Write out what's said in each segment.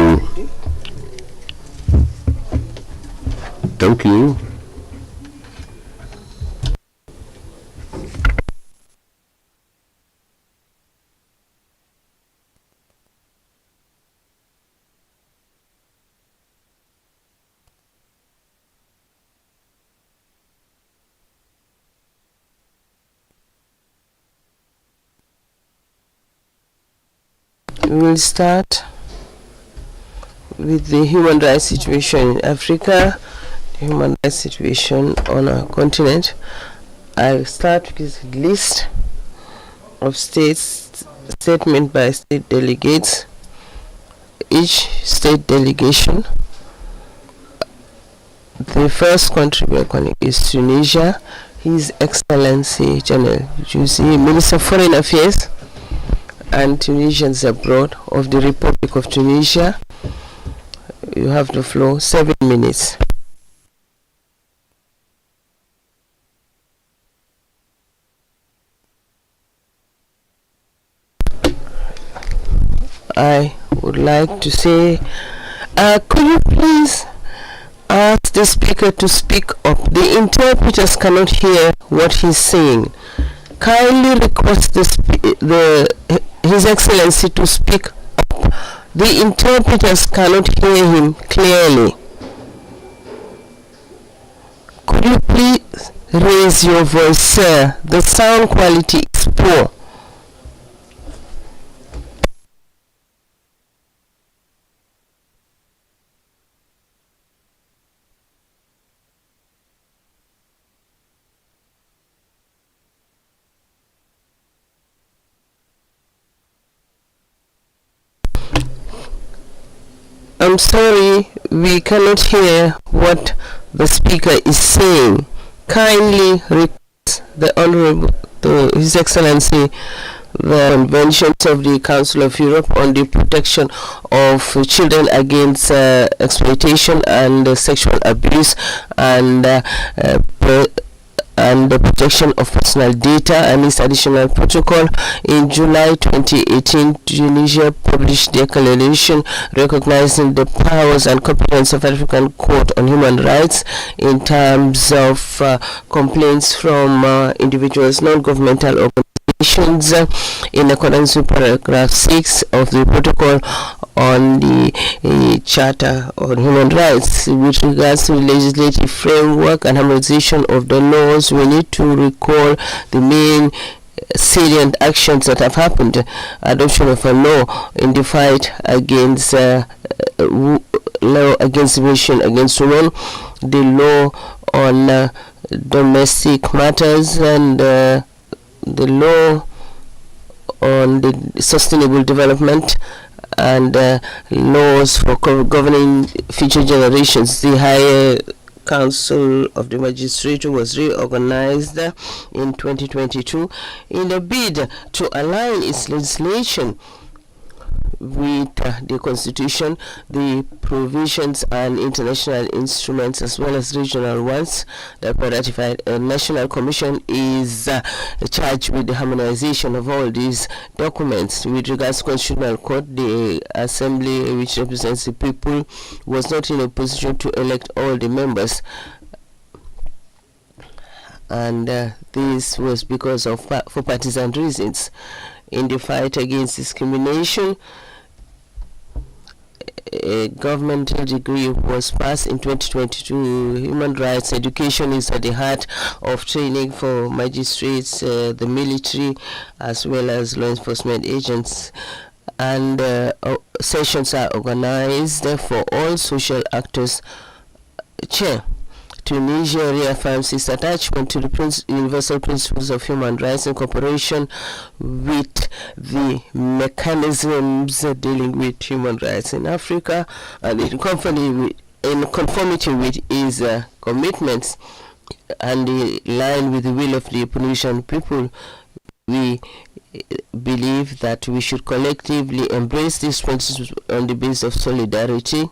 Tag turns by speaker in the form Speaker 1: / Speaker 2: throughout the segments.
Speaker 1: you. Thank you.
Speaker 2: We will start with the human rights situation in Africa, the human rights situation on our continent. I'll start with a list of statement by state delegates. Each state delegation. The first country reckoning is Tunisia. His Excellency General Jussi, Minister of Foreign Affairs and Tunisians abroad of the Republic of Tunisia. You have the floor, 7 minutes. I would like to say, could you please ask the speaker to speak up? The interpreters cannot hear what he's saying. Kindly request His Excellency to speak up. The interpreters cannot hear him clearly. Could you please raise your voice, sir? The sound quality is poor. I'm sorry, we cannot hear what the speaker is saying. Kindly request the Honorable, His Excellency, the Conventions of the Council of Europe on the protection of children against exploitation and sexual abuse and the protection of personal data, and its additional protocol. In July 2018, Tunisia published a declaration recognizing the powers and competence of African Court on Human Rights in terms of complaints from individuals, non-governmental organizations, in accordance with paragraph 6 of the protocol on the Charter on Human Rights. With regards to the legislative framework and harmonization of the laws, we need to recall the main salient actions that have happened. Adoption of a law in the fight against law against discrimination against women, the law on domestic matters, and the law on the sustainable development, and laws for governing future generations. The Higher Council of the Magistrature was reorganized in 2022 in a bid to align its legislation with the Constitution, the provisions and international instruments, as well as regional ones that were ratified. A national commission is charged with the harmonization of all these documents. With regards to Constitutional Court, the Assembly, which represents the people, was not in a position to elect all the members, and this was because of for partisan reasons. In the fight against discrimination, a governmental decree was passed in 2022. Human rights education is at the heart of training for magistrates, the military, as well as law enforcement agents, and sessions are organized for all social actors. Chair, Tunisia reaffirms its attachment to the universal principles of human rights in cooperation with the mechanisms dealing with human rights in Africa, and in conformity with its commitments and in line with the will of the Tunisian people. We believe that we should collectively embrace these principles on the basis of solidarity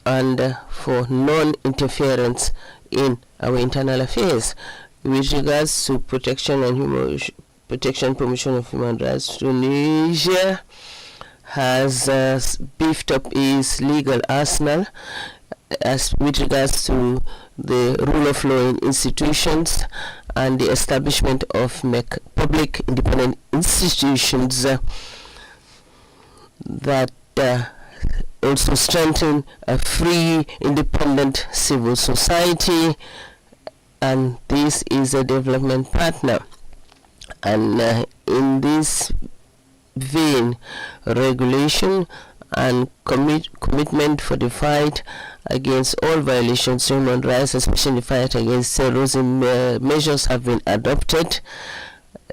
Speaker 2: and for non-interference in our internal affairs. With regards to protection and promotion of human rights, Tunisia has beefed up its legal arsenal as with regards to the rule of law in institutions and the establishment of public independent institutions that also strengthen a free independent civil society, and this is a development partner. And in this vein, regulation and commitment for the fight against all violations of human rights, especially fight against terrorism measures have been adopted.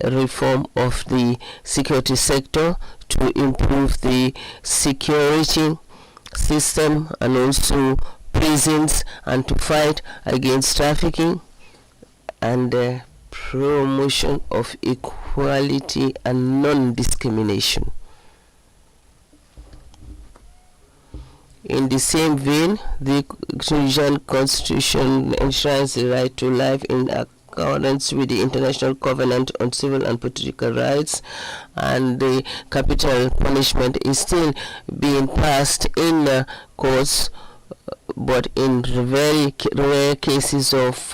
Speaker 2: Reform of the security sector to improve the security system and also prisons, and to fight against trafficking, and promotion of equality and non-discrimination. In the same vein, the Tunisian constitution enshrines the right to life in accordance with the International Covenant on Civil and Political Rights, and the capital punishment is still being passed in courts, but in very rare cases of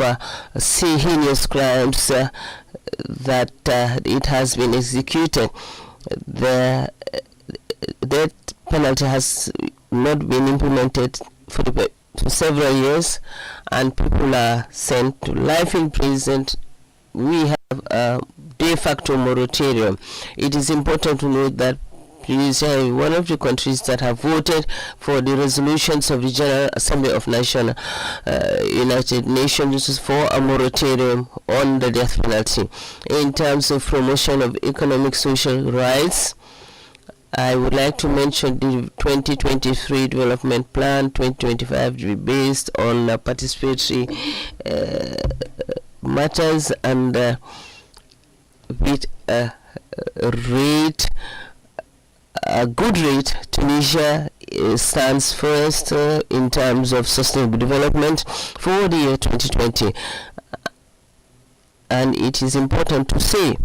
Speaker 2: heinous crimes that it has been executed. The death penalty has not been implemented for several years, and people are sent to life in prison. We have a de facto moratorium. It is important to note that Tunisia is one of the countries that have voted for the resolutions of the General Assembly of United Nations for a moratorium on the death penalty. In terms of promotion of economic social rights, I would like to mention the 2023 Development Plan 2025 to be based on participatory matters, and with a good rate, Tunisia stands first in terms of sustainable development for the year 2020. And it is important to say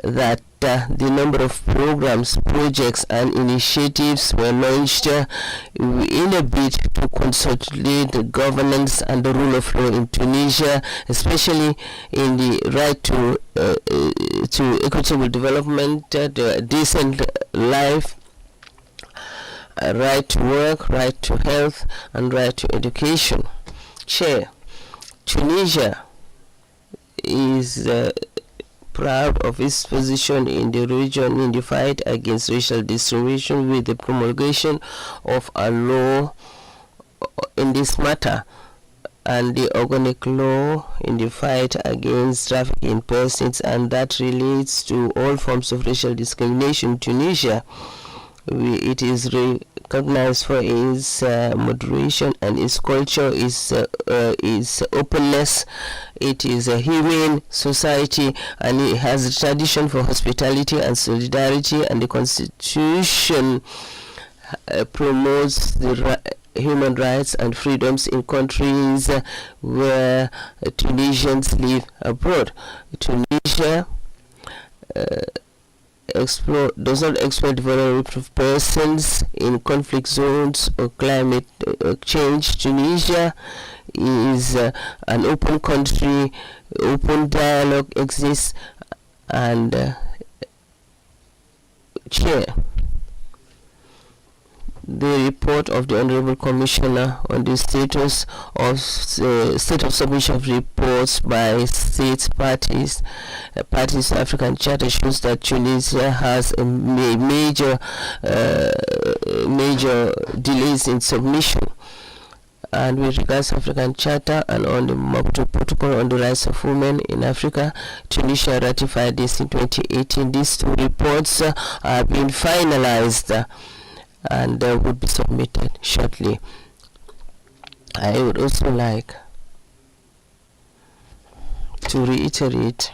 Speaker 2: that the number of programs, projects and initiatives were launched in a bid to consolidate the governance and the rule of law in Tunisia, especially in the right to equitable development, decent life, right to work, right to health, and right to education. Chair, Tunisia is proud of its position in the region in the fight against racial discrimination, with the promulgation of a law in this matter and the organic law in the fight against trafficking in persons, and that relates to all forms of racial discrimination in Tunisia. It is recognized for its moderation, and its culture is openness. It is a humane society, and it has a tradition for hospitality and solidarity, and the constitution promotes the human rights and freedoms in countries where Tunisians live abroad. Tunisia does not exploit vulnerable persons in conflict zones or climate change. Tunisia is an open country, open dialogue exists, and Chair, the report of the Honorable Commissioner on the status of state of submission of reports by state parties to African Charter shows that Tunisia has a major delays in submission. And with regards to African Charter and on the Maputo Protocol on the rights of women in Africa, Tunisia ratified this in 2018. These two reports are being finalized and would be submitted shortly. I would also like to reiterate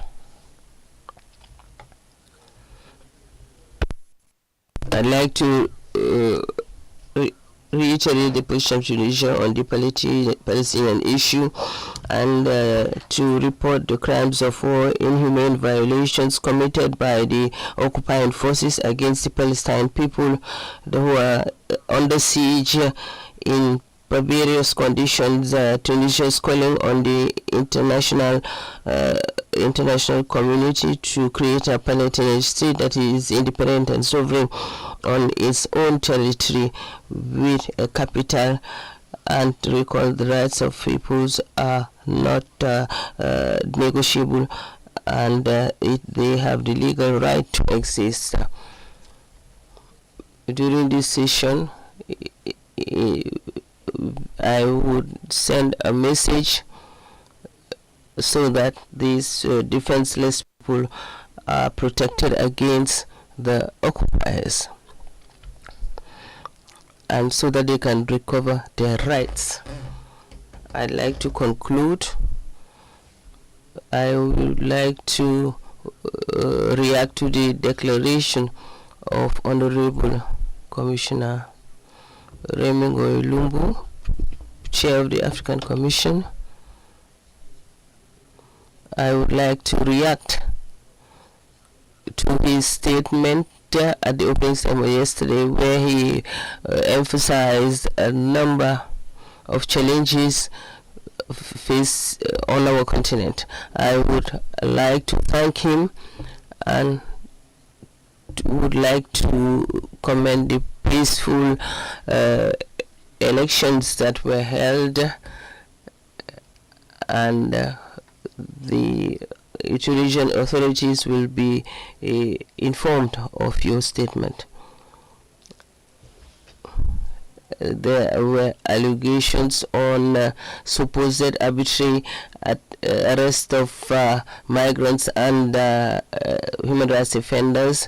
Speaker 2: reiterate the position of Tunisia on the Palestinian issue, and to report the crimes of war, inhumane violations committed by the occupying forces against the Palestinian people who are under siege in barbarous conditions. Tunisia is calling on the international community to create a Palestinian state that is independent and sovereign on its own territory with a capital, and to recall the rights of peoples are not negotiable, and they have the legal right to exist. During this session, I would send a message so that these defenseless people are protected against the occupiers, and so that they can recover their rights. I'd like to conclude. I would like to react to the declaration of Honorable Commissioner Remy Ngoyi-Lumbu, Chair of the African Commission. I would like to react to his statement at the opening ceremony yesterday, where he emphasized a number of challenges faced on our continent. I would like to thank him and would like to commend the peaceful elections that were held, and the Tunisian authorities will be informed of your statement. There were allegations on supposed arbitrary arrest of migrants and human rights offenders.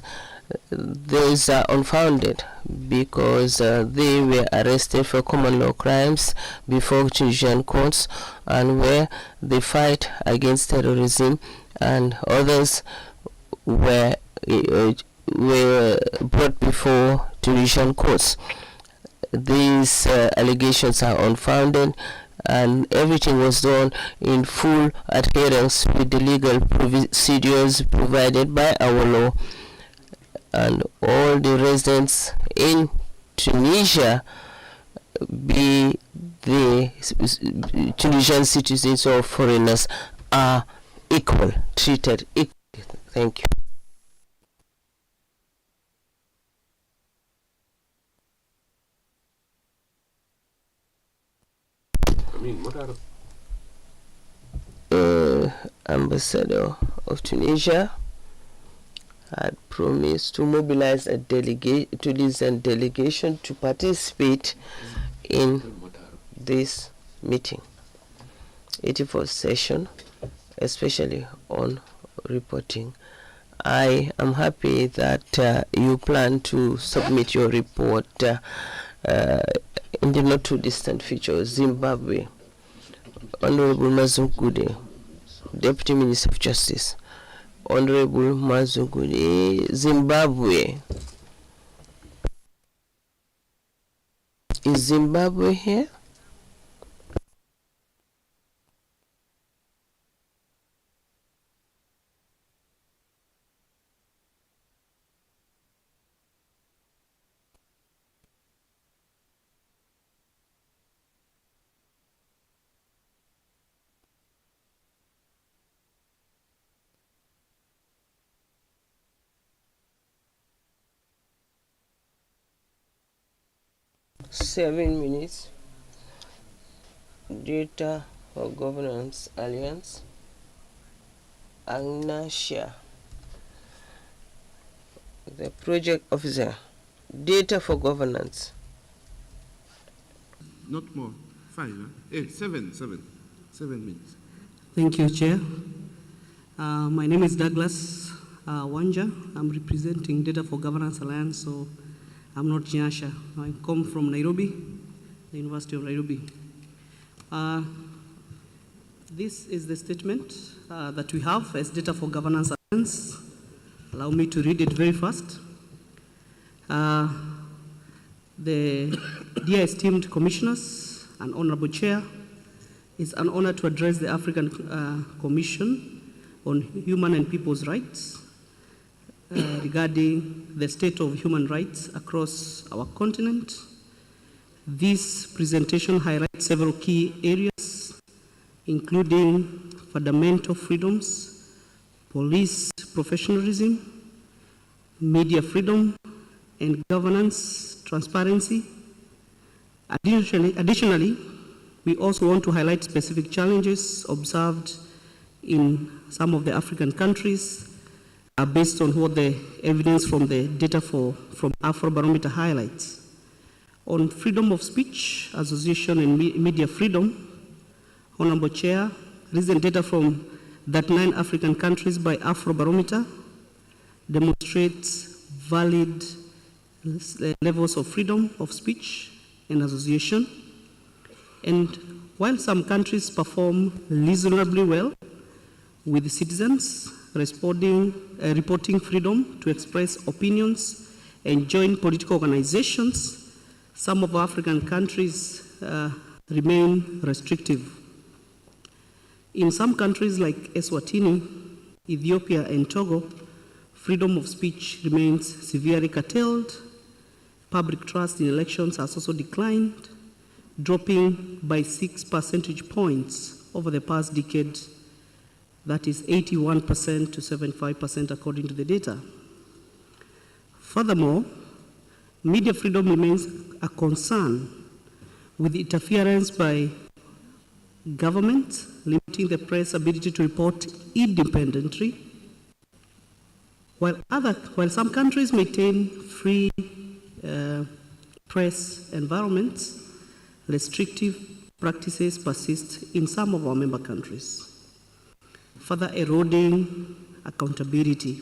Speaker 2: Those are unfounded because they were arrested for common law crimes before Tunisian courts, and where the fight against terrorism, and others were brought before Tunisian courts. These allegations are unfounded, and everything was done in full adherence with the legal procedures provided by our law. And all the residents in Tunisia, be the Tunisian citizens or foreigners, are equal, treated equally. Thank you. Ambassador of Tunisia had promised to mobilize a Tunisian delegation to participate in this meeting, 84th session, especially on reporting. I am happy that you plan to submit your report in the not too distant future. Zimbabwe. Honorable Mazungude, Deputy Minister of Justice. Honorable Mazungude, Zimbabwe. Is Zimbabwe here? Seven minutes. Data for Governance Alliance. Agnacia, the project officer. Data for Governance.
Speaker 3: Not more. 5, 8, 7 minutes.
Speaker 4: Thank you, Chair. My name is Douglas Wanja. I'm representing Data for Governance Alliance, so I'm not Nyasha. I come from Nairobi, the University of Nairobi. This is the statement that we have as Data for Governance Alliance. Allow me to read it very fast. Dear esteemed commissioners and honorable chair, it's an honor to address the African Commission on Human and People's Rights regarding the state of human rights across our continent. This presentation highlights several key areas, including fundamental freedoms, police professionalism, media freedom, and governance transparency. Additionally, we also want to highlight specific challenges observed in some of the African countries based on what the evidence from the data from Afrobarometer highlights. On freedom of speech, association, and media freedom, Honorable Chair, recent data from 39 African countries by Afrobarometer demonstrates valid levels of freedom of speech and association. And while some countries perform reasonably well with citizens reporting freedom to express opinions and join political organizations, some of African countries remain restrictive. In some countries like Eswatini, Ethiopia, and Togo, freedom of speech remains severely curtailed. Public trust in elections has also declined, dropping by 6 percentage points over the past decade. That is 81% to 75% according to the data. Furthermore, media freedom remains a concern, with interference by government limiting the press ability to report independently. While some countries maintain free press environments, restrictive practices persist in some of our member countries, further eroding accountability.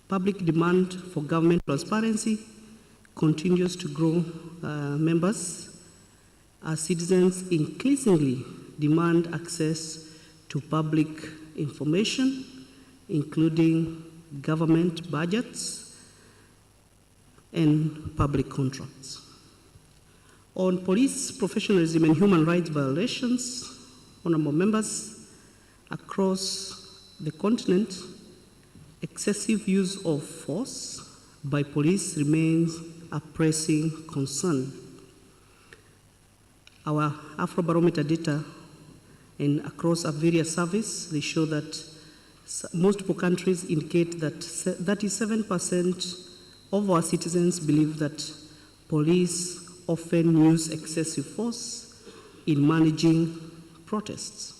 Speaker 4: Public demand for government transparency continues to grow, members, as citizens increasingly demand access to public information, including government budgets and public contracts. On police professionalism and human rights violations, honorable members, across the continent, excessive use of force by police remains a pressing concern. Our Afrobarometer data and across our various surveys, they show that multiple countries indicate that 37% of our citizens believe that police often use excessive force in managing protests.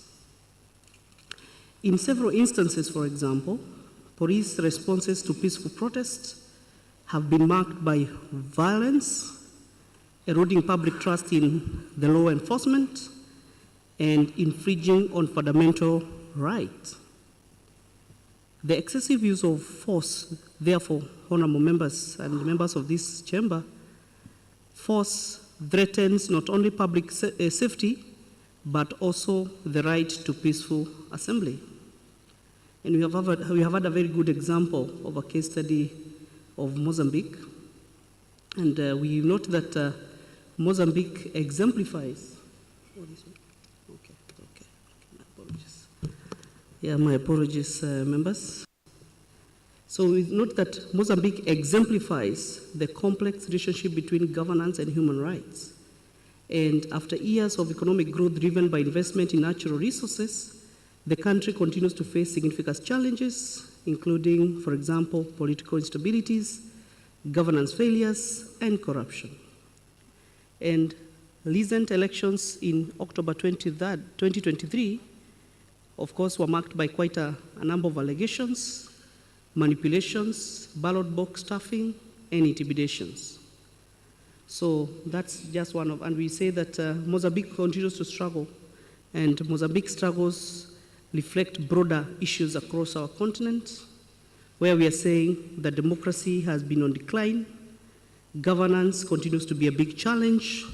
Speaker 4: In several instances, for example, police responses to peaceful protests have been marked by violence, eroding public trust in the law enforcement, and infringing on fundamental rights. The excessive use of force, therefore, honorable members and members of this chamber, force threatens not only public safety, but also the right to peaceful assembly. And we have had a very good example of a case study of Mozambique. And we note that Mozambique exemplifies. Oh, this one? Okay. My apologies. Yeah, my apologies, members. So we note that Mozambique exemplifies the complex relationship between governance and human rights. And after years of economic growth driven by investment in natural resources, the country continues to face significant challenges, including, for example, political instabilities, governance failures, and corruption. And recent elections in October 2023, of course, were marked by quite a number of allegations, manipulations, ballot box stuffing, and intimidations. So that's just one of, and we say that Mozambique continues to struggle, and Mozambique struggles reflect broader issues across our continent, where we are saying that democracy has been on decline, governance continues to be a big challenge,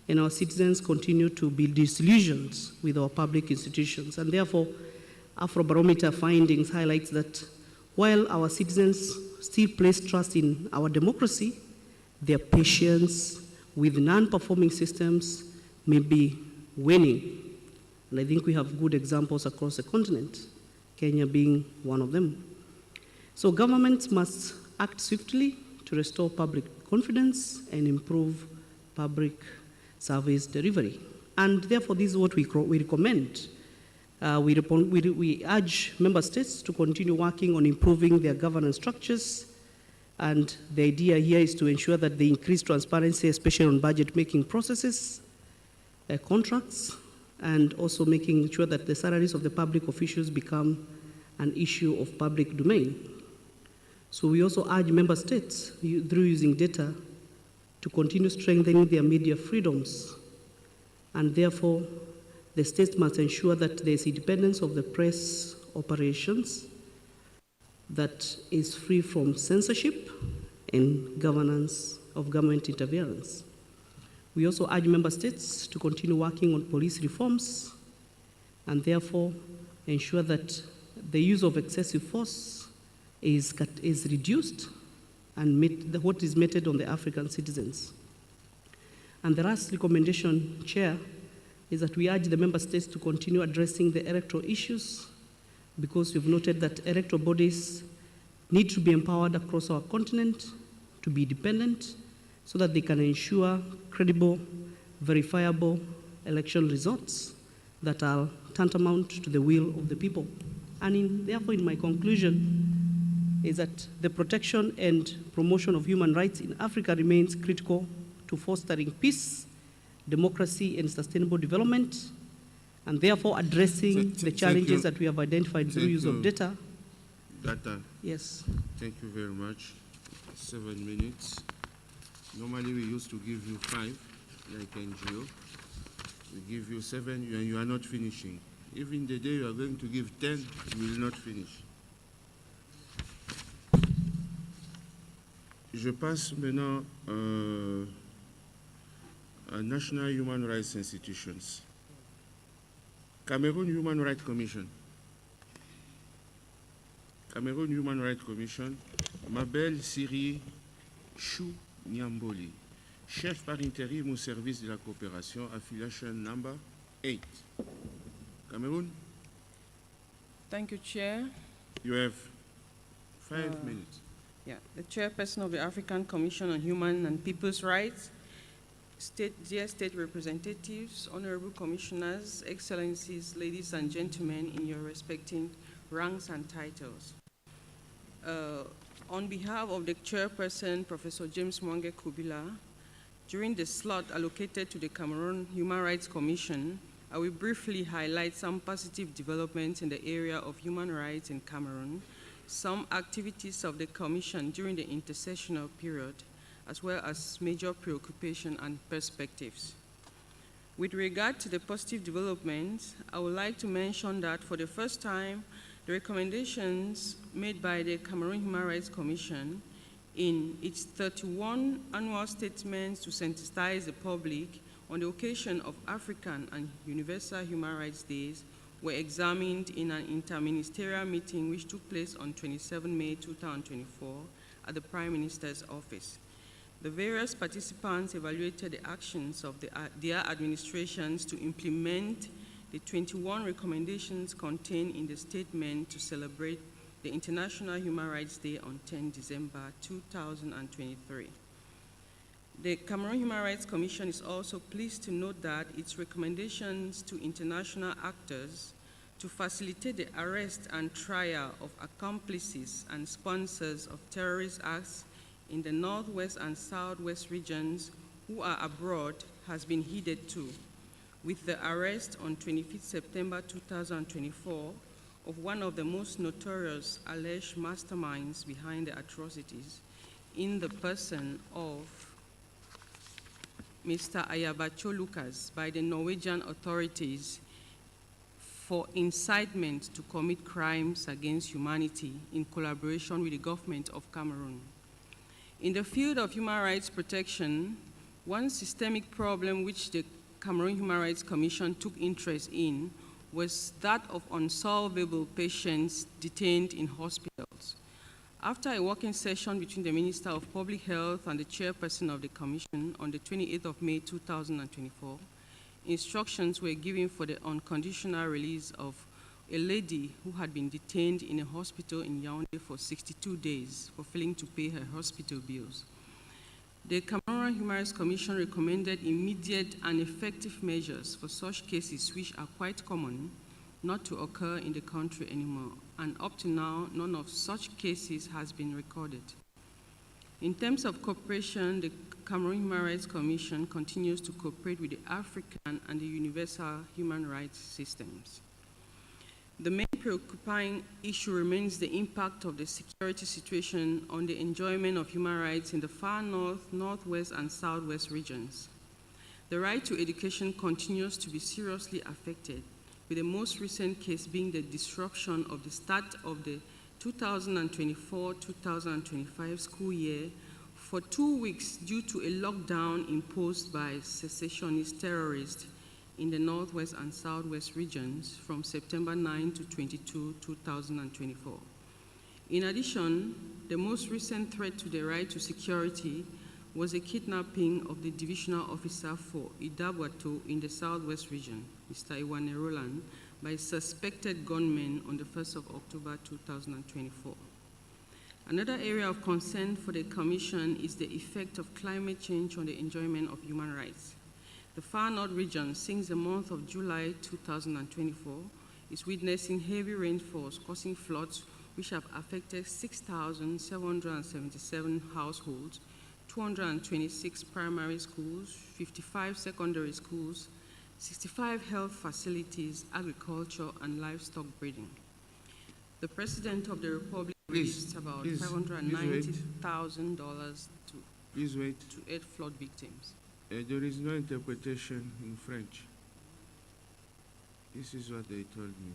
Speaker 4: and our citizens continue to be disillusioned with our public institutions. And therefore, Afrobarometer findings highlights that while our citizens still place trust in our democracy, their patience with non-performing systems may be waning. And I think we have good examples across the continent, Kenya being one of them. So governments must act swiftly to restore public confidence and improve public service delivery. And therefore, this is what we recommend. We urge member states to continue working on improving their governance structures. And the idea here is to ensure that they increase transparency, especially on budget-making processes, contracts, and also making sure that the salaries of the public officials become an issue of public domain. So we also urge member states, through using data, to continue strengthening their media freedoms. And therefore, the states must ensure that there is independence of the press operations that is free from censorship and governance of government interference. We also urge member states to continue working on police reforms and therefore ensure that the use of excessive force is reduced and what is meted on the African citizens. And the last recommendation, Chair, is that we urge the member states to continue addressing the electoral issues, because we've noted that electoral bodies need to be empowered across our continent to be independent so that they can ensure credible, verifiable election results that are tantamount to the will of the people. And therefore, in my conclusion, is that the protection and promotion of human rights in Africa remains critical to fostering peace, democracy, and sustainable development, and therefore addressing the challenges that we have identified through use of data. Yes.
Speaker 3: Thank you very much. 7 minutes. Normally we used to give you 5, like NGO. We give you 7 and you are not finishing. Even the day you are going to give 10, you will not finish. Je passe maintenant à National Human Rights Institutions. Cameroon Human Rights Commission. Cameroon Human Rights Commission, Mabel Siri Chou Nyamboli, chef par intérim au service de la coopération, affiliation number 8. Cameroon?
Speaker 5: Thank you, Chair.
Speaker 3: You have 5 minutes.
Speaker 5: Yeah, the chairperson of the African Commission on Human and People's Rights, dear state representatives, honorable commissioners, excellencies, ladies and gentlemen in your respective ranks and titles. On behalf of the chairperson, Professor James Mwange Kubila, during the slot allocated to the Cameroon Human Rights Commission, I will briefly highlight some positive developments in the area of human rights in Cameroon, some activities of the Commission during the intersessional period, as well as major preoccupation and perspectives. With regard to the positive developments, I would like to mention that for the first time, the recommendations made by the Cameroon Human Rights Commission in its 31 annual statements to sensitize the public on the occasion of African and Universal Human Rights Days were examined in an interministerial meeting which took place on 27 May 2024 at the Prime Minister's office. The various participants evaluated the actions of their administrations to implement the 21 recommendations contained in the statement to celebrate the International Human Rights Day on 10 December 2023. The Cameroon Human Rights Commission is also pleased to note that its recommendations to international actors to facilitate the arrest and trial of accomplices and sponsors of terrorist acts in the Northwest and Southwest regions who are abroad has been heeded too, with the arrest on 25 September 2024 of one of the most notorious alleged masterminds behind the atrocities in the person of Mr. Ayabacho Lucas by the Norwegian authorities for incitement to commit crimes against humanity in collaboration with the government of Cameroon. In the field of human rights protection, one systemic problem which the Cameroon Human Rights Commission took interest in was that of unsolvable patients detained in hospitals. After a working session between the Minister of Public Health and the chairperson of the Commission on the 28th of May 2024, instructions were given for the unconditional release of a lady who had been detained in a hospital in Yaoundé for 62 days for failing to pay her hospital bills. The Cameroon Human Rights Commission recommended immediate and effective measures for such cases, which are quite common, not to occur in the country anymore, and up to now, none of such cases has been recorded. In terms of cooperation, the Cameroon Human Rights Commission continues to cooperate with the African and the universal human rights systems. The main preoccupying issue remains the impact of the security situation on the enjoyment of human rights in the far north, northwest, and southwest regions. The right to education continues to be seriously affected, with the most recent case being the disruption of the start of the 2024-2025 school year for 2 weeks due to a lockdown imposed by secessionist terrorists in the northwest and southwest regions from September 9 to 22, 2024. In addition, the most recent threat to the right to security was a kidnapping of the divisional officer for Idabwato in the southwest region, Mr. Iwane Roland, by suspected gunmen on the 1st of October 2024. Another area of concern for the Commission is the effect of climate change on the enjoyment of human rights. The Far North region, since the month of July 2024, is witnessing heavy rainfalls causing floods which have affected 6,777 households, 226 primary schools, 55 secondary schools, 65 health facilities, agriculture, and livestock breeding. The President of the Republic released about $590,000 to aid flood victims.
Speaker 3: There is no interpretation in French. This is what they told me.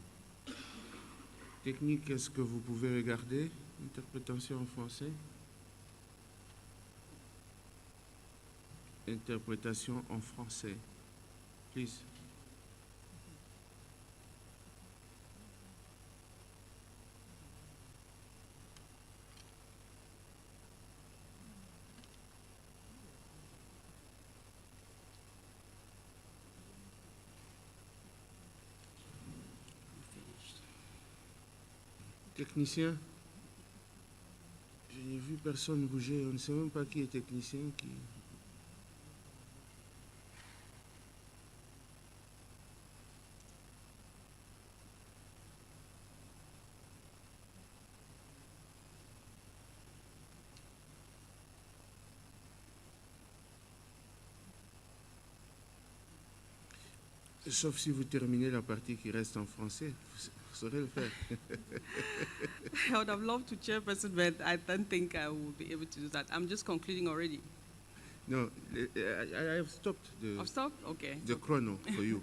Speaker 3: Technique, est-ce que vous pouvez regarder? Interprétation en français? Interprétation en français. Please. Technicien, je n'ai vu personne bouger, on ne sait même pas qui est technicien, qui... Sauf si vous terminez la partie qui reste en français, vous saurez le faire.
Speaker 5: I would have loved to, Chairperson, but I don't think I will be able to do that. I'm just concluding already.
Speaker 3: No, I have stopped
Speaker 5: I've stopped? Okay.
Speaker 3: the chrono for you.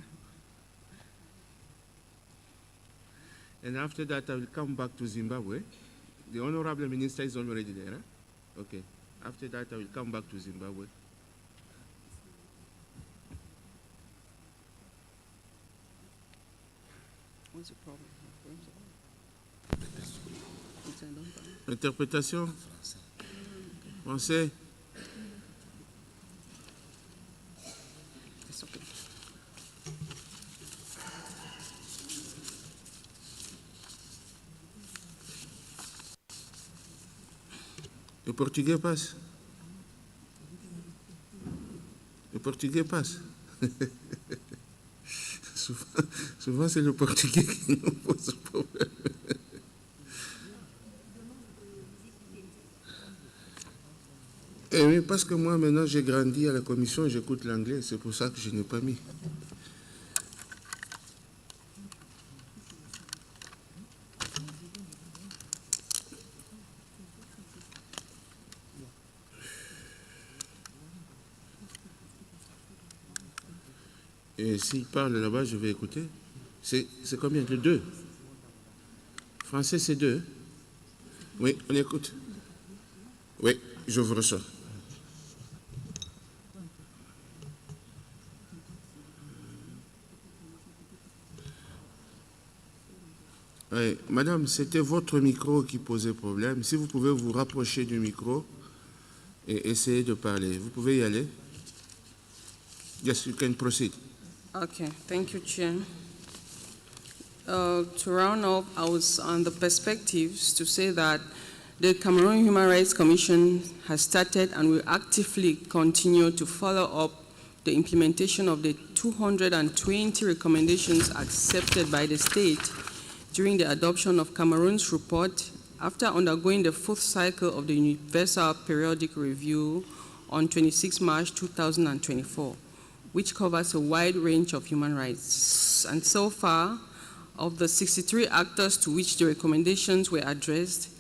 Speaker 3: And after that, I will come back to Zimbabwe. The Honorable Minister is already there. Huh? Okay. After that, I will come back to Zimbabwe.
Speaker 5: What's the problem?
Speaker 3: Interprétation français.
Speaker 5: It's okay.
Speaker 3: Le portugais passe. Le portugais passe. Souvent c'est le portugais qui nous pose problème. Eh oui, parce que moi maintenant j'ai grandi à la commission, j'écoute l'anglais, c'est pour ça que je n'ai pas mis. Et s'il parle là-bas, je vais écouter. C'est combien? Le 2. Français, c'est 2. Oui, on écoute. Oui, je vous reçois. Oui, madame, c'était votre micro qui posait problème. Si vous pouvez vous rapprocher du micro et essayer de parler. Vous pouvez y aller. Yes, you can proceed.
Speaker 5: Okay, thank you, Chair. To round up, I was on the perspectives to say that the Cameroon Human Rights Commission has started and will actively continue to follow up the implementation of the 220 recommendations accepted by the state during the adoption of Cameroon's report after undergoing the fourth cycle of the Universal Periodic Review on 26 March 2024, which covers a wide range of human rights. And so far, of the 63 actors to which the recommendations were addressed,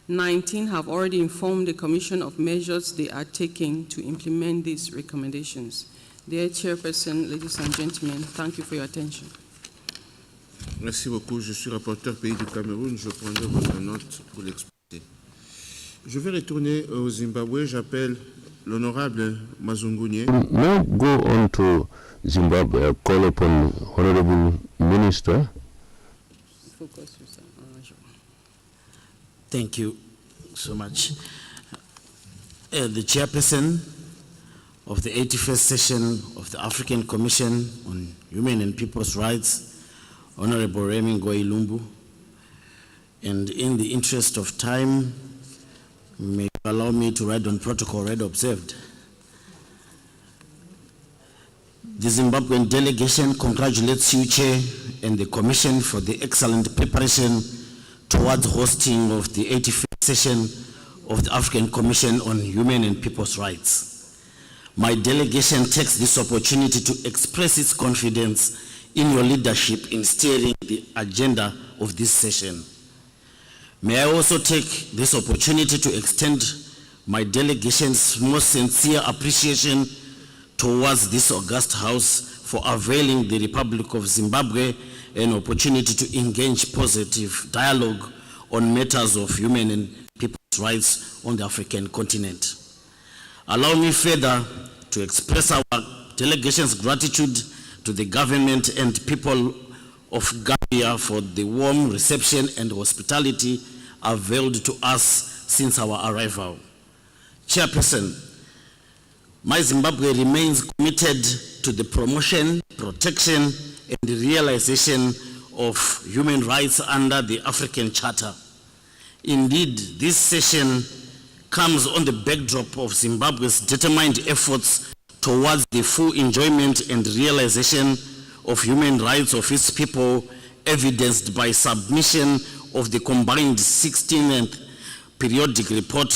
Speaker 5: 19 have already informed the Commission of measures they are taking to implement these recommendations. Dear Chairperson, ladies and gentlemen, thank you for your attention.
Speaker 3: Merci beaucoup. Je suis rapporteur pays du Cameroun. Je prendrai votre note pour l'expliquer. Je vais retourner au Zimbabwe. J'appelle l'honorable Mazungunye.
Speaker 1: Now go on to Zimbabwe. I call upon Honorable Minister.
Speaker 5: Focus.
Speaker 6: Thank you so much. The chairperson of the 81st session of the African Commission on Human and People's Rights, Honorable Remy Ngoyi Lumbu, and in the interest of time, may you allow me to write on protocol read observed. The Zimbabwean delegation congratulates you, Chair, and the Commission for the excellent preparation towards hosting of the 85th session of the African Commission on Human and People's Rights. My delegation takes this opportunity to express its confidence in your leadership in steering the agenda of this session. May I also take this opportunity to extend my delegation's most sincere appreciation towards this august House for availing the Republic of Zimbabwe an opportunity to engage positive dialogue on matters of human and people's rights on the African continent. Allow me further to express our delegation's gratitude to the government and people of Gambia for the warm reception and hospitality availed to us since our arrival. Chairperson, my Zimbabwe remains committed to the promotion, protection, and the realization of human rights under the African Charter. Indeed, this session comes on the backdrop of Zimbabwe's determined efforts towards the full enjoyment and realization of human rights of its people, evidenced by submission of the combined 16th periodic report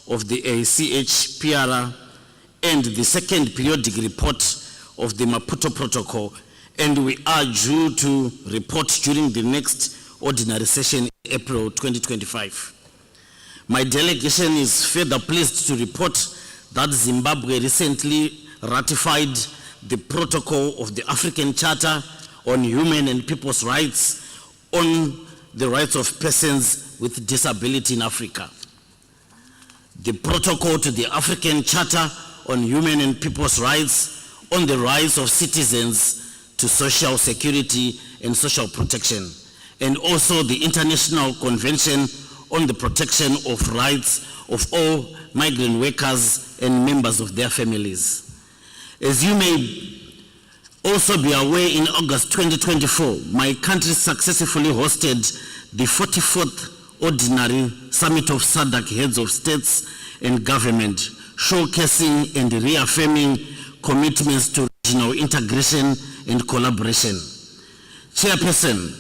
Speaker 6: of the ACHPR and the second periodic report of the Maputo Protocol, and we are due to report during the next ordinary session in April 2025. My delegation is further pleased to report that Zimbabwe recently ratified the protocol of the African Charter on Human and People's Rights on the rights of persons with disability in Africa. The protocol to the African Charter on Human and People's Rights on the rights of citizens to social security and social protection, and also the International Convention on the Protection of Rights of all migrant workers and members of their families. As you may also be aware, in August 2024, my country successfully hosted the 44th Ordinary Summit of SADC Heads of States and Government, showcasing and reaffirming commitments to regional integration and collaboration. Chairperson,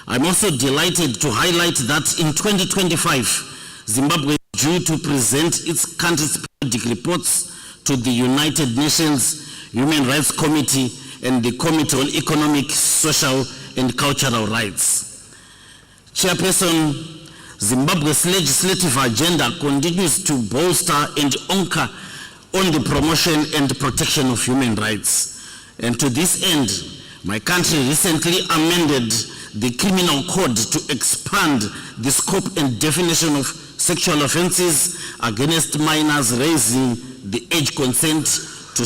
Speaker 6: I'm also delighted to highlight that in 2025, Zimbabwe is due to present its country's periodic reports to the United Nations Human Rights Committee and the Committee on Economic, Social, and Cultural Rights. Chairperson, Zimbabwe's legislative agenda continues to bolster and anchor on the promotion and protection of human rights. And to this end, my country recently amended the criminal code to expand the scope and definition of sexual offenses against minors, raising the age consent to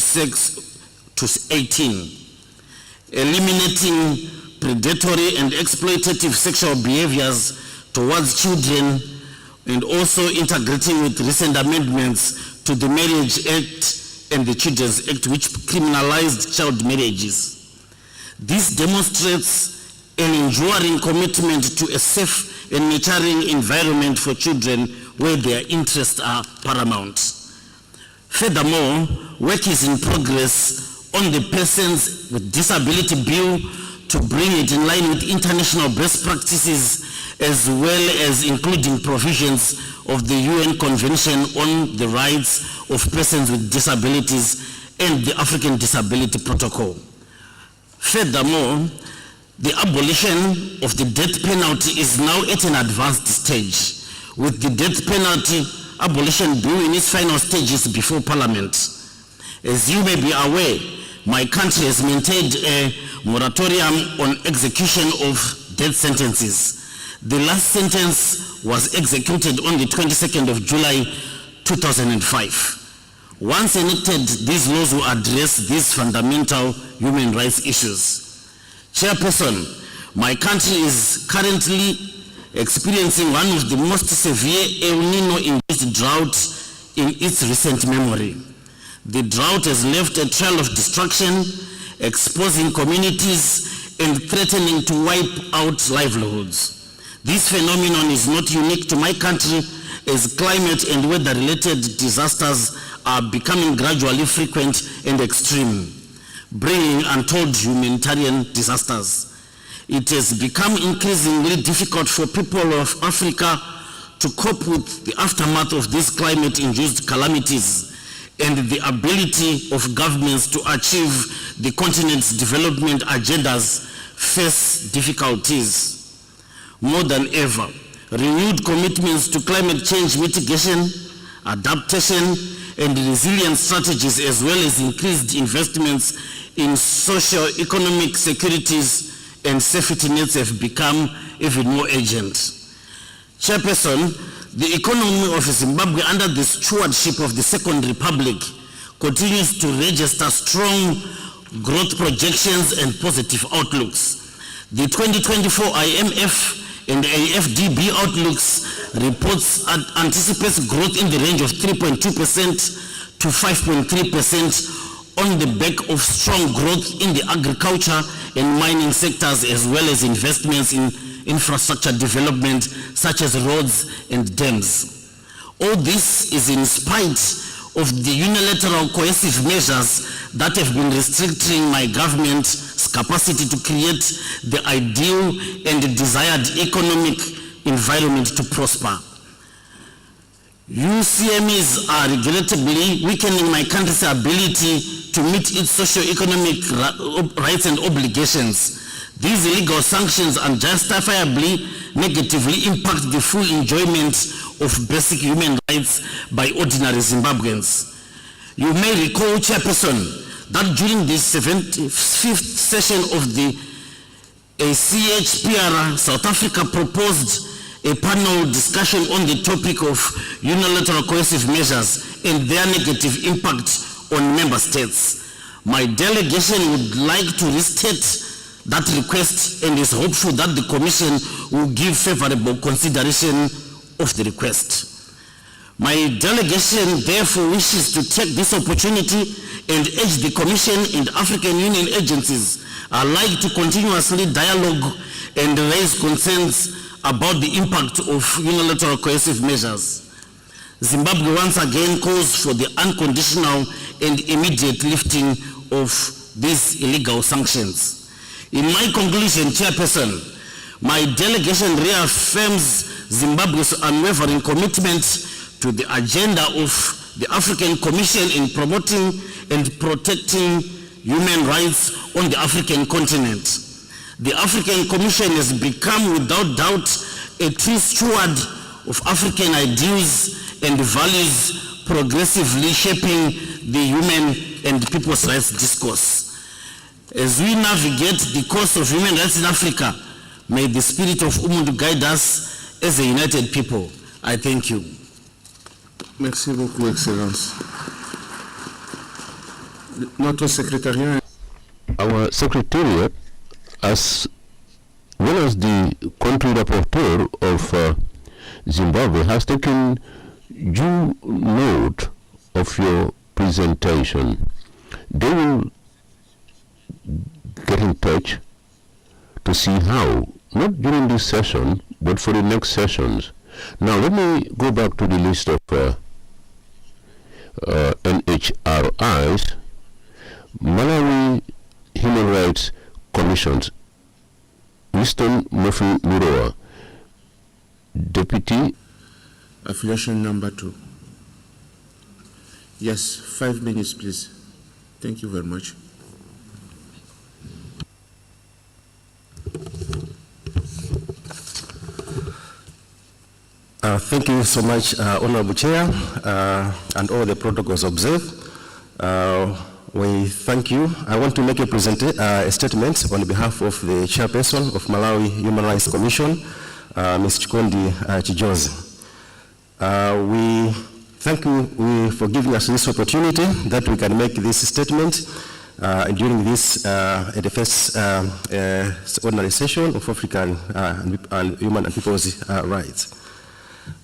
Speaker 6: 18, eliminating predatory and exploitative sexual behaviors towards children, and also integrating with recent amendments to the Marriage Act and the Children's Act, which criminalized child marriages. This demonstrates an enduring commitment to a safe and nurturing environment for children where their interests are paramount. Furthermore, work is in progress on the Persons with Disability Bill to bring it in line with international best practices, as well as including provisions of the UN Convention on the Rights of Persons with Disabilities and the African Disability Protocol. Furthermore, the abolition of the death penalty is now at an advanced stage, with the death penalty abolition bill in its final stages before Parliament. As you may be aware, my country has maintained a moratorium on execution of death sentences. The last sentence was executed on the 22nd of July 2005. Once enacted, these laws will address these fundamental human rights issues. Chairperson, my country is currently experiencing one of the most severe El Nino-induced droughts in its recent memory. The drought has left a trail of destruction, exposing communities and threatening to wipe out livelihoods. This phenomenon is not unique to my country, as climate and weather-related disasters are becoming gradually frequent and extreme, bringing untold humanitarian disasters. It has become increasingly difficult for people of Africa to cope with the aftermath of these climate-induced calamities, and the ability of governments to achieve the continent's development agendas face difficulties. More than ever, renewed commitments to climate change mitigation, adaptation, and resilience strategies, as well as increased investments in socio-economic securities and safety nets, have become even more urgent. Chairperson, the economy of Zimbabwe under the stewardship of the Second Republic continues to register strong growth projections and positive outlooks. The 2024 IMF and AFDB outlooks reports anticipates growth in the range of 3.2% to 5.3% on the back of strong growth in the agriculture and mining sectors, as well as investments in infrastructure development such as roads and dams. All this is in spite of the unilateral coercive measures that have been restricting my government's capacity to create the ideal and desired economic environment to prosper. UCMEs are regrettably weakening my country's ability to meet its socio-economic rights and obligations. These illegal sanctions unjustifiably negatively impact the full enjoyment of basic human rights by ordinary Zimbabweans. You may recall, Chairperson, that during the 75th session of the CHPR, South Africa proposed a panel discussion on the topic of unilateral coercive measures and their negative impact on member states. My delegation would like to restate that request and is hopeful that the Commission will give favorable consideration of the request. My delegation therefore wishes to take this opportunity and urge the Commission and African Union agencies alike to continuously dialogue and raise concerns about the impact of unilateral coercive measures. Zimbabwe once again calls for the unconditional and immediate lifting of these illegal sanctions. In my conclusion, Chairperson, my delegation reaffirms Zimbabwe's unwavering commitment to the agenda of the African Commission in promoting and protecting human rights on the African continent. The African Commission has become, without doubt, a true steward of African ideals and values, progressively shaping the human and people's rights discourse. As we navigate the course of human rights in Africa, may the spirit of Umuntu guide us as a united people. I thank you.
Speaker 3: Merci beaucoup, Excellence. Notre secrétariat.
Speaker 1: Our secretariat has course, the country rapporteur of Zimbabwe has taken due note of your presentation. They will get in touch to see how, not during this session, but for the next sessions. Now, let me go back to the list of NHRIs, Malawi Human Rights Commissions. Winston Murphy Muroa, Deputy.
Speaker 3: Affiliation number 2. Yes, 5 minutes, please. Thank you very much.
Speaker 7: Thank you so much, Honorable Chair, and all the protocols observed. We thank you. I want to make a statement on behalf of the Chairperson of Malawi Human Rights Commission, Ms. Chikondi Chijozi. We thank you for giving us this opportunity that we can make this statement during this at the first ordinary session of African and Human and People's Rights.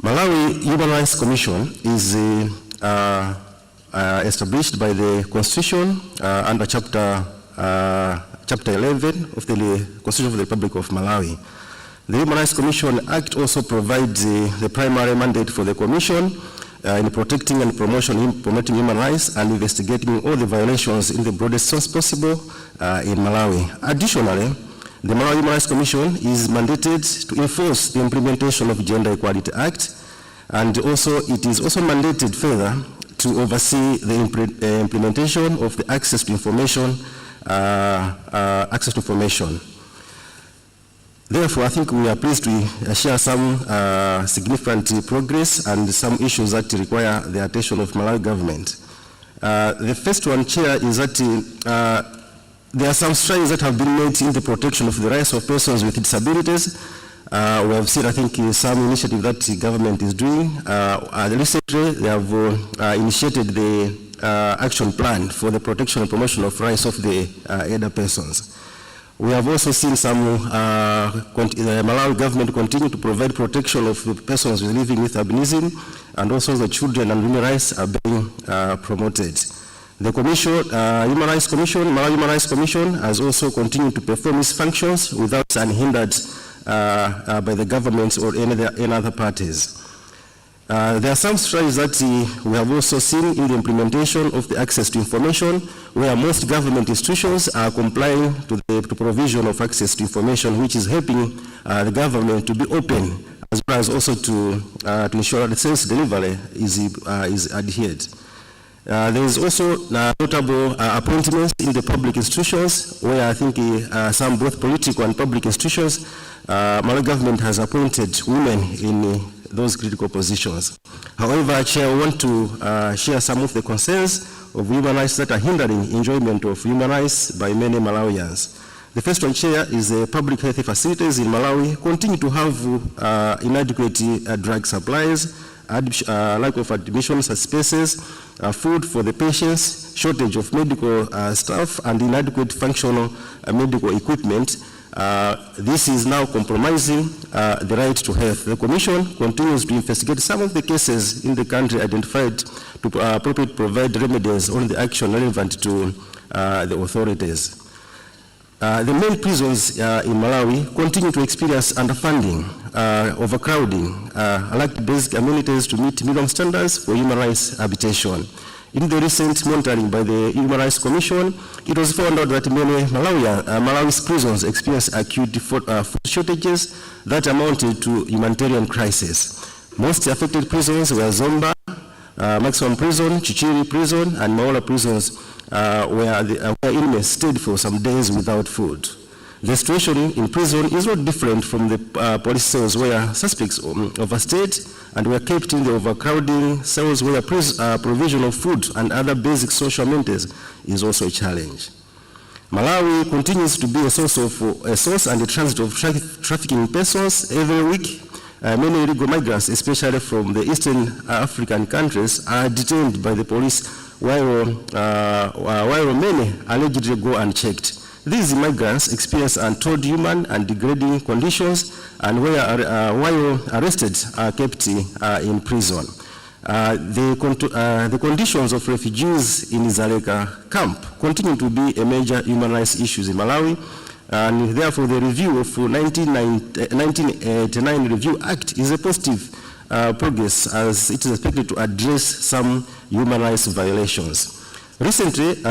Speaker 7: Malawi Human Rights Commission is established by the Constitution under Chapter 11 of the Constitution of the Republic of Malawi. The Human Rights Commission Act also provides the primary mandate for the Commission in protecting and promoting human rights and investigating all the violations in the broadest sense possible in Malawi. Additionally, the Malawi Human Rights Commission is mandated to enforce the implementation of the Gender Equality Act, and also it is also mandated further to oversee the implementation of the access to information. Therefore, I think we are pleased to share some significant progress and some issues that require the attention of Malawi government. The first one, Chair, is that there are some strides that have been made in the protection of the rights of persons with disabilities. We have seen, I think, some initiative that the government is doing. Recently, they have initiated the action plan for the protection and promotion of rights of the elder persons. We have also seen some the Malawi government continue to provide protection of the persons living with albinism, and also the children and women rights are being promoted. The Commission, Malawi Human Rights Commission has also continued to perform its functions without unhindered by the government or any other parties. There are some strides that we have also seen in the implementation of the access to information, where most government institutions are complying to the provision of access to information, which is helping the government to be open, as well as also to ensure that the service delivery is adhered. There is also notable appointments in the public institutions, where I think some both political and public institutions, Malawi government has appointed women in those critical positions. However, Chair, I want to share some of the concerns of human rights that are hindering enjoyment of human rights by many Malawians. The first one, Chair, is the public health facilities in Malawi continue to have inadequate drug supplies, lack of admission spaces, food for the patients, shortage of medical staff, and inadequate functional medical equipment. This is now compromising the right to health. The Commission continues to investigate some of the cases in the country identified to appropriately provide remedies on the action relevant to the authorities. The main prisons in Malawi continue to experience underfunding, overcrowding, lack of basic amenities to meet minimum standards for human rights habitation. In the recent monitoring by the Human Rights Commission, it was found out that many Malawi's prisons experience acute food shortages that amounted to humanitarian crisis. Most affected prisons were Zomba, Maximum Prison, Chichiri Prison, and Maola prisons, where inmates stayed for some days without food. The situation in prison is not different from the police cells, where suspects overstayed and were kept in the overcrowding cells, where provision of food and other basic social amenities is also a challenge. Malawi continues to be a source and a transit of trafficking persons. Every week, many illegal migrants, especially from the Eastern African countries, are detained by the police, while many allegedly go unchecked. These migrants experience untold human and degrading conditions, and while arrested are kept in prison. The conditions of refugees in Dzaleka camp continue to be a major human rights issue in Malawi, and therefore the review of 1989 Review Act is a positive progress, as it is expected to address some human rights violations. Recently,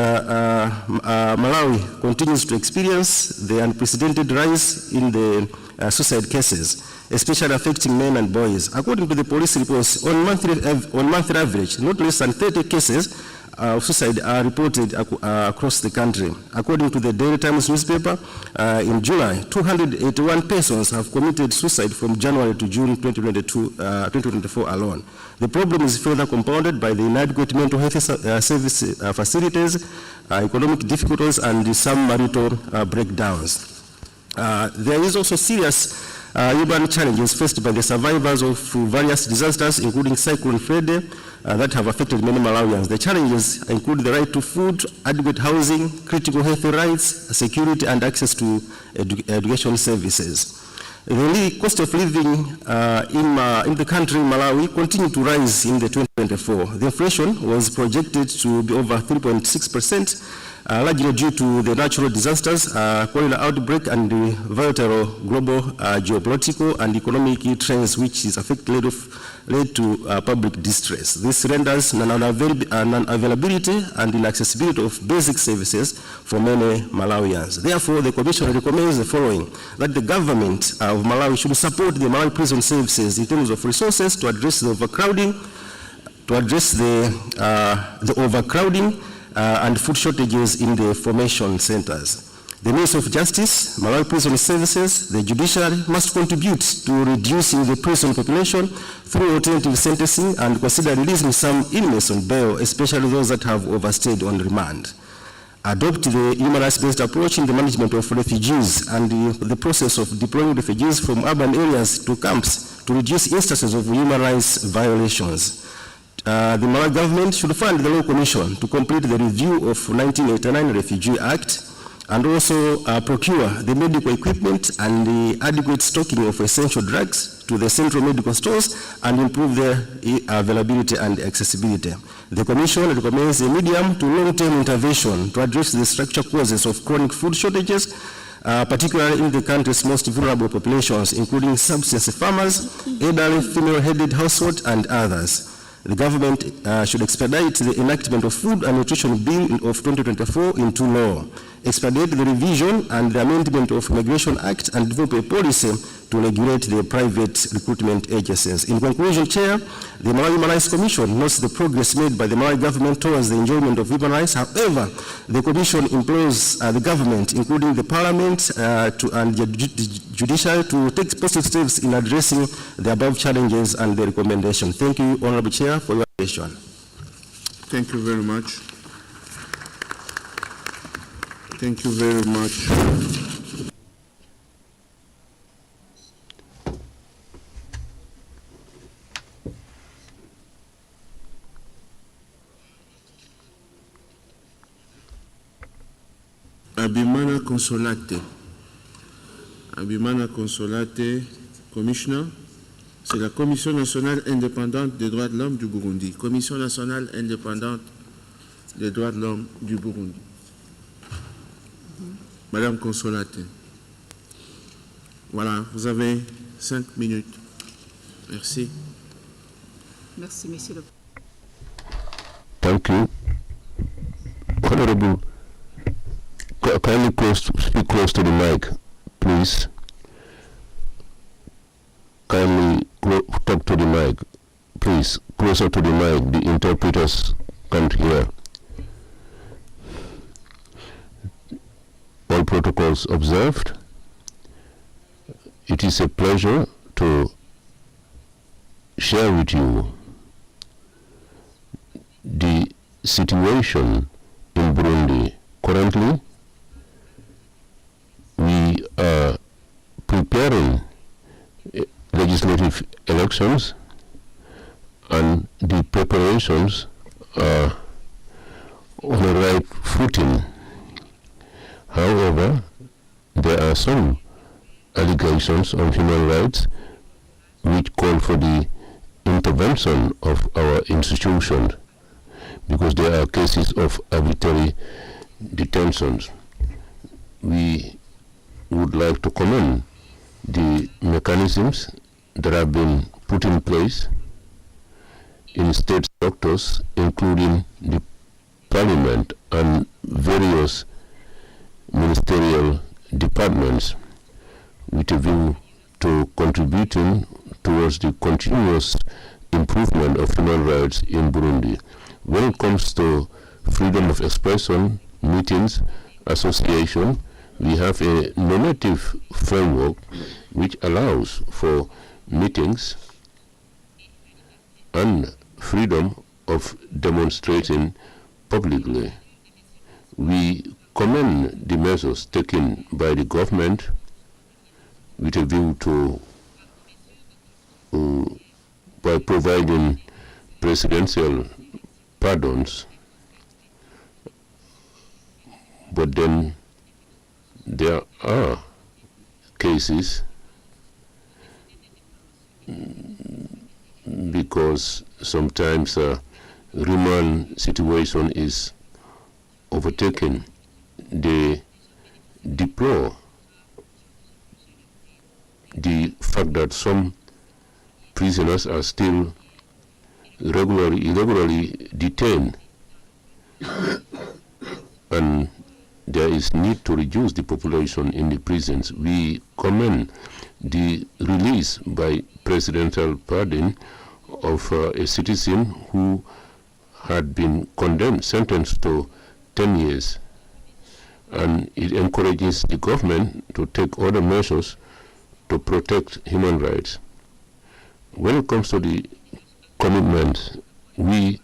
Speaker 7: Malawi continues to experience the unprecedented rise in the suicide cases, especially affecting men and boys. According to the police reports, on monthly average, not less than 30 cases of suicide are reported across the country. According to the Daily Times newspaper, in July, 281 persons have committed suicide from January to June 2024 alone. The problem is further compounded by the inadequate mental health service facilities, economic difficulties, and some marital breakdowns. There is also serious urban challenges faced by the survivors of various disasters, including Cyclone Freddy, that have affected many Malawians. The challenges include the right to food, adequate housing, critical health rights, security, and access to education services. The cost of living in the country, Malawi, continued to rise in the 2024. The inflation was projected to be over 3.6%, largely due to the natural disasters, cholera outbreak, and the volatile global geopolitical and economic trends, which is led to public distress. This renders non-availability and inaccessibility of basic services for many Malawians. Therefore, the Commission recommends the following: that the government of Malawi should support the Malawi prison services in terms of resources to address the overcrowding, and food shortages in the formation centers. The Ministry of Justice, Malawi Prison Services, the judiciary must contribute to reducing the prison population through alternative sentencing and consider releasing some inmates on bail, especially those that have overstayed on remand. Adopt the human rights-based approach in the management of refugees and the process of deploying refugees from urban areas to camps to reduce instances of human rights violations. The Malawi government should fund the Law Commission to complete the review of 1989 Refugee Act, and also procure the medical equipment and the adequate stocking of essential drugs to the central medical stores and improve their availability and accessibility. The Commission recommends a medium to long-term intervention to address the structural causes of chronic food shortages, particularly in the country's most vulnerable populations, including subsistence farmers, elderly female-headed households, and others. The government should expedite the enactment of Food and Nutrition Bill of 2024 into law, expedite the revision and the amendment of Migration Act, and develop a policy to regulate the private recruitment agencies. In conclusion, Chair, the Malawi Human Rights Commission notes the progress made by the Malawi government towards the enjoyment of human rights. However, the Commission implores the government, including the Parliament and the judiciary, to take positive steps in addressing the above challenges and the recommendation. Thank you, Honorable Chair, for your attention.
Speaker 3: Thank you very much. Thank you very much. Abimana Consolate, Commissioner, c'est la Commission nationale indépendante des droits de l'homme du Burundi. Commission nationale indépendante des droits de l'homme du Burundi. Madame Consolate. Voilà, vous avez 5 minutes. Merci.
Speaker 8: Merci, Monsieur le
Speaker 1: Thank you. Honorable, kindly speak close to the mic, please. Kindly talk to the mic, please. Closer to the mic, the interpreters can't hear. All protocols observed. It is a pleasure to share with you the situation in Burundi. Currently, we are preparing legislative elections, and the preparations are on the right footing. However, there are some allegations of human rights which call for the intervention of our institutions, because there are cases of arbitrary detentions. We would like to commend the mechanisms that have been put in place in state structures, including the Parliament and various ministerial departments, with a view to contributing towards the continuous improvement of human rights in Burundi. When it comes to freedom of expression, meetings, association, we have a normative framework which allows for meetings and freedom of demonstrating publicly. We commend the measures taken by the government with a view to by providing presidential pardons, but then there are cases because sometimes remand situation is overtaken. They deplore the fact that some prisoners are still irregularly detained, and there is need to reduce the population in the prisons. We commend the release by presidential pardon of a citizen who had been condemned, sentenced to 10 years. And it encourages the government to take other measures to protect human rights. When it comes to the commitment, we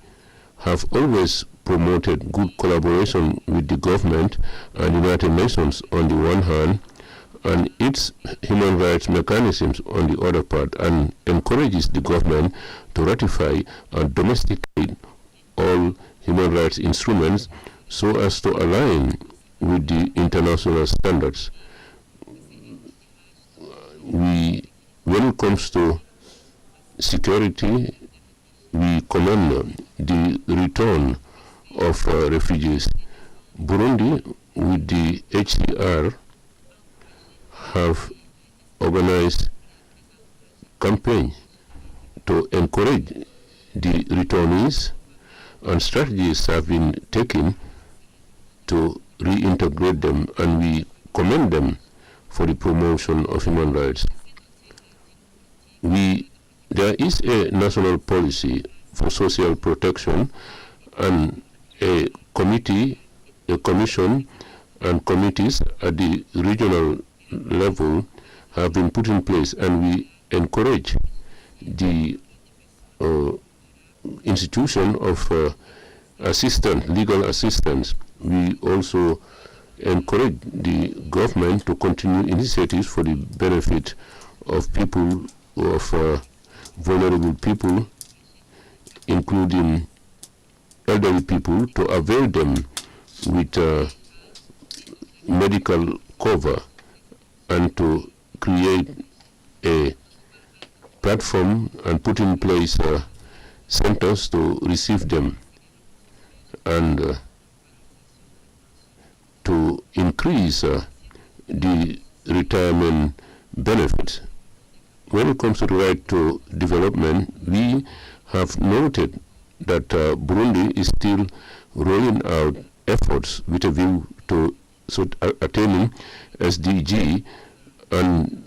Speaker 1: have always promoted good collaboration with the government and United Nations on the one hand, and its human rights mechanisms on the other part, and encourages the government to ratify and domesticate all human rights instruments so as to align with the international standards. When it comes to security, we commend the return of refugees. Burundi, with the HCR, have organized campaign to encourage the returnees, and strategies have been taken to reintegrate them, and we commend them for the promotion of human rights. There is a national policy for social protection, and a committee, a commission, and committees at the regional level have been put in place, and we encourage the institution of legal assistance. We also encourage the government to continue initiatives for the benefit of people, of vulnerable people, including elderly people, to avail them with medical cover, and to create a platform and put in place centers to receive them, and to increase the retirement benefits. When it comes to the right to development, we have noted that Burundi is still rolling out efforts with a view to attaining SDG, and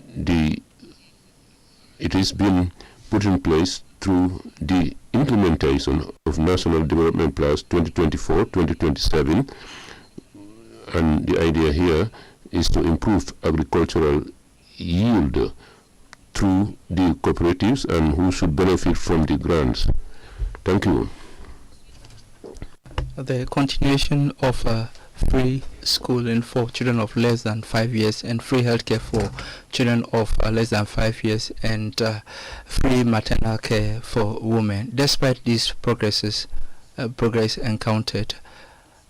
Speaker 1: it has been put in place through the implementation of National Development Plans 2024-2027, and the idea here is to improve agricultural yield through the cooperatives, and who should benefit from the grants. Thank you.
Speaker 9: The continuation of free schooling for children of less than 5 years, and free healthcare for children of less than 5 years, and free maternal care for women. Despite these progress encountered,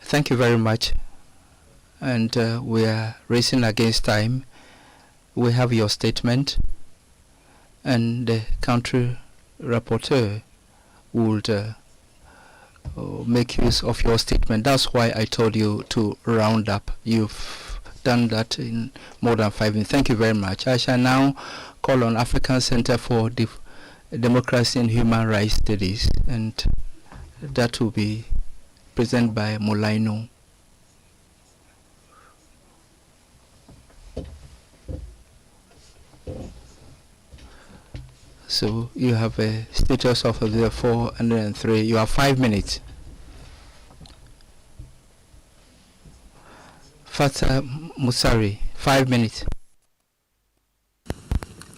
Speaker 9: thank you very much, and we are racing against time. We have your statement, and the country rapporteur would make use of your statement. That's why I told you to round up. You've done that in more than 5 minutes. Thank you very much. I shall now call on African Center for Democracy and Human Rights Studies, and that will be presented by Mulaino. So you have a status of 403. You have 5 minutes. Fatah Musari, 5 minutes.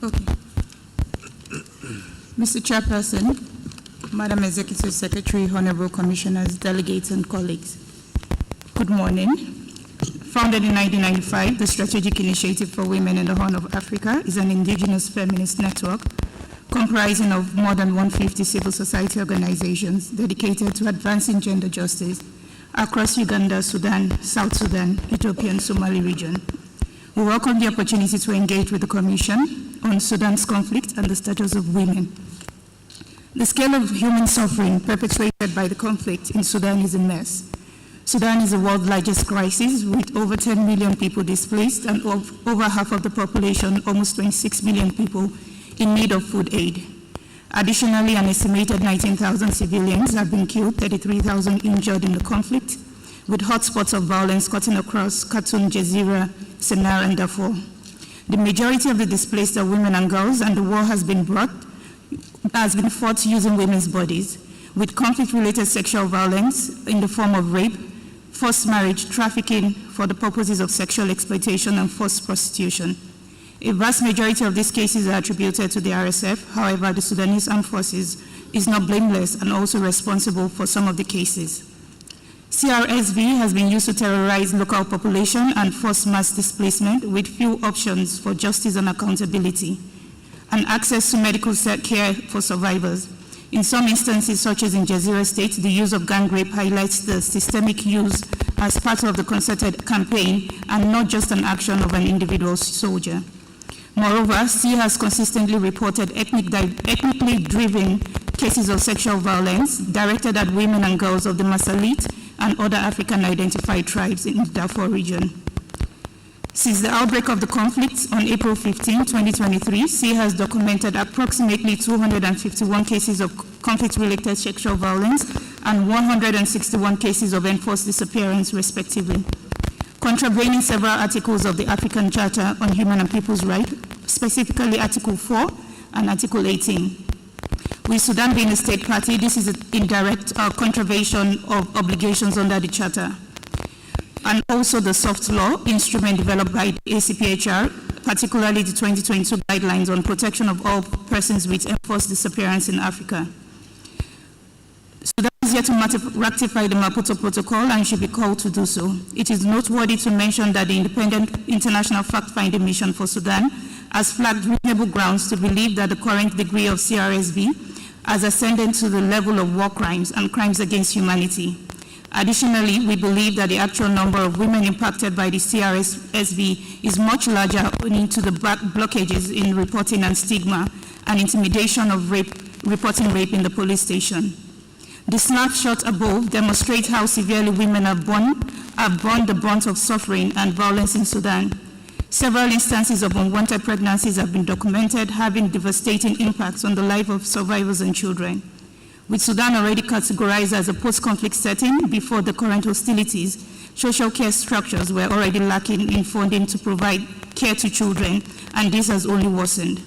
Speaker 8: Okay. Mr. Chairperson, Madam Executive Secretary, Honorable Commissioners, delegates, and colleagues, good morning. Founded in 1995, the Strategic Initiative for Women in the Horn of Africa is an indigenous feminist network comprising of more than 150 civil society organizations dedicated to advancing gender justice across Uganda, Sudan, South Sudan, Ethiopia, and Somali region. We welcome the opportunity to engage with the Commission on Sudan's conflict and the status of women. The scale of human suffering perpetrated by the conflict in Sudan is immense. Sudan is the world's largest crisis, with over 10 million people displaced and over half of the population, almost 26 million people, in need of food aid. Additionally, an estimated 19,000 civilians have been killed, 33,000 injured in the conflict, with hotspots of violence cutting across Khartoum, Jazeera, Sennar, and Darfur. The majority of the displaced are women and girls, and the war has been fought using women's bodies, with conflict-related sexual violence in the form of rape, forced marriage, trafficking for the purposes of sexual exploitation, and forced prostitution. A vast majority of these cases are attributed to the RSF. However, the Sudanese Armed Forces is not blameless and also responsible for some of the cases. CRSV has been used to terrorize local population and force mass displacement with few options for justice and accountability, and access to medical care for survivors. In some instances, such as in Jazeera State, the use of gang rape highlights the systemic use as part of the concerted campaign and not just an action of an individual soldier. Moreover, C has consistently reported ethnically driven cases of sexual violence directed at women and girls of the Masalit and other African identified tribes in the Darfur region. Since the outbreak of the conflict on April 15, 2023, C has documented approximately 251 cases of conflict-related sexual violence and 161 cases of enforced disappearance, respectively, contravening several articles of the African Charter on Human and People's Rights, specifically Article 4 and Article 18. With Sudan being a state party, this is an indirect contravention of obligations under the Charter. And also the soft law instrument developed by the ACPHR, particularly the 2022 guidelines on protection of all persons with enforced disappearance in Africa. Sudan is yet to ratify the Maputo Protocol and should be called to do so. It is noteworthy to mention that the Independent International Fact-Finding Mission for Sudan has flagged reasonable grounds to believe that the current degree of CRSV has ascended to the level of war crimes and crimes against humanity. Additionally, we believe that the actual number of women impacted by the CRSV is much larger owing to the blockages in reporting and stigma and intimidation of reporting rape in the police station. The snapshot above demonstrates how severely women have borne the brunt of suffering and violence in Sudan. Several instances of unwanted pregnancies have been documented, having devastating impacts on the life of survivors and children. With Sudan already categorized as a post-conflict setting before the current hostilities, social care structures were already lacking in funding to provide care to children, and this has only worsened.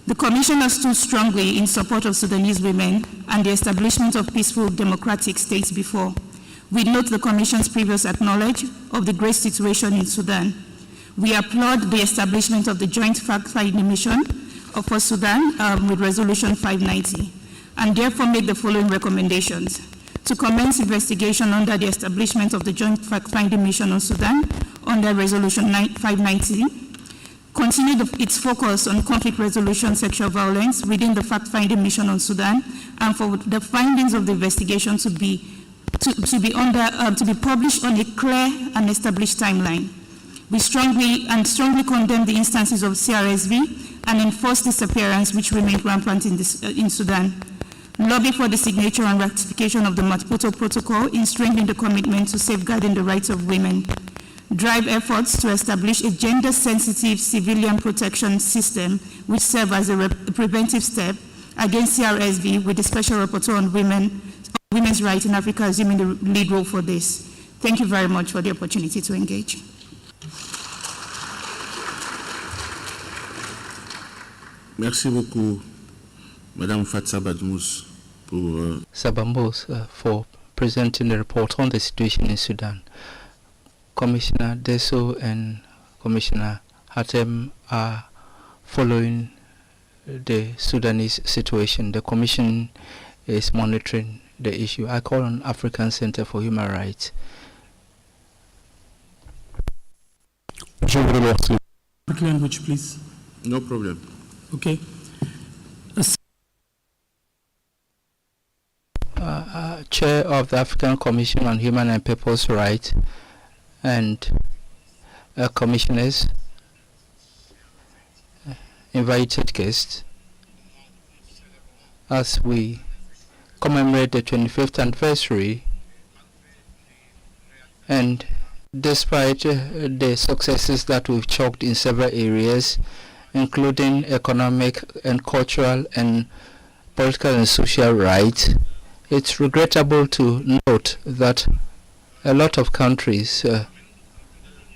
Speaker 8: The Commission has stood strongly in support of Sudanese women and the establishment of peaceful democratic states before. We note the Commission's previous acknowledgement of the great situation in Sudan. We applaud the establishment of the Joint Fact-Finding Mission for Sudan with Resolution 590, and therefore make the following recommendations. To commence investigation under the establishment of the Joint Fact-Finding Mission on Sudan under Resolution 590, continue its focus on conflict resolution, sexual violence within the fact-finding mission on Sudan, and for the findings of the investigation to be to be published on a clear and established timeline. We strongly condemn the instances of CRSV and enforced disappearance which remain rampant in Sudan. Lobby for the signature and ratification of the Maputo Protocol in strengthening the commitment to safeguarding the rights of women. Drive efforts to establish a gender-sensitive civilian protection system which serve as a preventive step against CRSV, with the Special Rapporteur on Women's Rights in Africa assuming the lead role for this. Thank you very much for the opportunity to engage.
Speaker 3: Merci beaucoup, Madame Fatsa Badmous,
Speaker 9: for presenting the report on the situation in Sudan. Commissioner Deso and Commissioner Hatem are following the Sudanese situation. The Commission is monitoring the issue. I call on African Center for Human Rights.
Speaker 10: Language, please.
Speaker 3: No problem.
Speaker 10: Okay.
Speaker 9: Chair of the African Commission on Human and People's Rights and commissioners, invited guests, as we commemorate the 25th anniversary, and despite the successes that we've chalked in several areas, including economic and cultural and political and social rights, it's regrettable to note that a lot of countries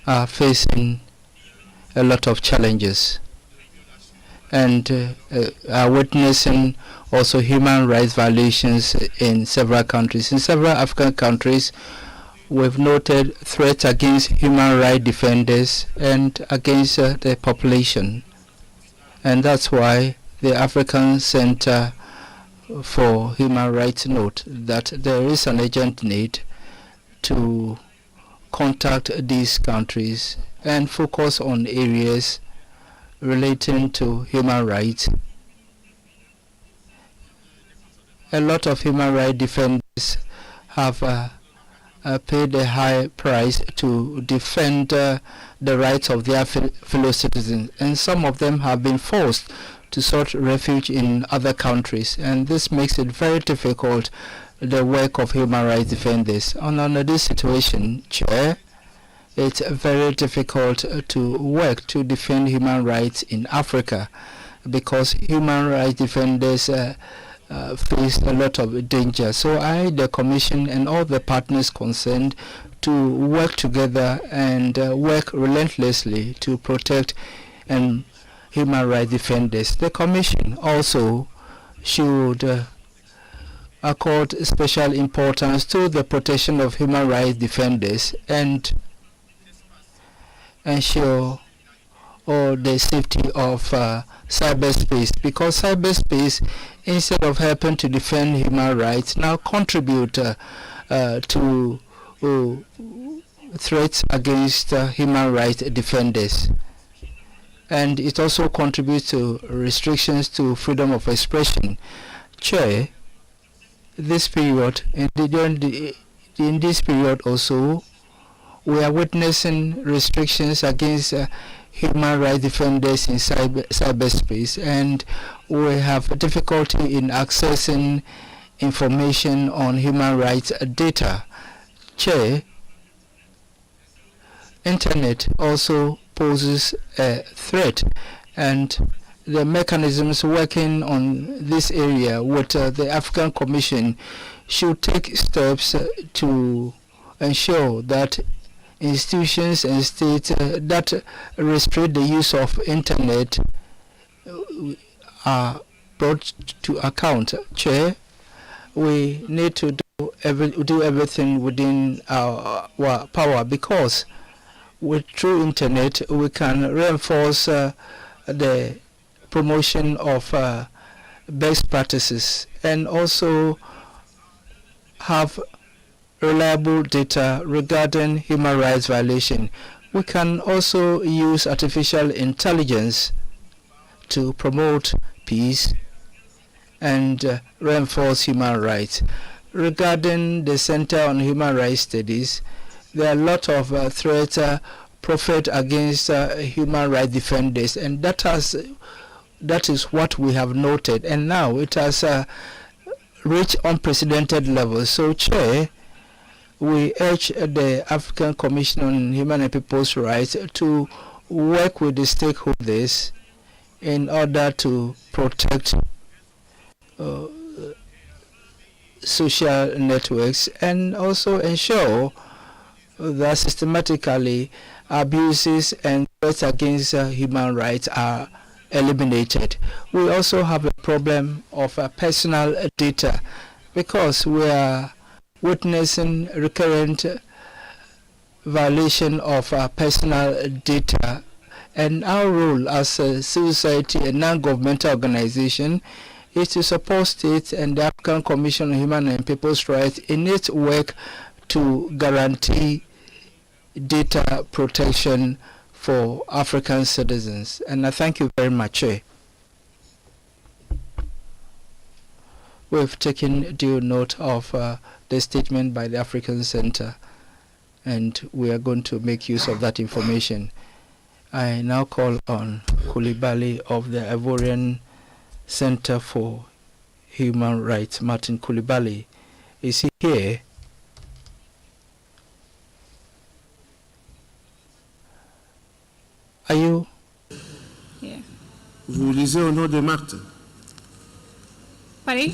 Speaker 9: are facing a lot of challenges and are witnessing also human rights violations in several countries. In several African countries, we've noted threats against human rights defenders and against the population. And that's why the African Center for Human Rights note that there is an urgent need to contact these countries and focus on areas relating to human rights. A lot of human rights defenders have paid a high price to defend the rights of their fellow citizens, and some of them have been forced to sought refuge in other countries, and this makes it very difficult, the work of human rights defenders. And under this situation, Chair, it's very difficult to work to defend human rights in Africa because human rights defenders face a lot of danger. So I, the Commission, and all the partners concerned to work together and work relentlessly to protect and human rights defenders. The Commission also should accord special importance to the protection of human rights defenders and ensure the safety of cyberspace, because cyberspace, instead of helping to defend human rights, now contribute to threats against human rights defenders. And it also contributes to restrictions to freedom of expression. Chair, this period, in this period also, we are witnessing restrictions against human rights defenders in cyberspace, and we have difficulty in accessing information on human rights data. Chair, Internet also poses a threat, and the mechanisms working on this area with the African Commission should take steps to ensure that institutions and states that restrict the use of Internet are brought to account. Chair, we need to do everything within our power, because through Internet we can reinforce the promotion of best practices and also have reliable data regarding human rights violation. We can also use artificial intelligence to promote peace and reinforce human rights. regarding the Center on Human Rights Studies, there are a lot of threats proffered against human rights defenders, and that is what we have noted. And now it has reached unprecedented levels. So, Chair, we urge the African Commission on Human and People's Rights to work with the stakeholders in order to protect social networks and also ensure that systematically abuses and threats against human rights are eliminated. We also have a problem of personal data because we are witnessing recurrent violation of personal data, and our role as a civil society and non-governmental organization is to support states and the African Commission on Human and People's Rights in its work to guarantee data protection for African citizens. And I thank you very much. We've taken due note of the statement by the African Center, and we are going to make use of that information. I now call on Coulibaly of the Ivorian Center for Human Rights. Martin Coulibaly, is he here? Are you?
Speaker 8: Yeah.
Speaker 3: Vous lisez au nom de Marthe?
Speaker 8: Pardon?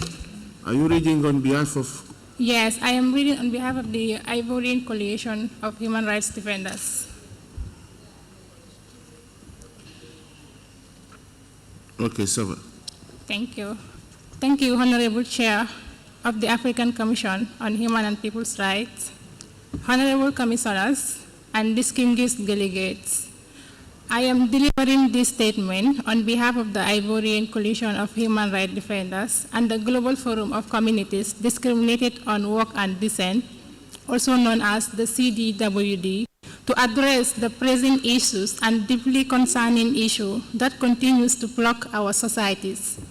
Speaker 3: Are you reading on behalf of?
Speaker 8: Yes, I am reading on behalf of the Ivorian Coalition of Human Rights Defenders.
Speaker 3: Okay, so.
Speaker 8: Thank you. Thank you, Honorable Chair of the African Commission on Human and People's Rights, Honorable Commissioners, and distinguished delegates. I am delivering this statement on behalf of the Ivorian Coalition of Human Rights Defenders and the Global Forum of Communities Discriminated on Work and Descent, also known as the CDWD, to address the present issues and deeply concerning issue that continues to block our societies.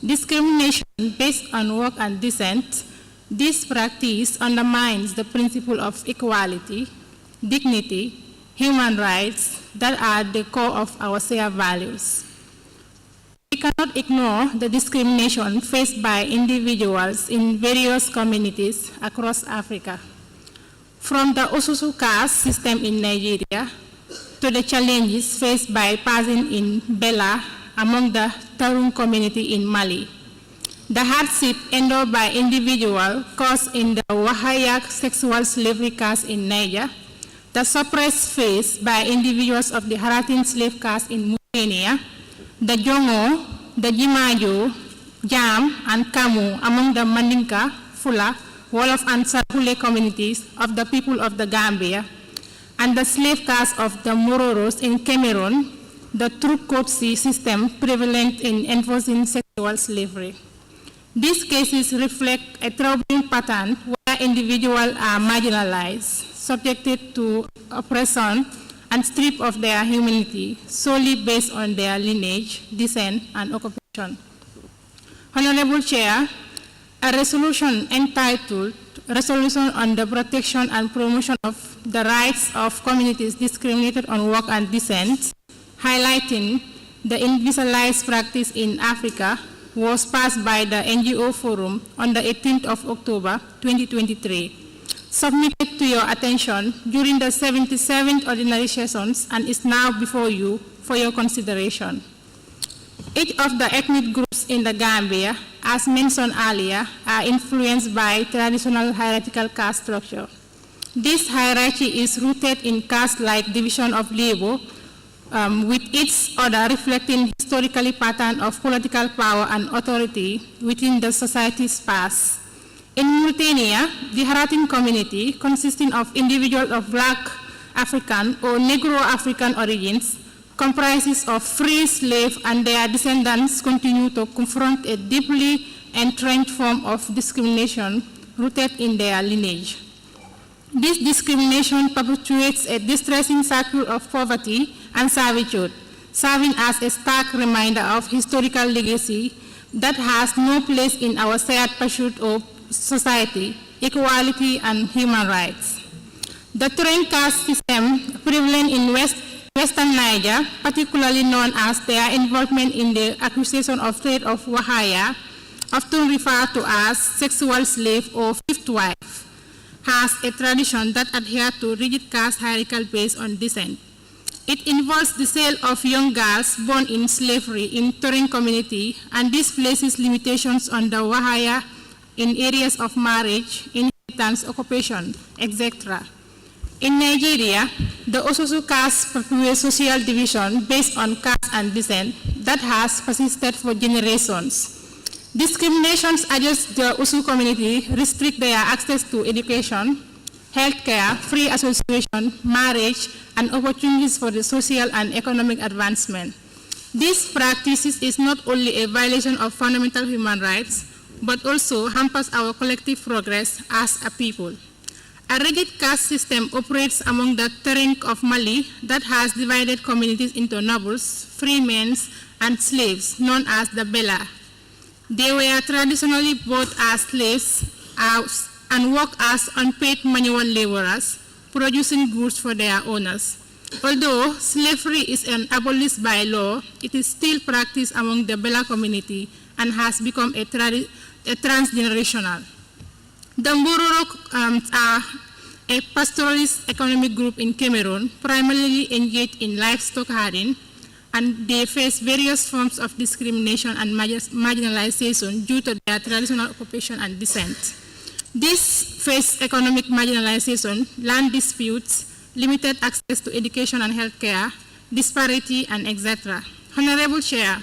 Speaker 8: Discrimination based on work and descent, this practice undermines the principle of equality, dignity, human rights that are the core of our shared values. We cannot ignore the discrimination faced by individuals in various communities across Africa. From the Osusu caste system in Nigeria to the challenges faced by persons in Bela among the Tarun community in Mali, the hardship endured by individuals caught in the Wahayak sexual slavery caste in Niger, the suppressed face by individuals of the Haratin slave caste in Mauritania, the Jongo, the Jimajo, Jam, and Kamu among the Mandinka, Fula, Wolof, and Sarhule communities of the people of the Gambia, and the slave caste of the Mororos in Cameroon, the true Kopsi system prevalent in enforcing sexual slavery. These cases reflect a troubling pattern where individuals are marginalized, subjected to oppression, and stripped of their humanity solely based on their lineage, descent, and occupation. Honorable Chair, a resolution entitled Resolution on the Protection and Promotion of the Rights of Communities Discriminated on Work and Descent, highlighting the invisibilized practice in Africa, was passed by the NGO Forum on the 18th of October 2023, submitted to your attention during the 77th Ordinary Sessions and is now before you for your consideration. Each of the ethnic groups in the Gambia, as mentioned earlier, are influenced by traditional hierarchical caste structure. This hierarchy is rooted in caste-like division of labor, with each order reflecting historically pattern of political power and authority within the society's past. In Mauritania, the Haratin community, consisting of individuals of Black African or Negro African origins, comprises of free slaves, and their descendants continue to confront a deeply entrenched form of discrimination rooted in their lineage. This discrimination perpetuates a distressing cycle of poverty and servitude, serving as a stark reminder of historical legacy that has no place in our shared pursuit of society, equality, and human rights. The Tuareg caste system prevalent in Western Niger, particularly known as their involvement in the acquisition of trade of Wahaya, often referred to as sexual slave or fifth wife, has a tradition that adheres to rigid caste hierarchy based on descent. It involves the sale of young girls born in slavery in Tuareg community, and this places limitations on the Wahaya in areas of marriage, inheritance, occupation, etc. In Nigeria, the Ososo caste perpetuates social division based on caste and descent that has persisted for generations. Discriminations against the Usu community restrict their access to education, healthcare, free association, marriage, and opportunities for the social and economic advancement. This practice is not only a violation of fundamental human rights, but also hampers our collective progress as a people. A rigid caste system operates among the Tuareg of Mali that has divided communities into nobles, freemen, and slaves, known as the Bela. They were traditionally bought as slaves and worked as unpaid manual laborers, producing goods for their owners. Although slavery is abolished by law, it is still practiced among the Bela community and has become a transgenerational. The Mbororo are a pastoralist economic group in Cameroon, primarily engaged in livestock herding, and they face various forms of discrimination and marginalization due to their traditional occupation and descent. These face economic marginalization, land disputes, limited access to education and healthcare, disparity, and etc. Honorable Chair,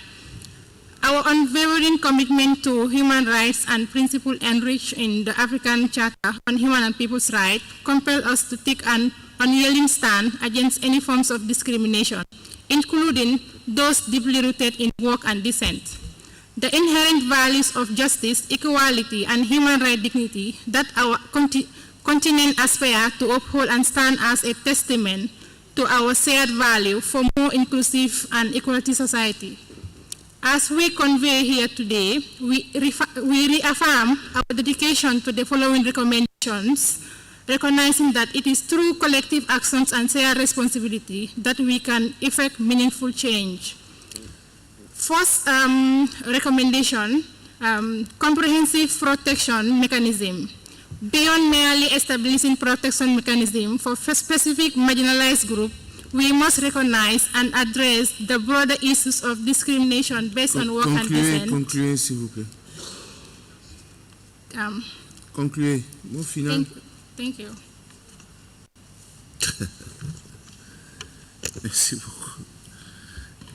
Speaker 8: our unwavering commitment to human rights and principles enriched in the African Charter on Human and People's Rights compel us to take an unyielding stand against any forms of discrimination, including those deeply rooted in work and descent. The inherent values of justice, equality, and human rights dignity that our continent aspires to uphold and stand as a testament to our shared value for more inclusive and equality society. As we convey here today, we reaffirm our dedication to the following recommendations, recognizing that it is through collective actions and shared responsibility that we can effect meaningful change. First recommendation, comprehensive protection mechanism. Beyond merely establishing protection mechanism for specific marginalized group, we must recognize and address the broader issues of discrimination based on work and descent.
Speaker 3: Concluez, s'il vous plaît. Concluez. Mot final.
Speaker 8: Thank you.
Speaker 3: Merci beaucoup.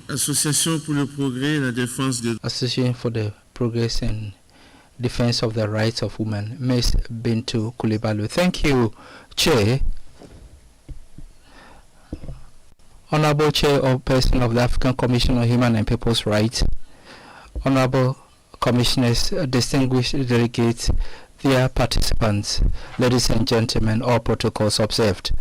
Speaker 3: Association pour le progrès et la défense des...
Speaker 9: Association for the Progress and Defense of the Rights of Women, Ms. Bintu Kulibalu. Thank you, Chair. Honorable Chairperson of the African Commission on Human and People's Rights, Honorable Commissioners, distinguished delegates, dear participants, ladies and gentlemen, all protocols observed.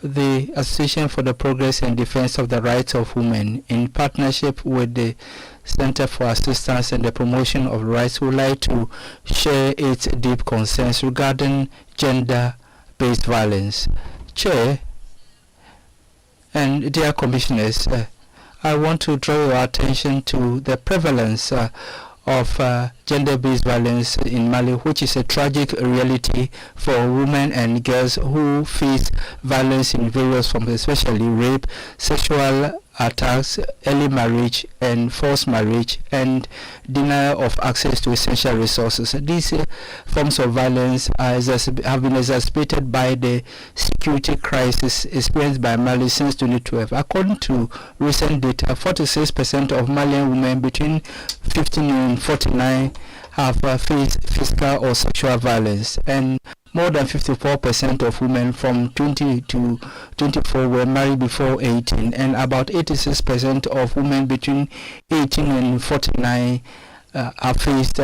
Speaker 9: The Association for the Progress and Defense of the Rights of Women, in partnership with the Center for Assistance and the Promotion of Rights, would like to share its deep concerns regarding gender-based violence. Chair and dear commissioners, I want to draw your attention to the prevalence of gender-based violence in Mali, which is a tragic reality for women and girls who face violence in various forms, especially rape, sexual attacks, early marriage and forced marriage, and denial of access to essential resources. These forms of violence have been exacerbated by the security crisis experienced by Mali since 2012. According to recent data, 46% of Malian women between 15 and 49 have faced physical or sexual violence, and more than 54% of women from 20 to 24 were married before 18, and about 86% of women between 18 and 49 have faced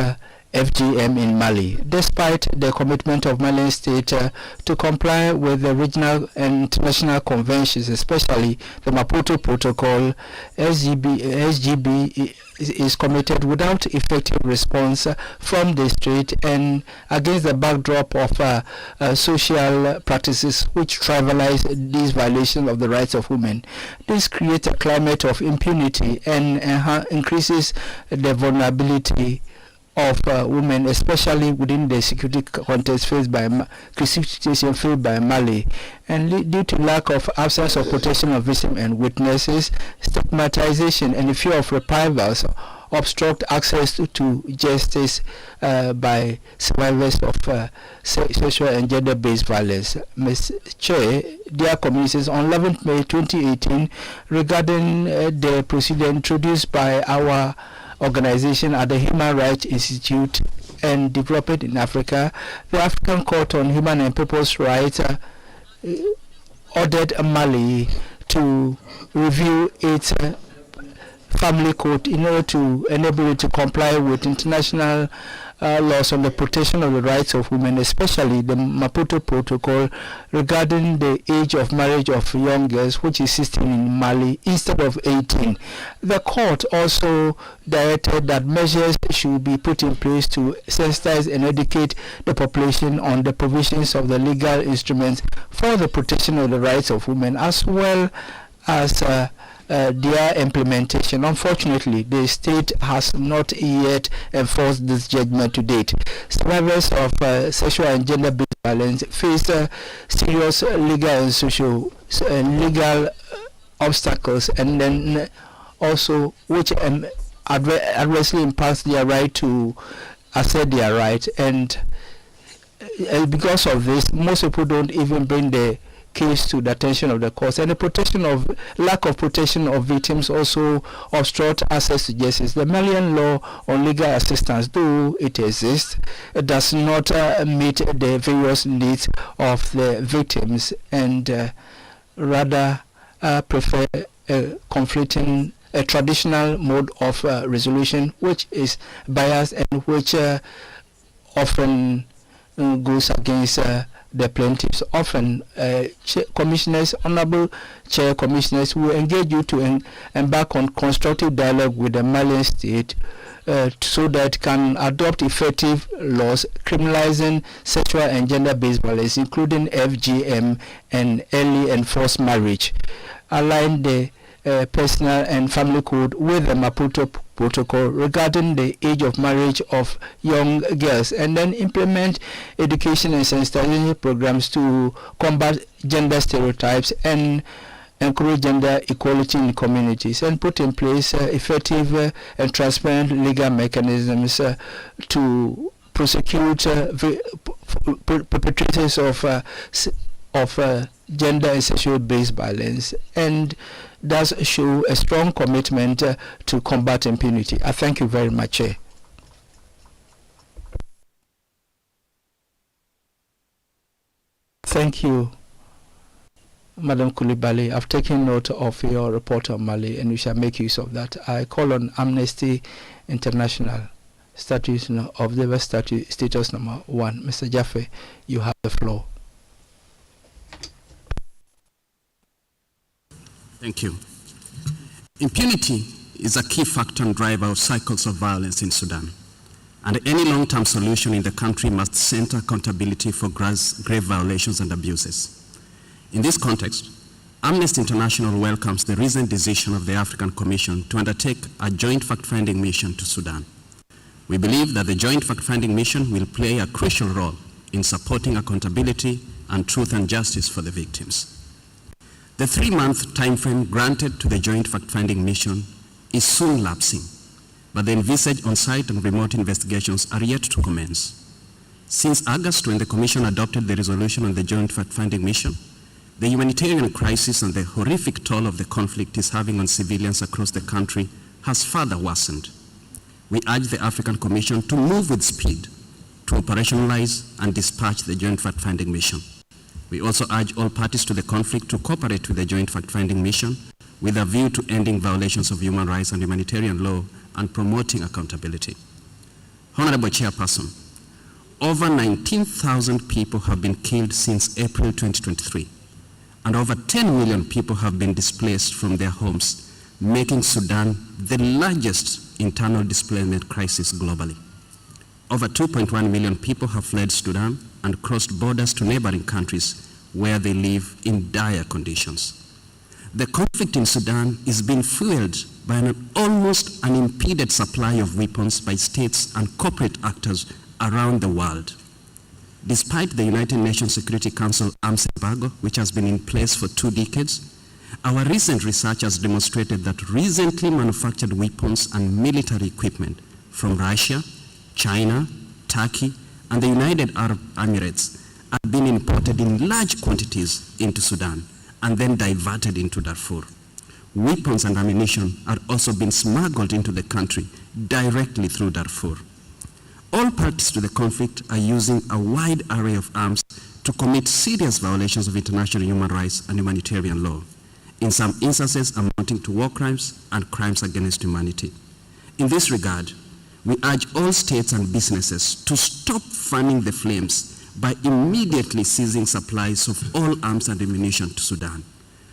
Speaker 9: FGM in Mali. Despite the commitment of Malian state to comply with the regional and international conventions, especially the Maputo Protocol, SGB is committed without effective response from the state and against the backdrop of social practices which trivialize these violations of the rights of women. This creates a climate of impunity and increases the vulnerability of women, especially within the security context faced by Mali, and due to lack of absence of protection of victims and witnesses, stigmatization and the fear of reprisals obstruct access to justice by survivors of sexual and gender-based violence. Ms. Chair, dear communities, on 11th May 2018, regarding the procedure introduced by our organization at the Human Rights Institute and Development in Africa, the African Court on Human and People's Rights ordered Mali to review its family code in order to enable it to comply with international laws on the protection of the rights of women, especially the Maputo Protocol regarding the age of marriage of young girls, which is 16 in Mali instead of 18. The court also directed that measures should be put in place to sensitize and educate the population on the provisions of the legal instruments for the protection of the rights of women, as well as their implementation. Unfortunately, the state has not yet enforced this judgment to date. Survivors of sexual and gender-based violence face serious legal and social legal obstacles, and then also which adversely impacts their right to assert their right. And because of this, most people don't even bring the case to the attention of the courts, and the lack of protection of victims also obstruct access to justice. The Malian law on legal assistance, though it exists, it does not meet the various needs of the victims, and rather prefer conflicting a traditional mode of resolution, which is biased and which often goes against the plaintiffs. Often, commissioners, honorable chair commissioners, will engage you to embark on constructive dialogue with the Malian state so that it can adopt effective laws criminalizing sexual and gender-based violence, including FGM and early and forced marriage, align the personal and family code with the Maputo Protocol regarding the age of marriage of young girls, and then implement education and sensitization programs to combat gender stereotypes and encourage gender equality in communities, and put in place effective and transparent legal mechanisms to prosecute perpetrators of gender and sexual-based violence, and does show a strong commitment to combat impunity. I thank you very much, Chair. Thank you, Madam Coulibaly. I've taken note of your report on Mali, and we shall make use of that. I call on Amnesty International Status of the Status number 1. Mr. Jaffe, you have the floor.
Speaker 11: Thank you. Impunity is a key factor and driver of cycles of violence in Sudan, and any long-term solution in the country must center accountability for grave violations and abuses. In this context, Amnesty International welcomes the recent decision of the African Commission to undertake a joint fact-finding mission to Sudan. We believe that the joint fact-finding mission will play a crucial role in supporting accountability and truth and justice for the victims. The 3-month timeframe granted to the joint fact-finding mission is soon lapsing, but the envisaged on-site and remote investigations are yet to commence. Since August, when the Commission adopted the resolution on the joint fact-finding mission, the humanitarian crisis and the horrific toll of the conflict is having on civilians across the country has further worsened. We urge the African Commission to move with speed to operationalize and dispatch the joint fact-finding mission. We also urge all parties to the conflict to cooperate with the joint fact-finding mission with a view to ending violations of human rights and humanitarian law and promoting accountability. Honorable Chairperson, over 19,000 people have been killed since April 2023, and over 10 million people have been displaced from their homes, making Sudan the largest internal displacement crisis globally. Over 2.1 million people have fled Sudan and crossed borders to neighboring countries where they live in dire conditions. The conflict in Sudan is being fueled by an almost unimpeded supply of weapons by states and corporate actors around the world. Despite the United Nations Security Council arms embargo, which has been in place for 2 decades, our recent research has demonstrated that recently manufactured weapons and military equipment from Russia, China, Turkey, and the United Arab Emirates are being imported in large quantities into Sudan and then diverted into Darfur. Weapons and ammunition are also being smuggled into the country directly through Darfur. All parties to the conflict are using a wide array of arms to commit serious violations of international human rights and humanitarian law, in some instances amounting to war crimes and crimes against humanity. In this regard, we urge all states and businesses to stop fanning the flames by immediately seizing supplies of all arms and ammunition to Sudan.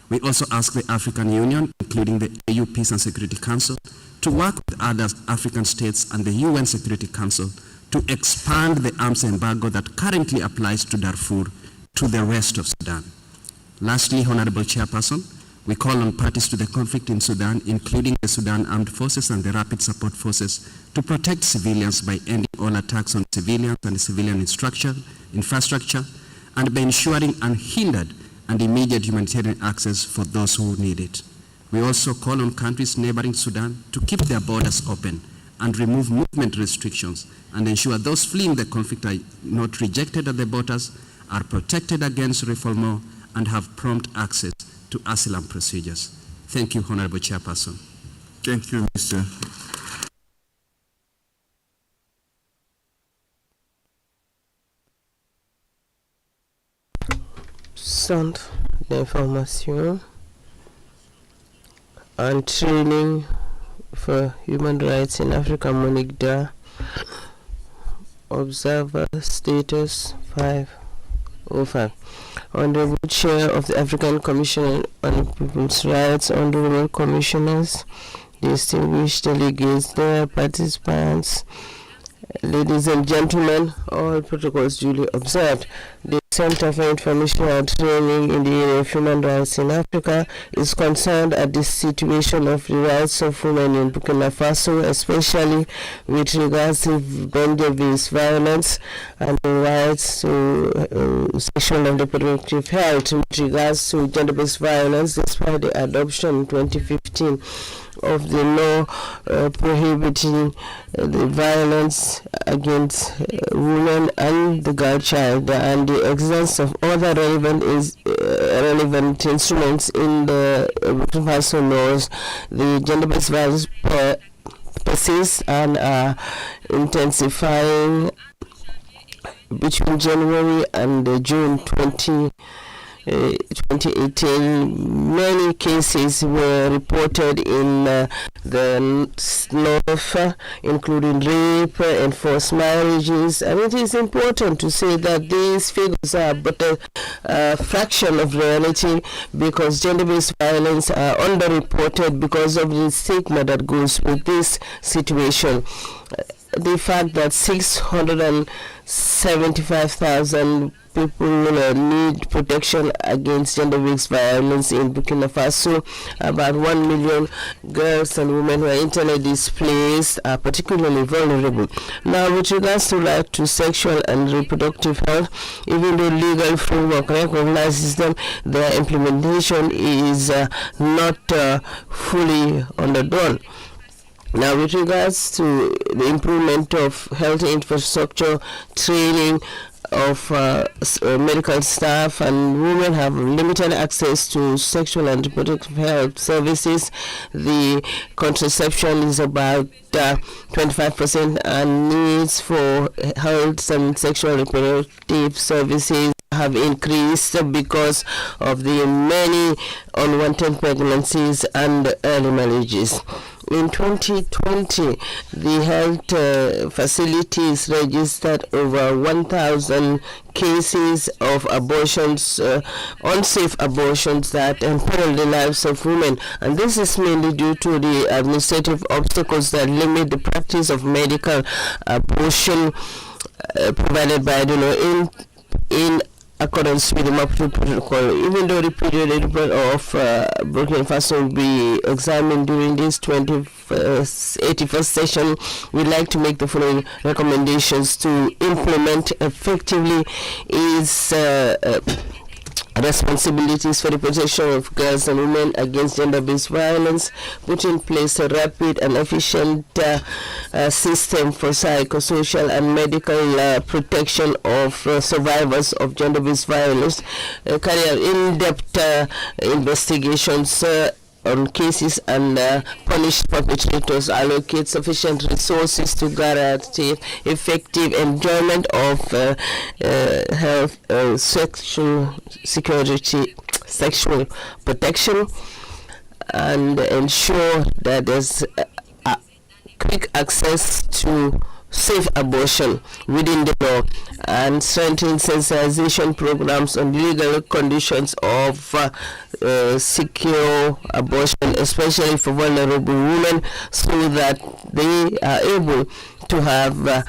Speaker 11: We also ask the African Union, including the AU Peace and Security Council, to work with other African states and the UN Security Council to expand the arms embargo that currently applies to Darfur to the rest of Sudan. Lastly, Honorable Chairperson, we call on parties to the conflict in Sudan, including the Sudan Armed Forces and the Rapid Support Forces, to protect civilians by ending all attacks on civilians and civilian infrastructure, and by ensuring unhindered and immediate humanitarian access for those who need it. We also call on countries neighboring Sudan to keep their borders open and remove movement restrictions and ensure those fleeing the conflict are not rejected at the borders, are protected against refoulement, and have prompt access to asylum procedures. Thank you, Honorable Chairperson.
Speaker 3: Thank you, Mr.
Speaker 2: Centre d'information and training for human rights in Africa, MONICDA, observer status 505. Honorable Chair of the African Commission on People's Rights, Honorable Commissioners, distinguished delegates, their participants, ladies and gentlemen, all protocols duly observed. The Center for Information and Training in the area of human rights in Africa is concerned at the situation of the rights of women in Burkina Faso, especially with regards to gender-based violence and the rights to sexual and reproductive health. With regards to gender-based violence, despite the adoption in 2015 of the law prohibiting the violence against women and the girl child, and the existence of other relevant instruments in the Burkina Faso laws, the gender-based violence persists and are intensifying between January and June 2018. Many cases were reported in the north, including rape, enforced marriages, and it is important to say that these figures are but a fraction of reality, because gender-based violence are underreported because of the stigma that goes with this situation. The fact that 675,000 people need protection against gender-based violence in Burkina Faso. About 1 million girls and women who are internally displaced are particularly vulnerable. Now, with regards to right to sexual and reproductive health, even though legal framework recognizes them, their implementation is not fully underdone. Now, with regards to the improvement of health infrastructure, training of medical staff, and women have limited access to sexual and reproductive health services. The contraception is about 25%, and needs for health and sexual reproductive services have increased because of the many unwanted pregnancies and early marriages. In 2020, the health facilities registered over 1,000 cases of abortions, unsafe abortions that imperil the lives of women. And this is mainly due to the administrative obstacles that limit the practice of medical abortion provided by the law in accordance with the Maputo Protocol. Even though the periodic report of Burkina Faso will be examined during this 81st session, we'd like to make the following recommendations to implement effectively its responsibilities for the protection of girls and women against gender-based violence, put in place a rapid and efficient system for psychosocial and medical protection of survivors of gender-based violence, carry out in-depth investigations on cases and punish perpetrators, allocate sufficient resources to guarantee effective enjoyment of health, sexual security, sexual protection, and ensure that there's quick access to safe abortion within the law, and strengthen sensitization programs on legal conditions of secure abortion, especially for vulnerable women, so that they are able to have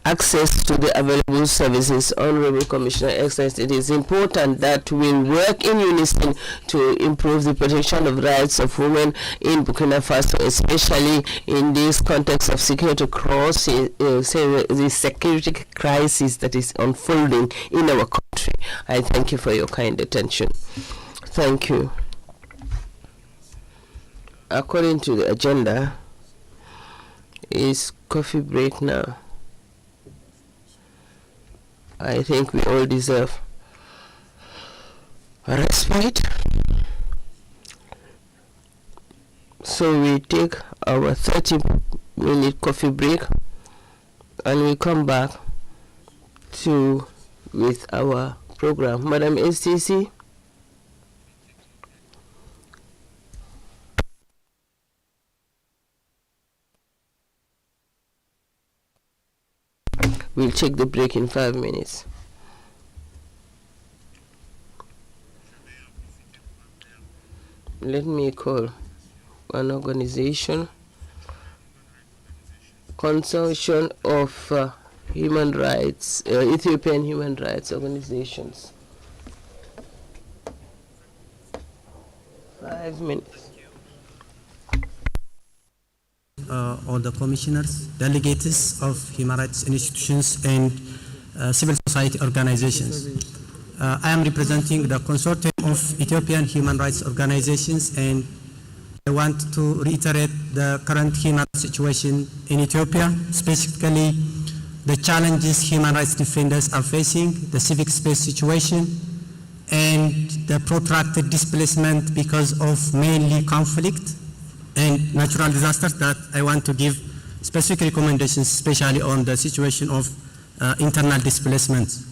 Speaker 2: access to the available services. Honorable Commissioner Excellence, it is important that we work in unison to improve the protection of rights of women in Burkina Faso, especially in this context of security the security crisis that is unfolding in our country. I thank you for your kind attention. Thank you. According to the agenda, is coffee break now. I think we all deserve a respite. So we take our 30-minute coffee break and we come back with our program. Madam STC. We'll take the break in 5 minutes. Let me call an organization, Consortium of Human Rights, Ethiopian Human Rights Organizations. 5 minutes.
Speaker 12: All the commissioners, delegates of human rights institutions and civil society organizations. I am representing the Consortium of Ethiopian Human Rights Organizations, and I want to reiterate the current human rights situation in Ethiopia, specifically the challenges human rights defenders are facing, the civic space situation, and the protracted displacement because of mainly conflict and natural disasters. That I want to give specific recommendations, especially on the situation of internal displacements.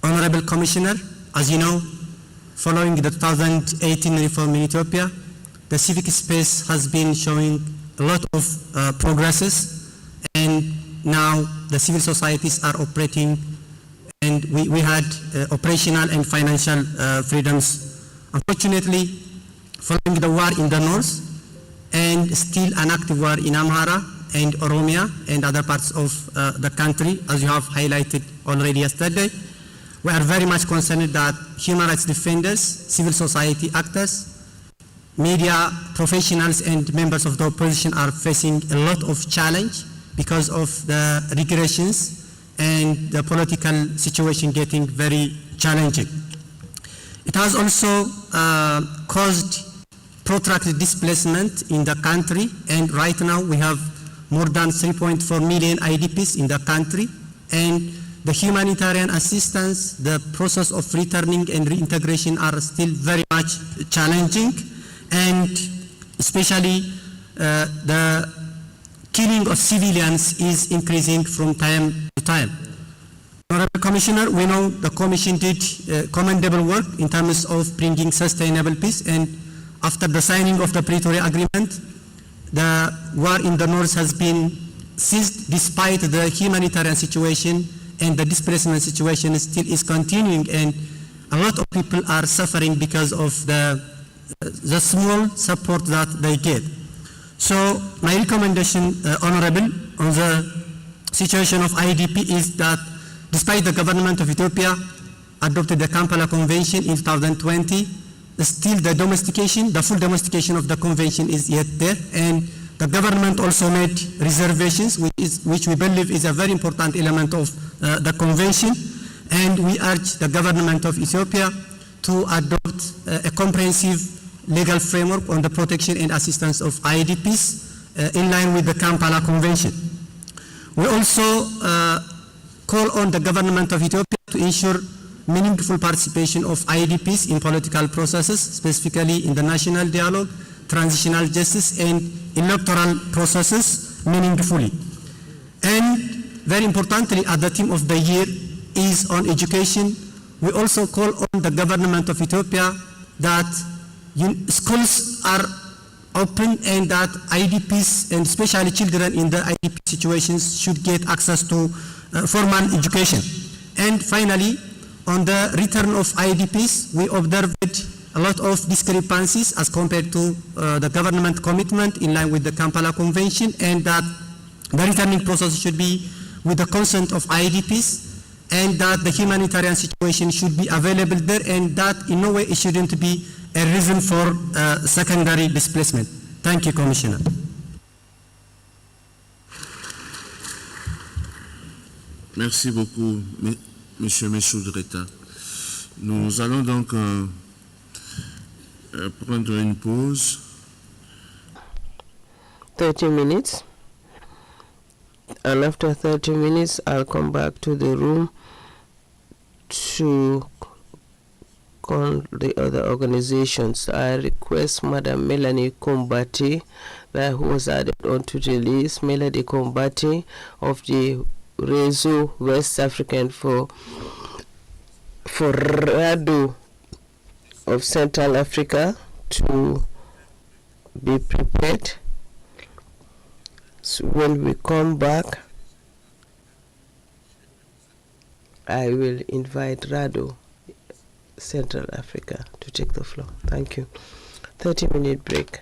Speaker 12: Honorable Commissioner, as you know, following the 2018 reform in Ethiopia, the civic space has been showing a lot of progresses, and now the civil societies are operating, and we had operational and financial freedoms. Unfortunately, following the war in the north and still an active war in Amhara and Oromia and other parts of the country, as you have highlighted already yesterday, we are very much concerned that human rights defenders, civil society actors, media professionals and members of the opposition are facing a lot of challenge because of the regressions and the political situation getting very challenging. It has also caused protracted displacement in the country, and right now we have more than 3.4 million IDPs in the country, and the humanitarian assistance, the process of returning and reintegration are still very much challenging, and especially the killing of civilians is increasing from time to time. Honorable Commissioner, we know the Commission did commendable work in terms of bringing sustainable peace, and after the signing of the Pretoria Agreement, the war in the north has been ceased despite the humanitarian situation, and the displacement situation still is continuing, and a lot of people are suffering because of the small support that they get. So my recommendation, Honorable, on the situation of IDP is that despite the government of Ethiopia adopted the Kampala Convention in 2020, still the domestication, the full domestication of the convention is yet there, and the government also made reservations, which we believe is a very important element of the convention, and we urge the government of Ethiopia to adopt a comprehensive legal framework on the protection and assistance of IDPs in line with the Kampala Convention. We also call on the government of Ethiopia to ensure meaningful participation of IDPs in political processes, specifically in the national dialogue, transitional justice, and electoral processes meaningfully. And very importantly, at the theme of the year is on education. We also call on the government of Ethiopia that schools are open and that IDPs, and especially children in the IDP situations, should get access to formal education. And finally, on the return of IDPs, we observed a lot of discrepancies as compared to the government commitment in line with the Kampala Convention, and that the returning process should be with the consent of IDPs, and that the humanitarian situation should be available there, and that in no way it shouldn't be a reason for secondary displacement. Thank you, Commissioner.
Speaker 3: Merci beaucoup, Monsieur Meshoudreta. Nous allons donc prendre une pause.
Speaker 2: 30 minutes. And after 30 minutes, I'll come back to the room to call the other organizations. I request Madam Melanie Kombati, who was added onto the list, Melanie Kombati of the Rezo West African for RADO of Central Africa, to be prepared. So when we come back, I will invite RADO Central Africa to take the floor. Thank you. 30-minute break.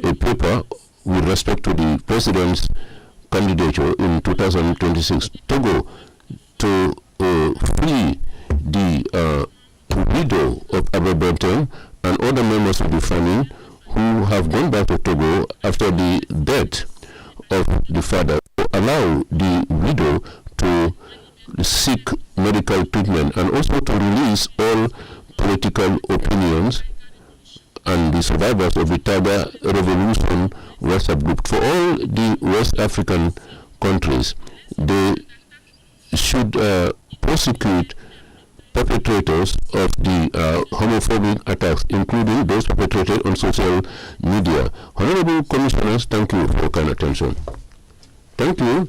Speaker 1: a paper with respect to the president's candidature in 2026. Togo to free the widow of Abba Benton and other members of the family who have gone back to Togo after the death of the father, to allow the widow to seek medical treatment and also to release all political opinions and the survivors of the Tiger Revolution WhatsApp group. For all the West African countries, they should prosecute perpetrators of the homophobic attacks, including those perpetrated on social media. Honorable Commissioners, thank you for your kind attention. Thank you.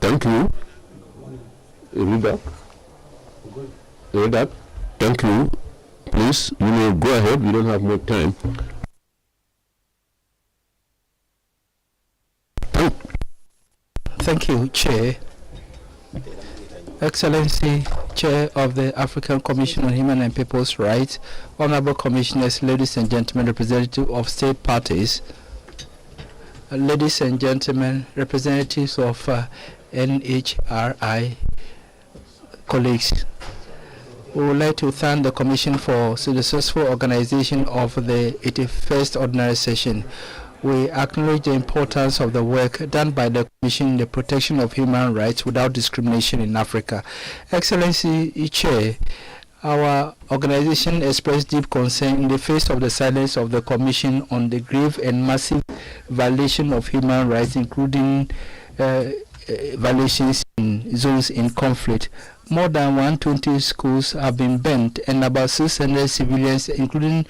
Speaker 1: Thank you. Read up. Thank you. Please, you may go ahead. We don't have more time.
Speaker 9: Thank you, Chair. Excellency, Chair of the African Commission on Human and People's Rights, Honorable Commissioners, ladies and gentlemen, representatives of state parties, ladies and gentlemen, representatives of NHRI, colleagues. We would like to thank the Commission for the successful organization of the 81st Ordinary Session. We acknowledge the importance of the work done by the Commission in the protection of human rights without discrimination in Africa. Excellency Chair, our organization expressed deep concern in the face of the silence of the Commission on the grave and massive violation of human rights, including violations in zones in conflict. More than 120 schools have been burnt and about 600 civilians, including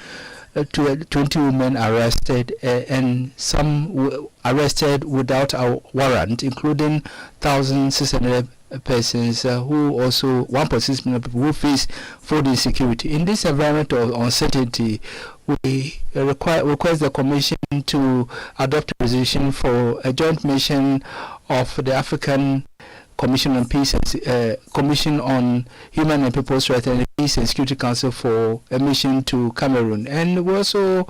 Speaker 9: 20 women arrested and some arrested without a warrant, including 1,600 persons who also 1.6 million people who face food insecurity. In this environment of uncertainty, we request the Commission to adopt a resolution for a joint mission of the African Commission on Peace and Commission on Human and People's Rights and the Peace and Security Council for a mission to Cameroon. And we also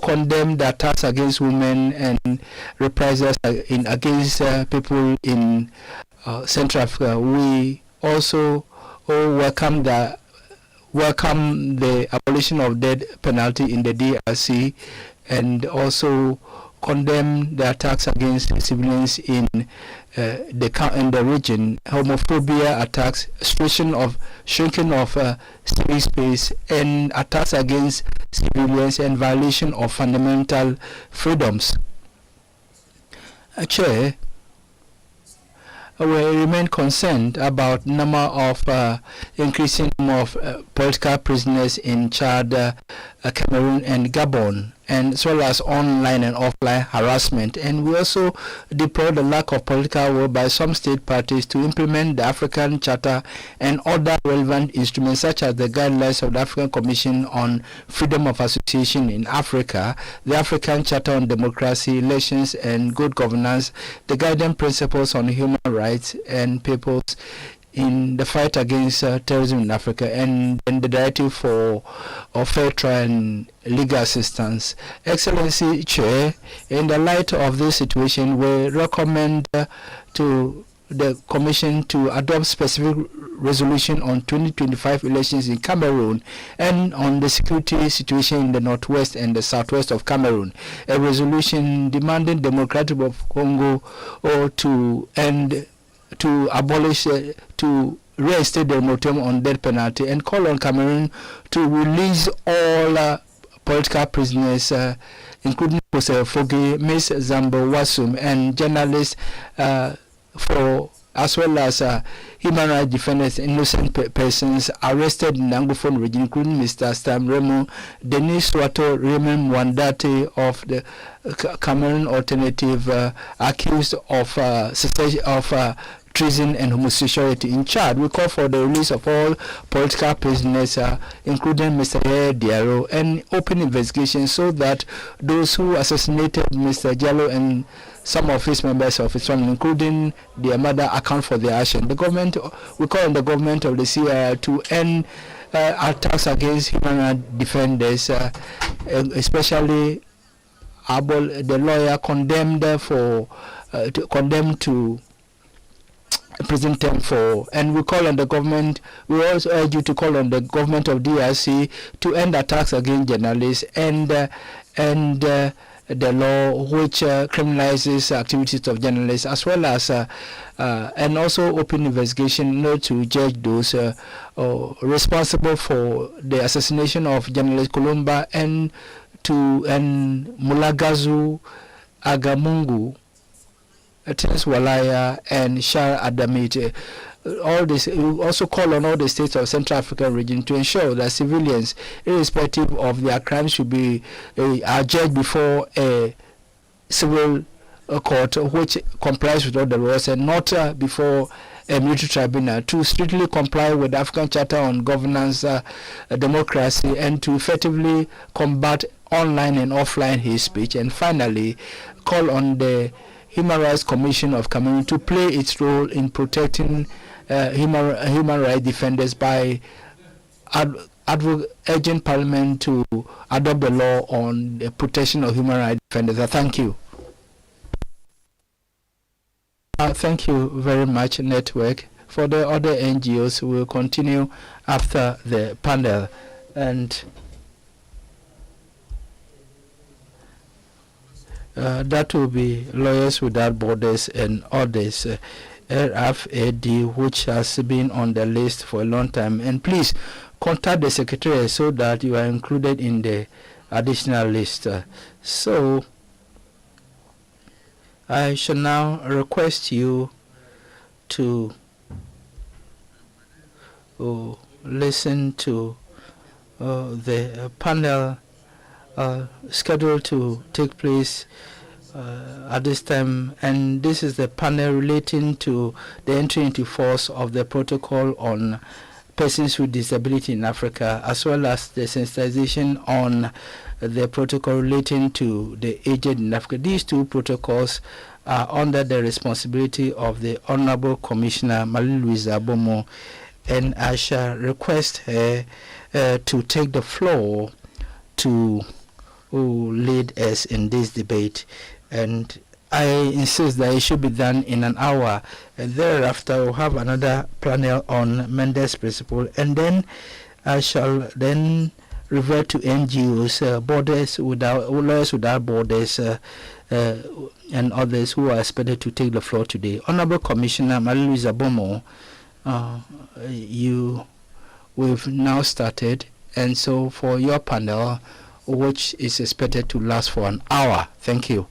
Speaker 9: condemn the attacks against women and reprisals against people in Central Africa. We also welcome the abolition of death penalty in the DRC, and also condemn the attacks against civilians in the region, homophobia attacks, shrinking of civic space, and attacks against civilians and violation of fundamental freedoms. Chair, we remain concerned about number of increasing number of political prisoners in Chad, Cameroon, and Gabon, and as well as online and offline harassment. And we also deplore the lack of political will by some state parties to implement the African Charter and other relevant instruments such as the guidelines of the African Commission on Freedom of Association in Africa, the African Charter on Democracy, Elections and Good Governance, the guiding principles on human rights and peoples in the fight against terrorism in Africa, and the directive for fair trial and legal assistance. Excellency Chair, in the light of this situation, we recommend to the Commission to adopt specific resolution on 2025 elections in Cameroon and on the security situation in the northwest and the southwest of Cameroon. A resolution demanding Democratic Republic of Congo to abolish, to reinstate the moratorium on death penalty, and call on Cameroon to release all political prisoners, including Jose Fogi, Ms. Zambo Wasum, and journalists, as well as human rights defenders, innocent persons arrested in the Anglophone region, including Mr. Stam Remo, Denis Wato, Raymond Mwandate of the Cameroon Alternative, accused of treason and homosexuality. In Chad, we call for the release of all political prisoners, including Mr. Diallo, and open investigation so that those who assassinated Mr. Diallo and some of his members of his family, including their mother, account for their action. The government, we call on the government of the CIR to end attacks against human rights defenders, especially the lawyer condemned to prison term for, and we call on the government, we also urge you to call on the government of DRC to end attacks against journalists and the law which criminalizes activities of journalists, as well as and also open investigation to judge those responsible for the assassination of journalist Kolumba and Mulagazu Agamungu, Terence Walaya, and Shah Adamite. All this, we also call on all the states of Central African region to ensure that civilians, irrespective of their crimes, should be are judged before a civil court which complies with all the laws, and not before a military tribunal, to strictly comply with the African Charter on Governance, Democracy, and to effectively combat online and offline hate speech. And finally, call on the Human Rights Commission of Cameroon to play its role in protecting human rights defenders by urging Parliament to adopt the law on the protection of human rights defenders. Thank you. Thank you very much, Network. For the other NGOs, we will continue after the panel. And that will be Lawyers Without Borders and others, RFAD, which has been on the list for a long time. And please contact the Secretary so that you are included in the additional list. So I shall now request you to listen to the panel scheduled to take place at this time, and this is the panel relating to the entry into force of the protocol on persons with disability in Africa, as well as the sensitization on the protocol relating to the aged in Africa. These two protocols are under the responsibility of the Honorable Commissioner Marie-Louise Abomo, and I shall request her to take the floor to lead us in this debate. And I insist that it should be done in an hour, and thereafter we'll have another panel on Mendes Principle, and then I shall then revert to NGOs, Lawyers Without Borders, and others who are expected to take the floor today. Honorable Commissioner Marie-Louise Abomo, we've now started, and so for your panel, which is expected to last for an hour. Thank you.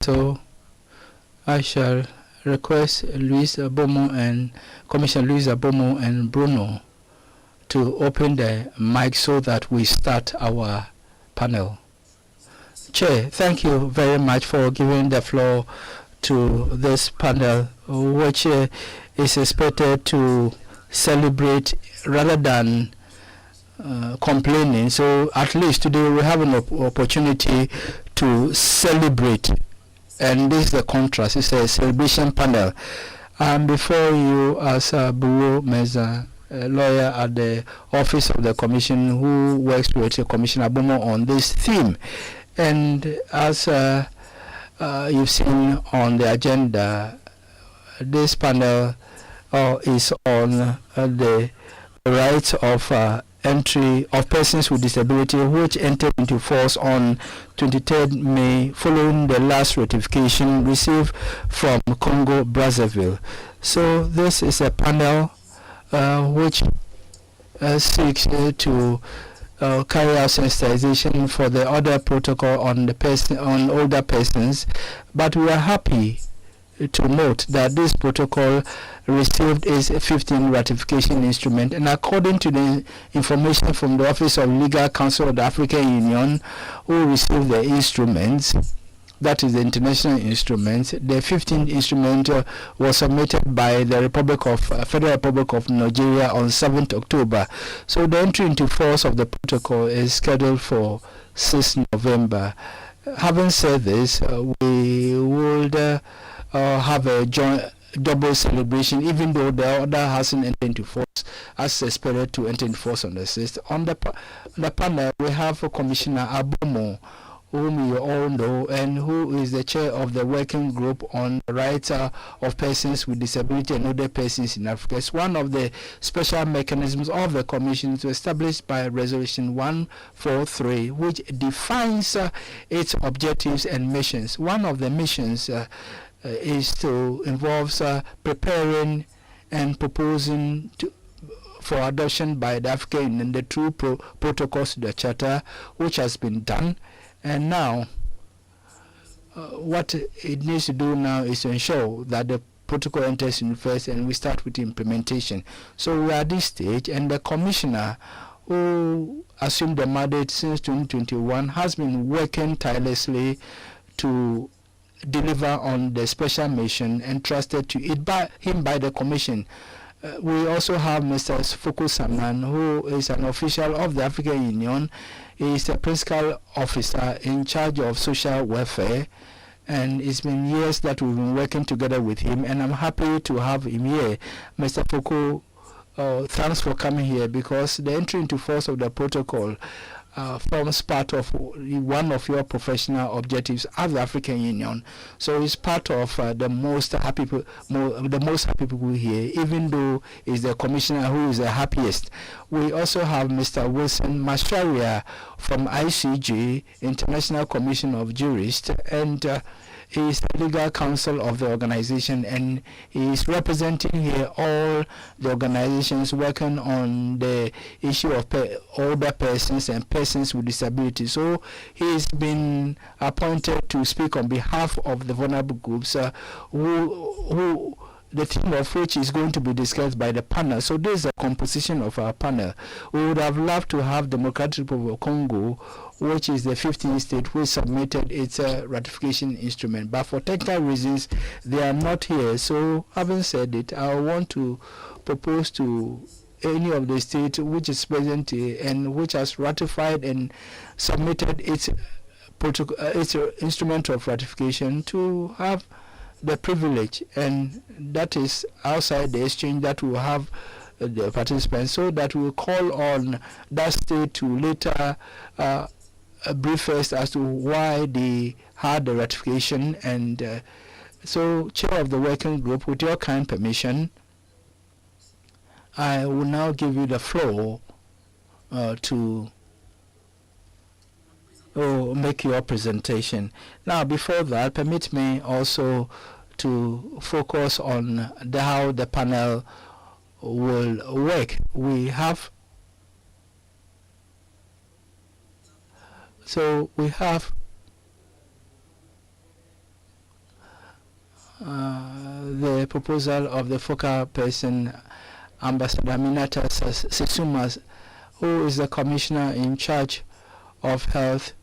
Speaker 9: So I shall request Louise Abomo and Commissioner Louise Abomo and Bruno to open the mic so that we start our panel. Chair, thank you very much for giving the floor to this panel, which is expected to celebrate rather than complaining. So at least today we have an opportunity to celebrate. And this is the contrast. It's a celebration panel. Before you, as Buru Meza, a lawyer at the Office of the Commission who works with Commissioner Abomo on this theme. And as you've seen on the agenda, this panel is on the rights of entry of persons with disability, which entered into force on 23rd May following the last ratification received from Congo Brazzaville. So this is a panel which seeks to carry out sensitization for the other protocol on older persons, but we are happy to note that this protocol received its 15th ratification instrument, and according to the information from the Office of Legal Counsel of the African Union, who received the instruments, that is the international instrument. The 15th instrument was submitted by the Federal Republic of Nigeria on 7th October. So the entry into force of the protocol is scheduled for 6th November. Having said this, we would have a joint double celebration, even though the order hasn't entered into force, as expected to enter into force on the 6th. On the panel, we have Commissioner Abomo, whom you all know, and who is the chair of the working group on the rights of persons with disability and other persons in Africa. It's one of the special mechanisms of the Commission to established by Resolution 143, which defines its objectives and missions. One of the missions is to involves preparing and proposing for adoption by the African Union the true protocols to the Charter, which has been done. And now, what it needs to do now is to ensure that the protocol enters in first and we start with implementation. So we are at this stage, and the commissioner who assumed the mandate since 2021 has been working tirelessly to deliver on the special mission entrusted to it by the commission. We also have Mr. Fuku Saman, who is an official of the African Union. He is the principal officer in charge of social welfare, and it's been years that we've been working together with him, and I'm happy to have him here. Mr. Fuku, thanks for coming here, because the entry into force of the protocol forms part of one of your professional objectives as the African Union. So it's part of the most happy people here, even though it's the commissioner who is the happiest. We also have Mr. Wilson Masharia from ICJ, International Commission of Jurists, and he is the legal counsel of the organization, and he is representing here all the organizations working on the issue of older persons and persons with disabilities. So he has been appointed to speak on behalf of the vulnerable groups, who the theme of which is going to be discussed by the panel. So this is the composition of our panel. We would have loved to have Democratic Republic of Congo, which is the 15th state which submitted its ratification instrument. But for technical reasons, they are not here. So having said it, I want to propose to any of the states which is present here and which has ratified and submitted its instrument of ratification to have the privilege, and that is outside the exchange that will have the participants, so that we will call on that state to later brief us as to why they had the ratification. And so, chair of the working group, with your kind permission, I will now give you the floor to make your presentation. Now, before that, permit me also to focus on how the panel will work. We have the proposal of the focal person, Ambassador Aminata Sesuma, who is the commissioner in charge of health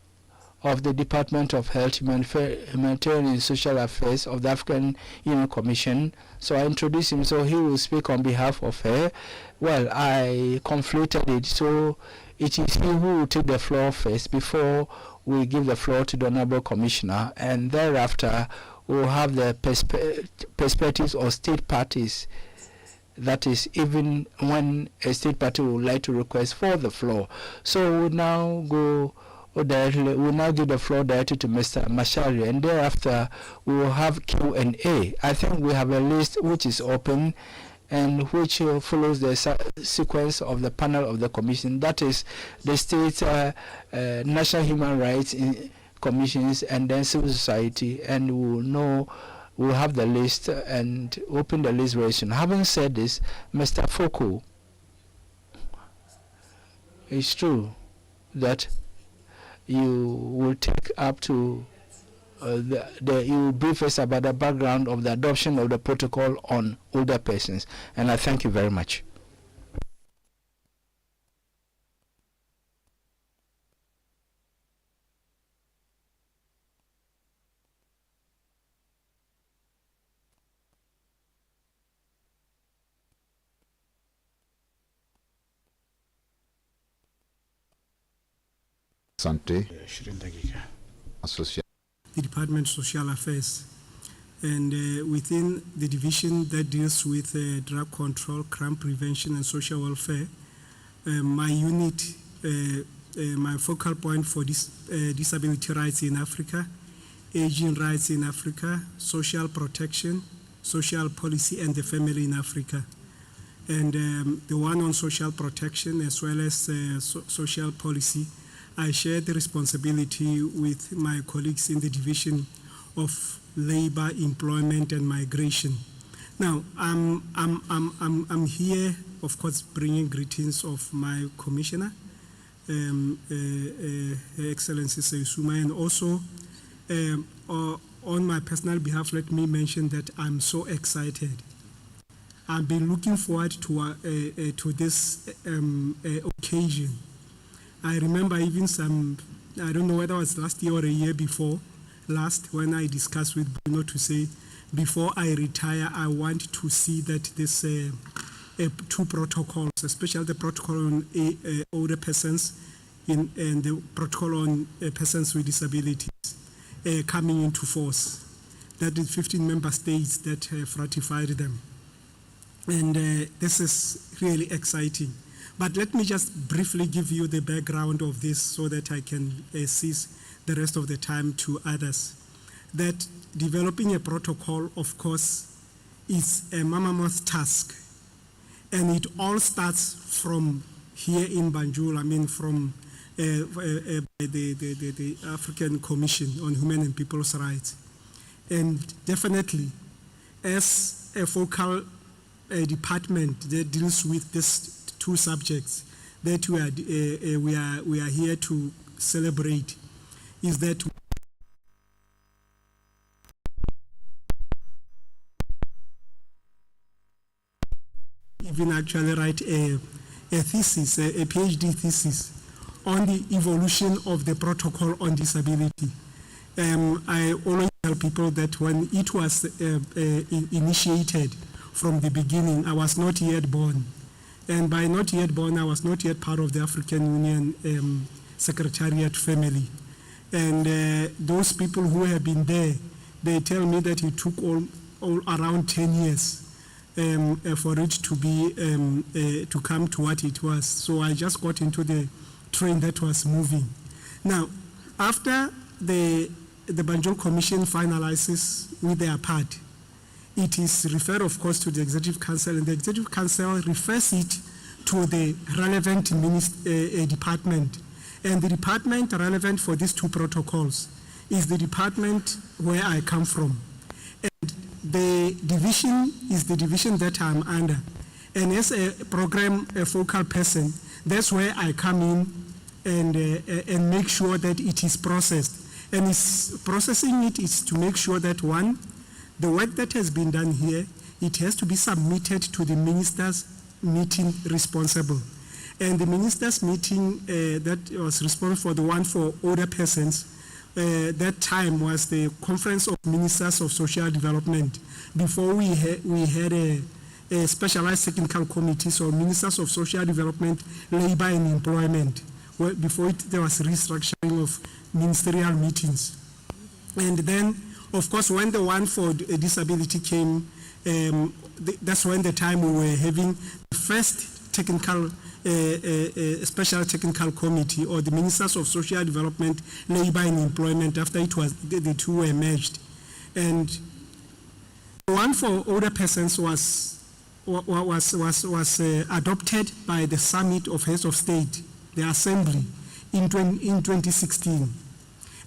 Speaker 9: of the Department of Health, Humanitarian and Social Affairs of the African Union Commission. So I introduced him, so he will speak on behalf of her. Well, I conflated it, so it is he who will take the floor first before we give the floor to the Honorable Commissioner, and thereafter we'll have the perspectives of state parties. That is, even when a state party would like to request for the floor. So we'll now give the floor directly to Mr. Mashari, and thereafter we will have Q&A. I think we have a list which is open and which follows the sequence of the panel of the commission. That is the state national human rights commissions and then civil society, and we'll have the list and open the list very soon. Having said this, Mr. Foko, it's true that you will take up to you will brief us about the background of the adoption of the protocol on older persons, and I thank you very much.
Speaker 13: Sante,
Speaker 10: the Department of Social Affairs. And within the division that deals with drug control, crime prevention, and social welfare, my unit, my focal point for disability rights in Africa, aging rights in Africa, social protection, social policy, and the family in Africa. And the one on social protection as well as social policy, I share the responsibility with my colleagues in the division of labor, employment, and migration. Now, I'm here, of course, bringing greetings of my commissioner, Her Excellency Sayusuma, and also on my personal behalf, let me mention that I'm so excited. I've been looking forward to this occasion. I remember even I don't know whether it was last year or a year before, when I discussed with Bruno to say, before I retire, I want to see that this two protocols, especially the protocol on older persons and the protocol on persons with disabilities, coming into force. That is 15 member states that have ratified them. And this is really exciting. But let me just briefly give you the background of this so that I can assist the rest of the time to others. That developing a protocol, of course, is a mammoth task. And it all starts from here in Banjul, I mean from the African Commission on Human and People's Rights. And definitely, as a focal department that deals with these two subjects that we are here to celebrate, is that even actually write a thesis, a PhD thesis on the evolution of the protocol on disability. I always tell people that when it was initiated from the beginning, I was not yet born. And by not yet born, I was not yet part of the African Union Secretariat family. And those people who have been there, they tell me that it took all around 10 years for it to be to come to what it was. So I just got into the train that was moving. Now, after the Banjul Commission finalizes with their part, it is referred, of course, to the Executive Council, and the Executive Council refers it to the relevant department. And the department relevant for these two protocols is the department where I come from. And the division is the division that I'm under. And as a program, a focal person, that's where I come in and make sure that it is processed. And processing it is to make sure that, one, the work that has been done here, it has to be submitted to the ministers' meeting responsible. And the ministers' meeting that was responsible for the one for older persons, that time was the Conference of Ministers of Social Development. Before we had a specialized technical committee, so Ministers of Social Development, Labor and Employment. Before it, there was restructuring of ministerial meetings. And then, of course, when the one for disability came, that's when the time we were having the first technical, special technical committee, or the Ministers of Social Development, Labor and Employment, after it was, the two were merged. And the one for older persons was adopted by the Summit of Heads of State, the Assembly, in 2016.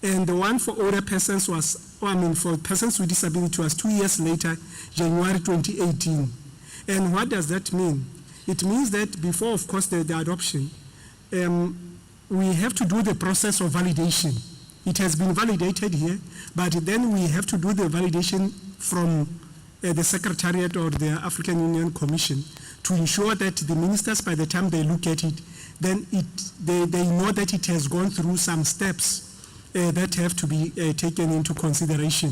Speaker 10: And the one for older persons for persons with disability was 2 years later, January 2018. And what does that mean? It means that before, of course, the adoption, we have to do the process of validation. It has been validated here, but then we have to do the validation from the Secretariat or the African Union Commission to ensure that the ministers, by the time they look at it, then they know that it has gone through some steps that have to be taken into consideration.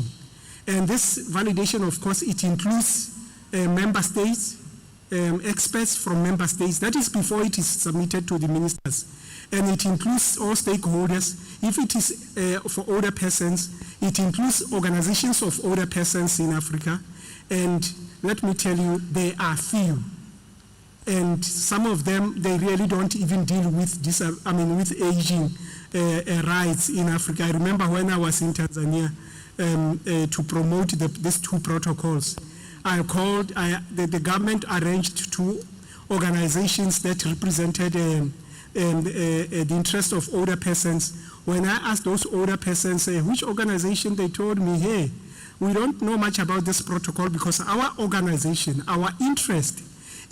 Speaker 10: And this validation, of course, it includes member states, experts from member states. That is before it is submitted to the ministers. and it includes all stakeholders. If it is for older persons, it includes organizations of older persons in Africa, and let me tell you, they are few. And some of them, they really don't even deal with with aging rights in Africa. I remember when I was in Tanzania to promote these two protocols, the government arranged two organizations that represented the interest of older persons. When I asked those older persons which organization, they told me, hey, we don't know much about this protocol because our organization, our interest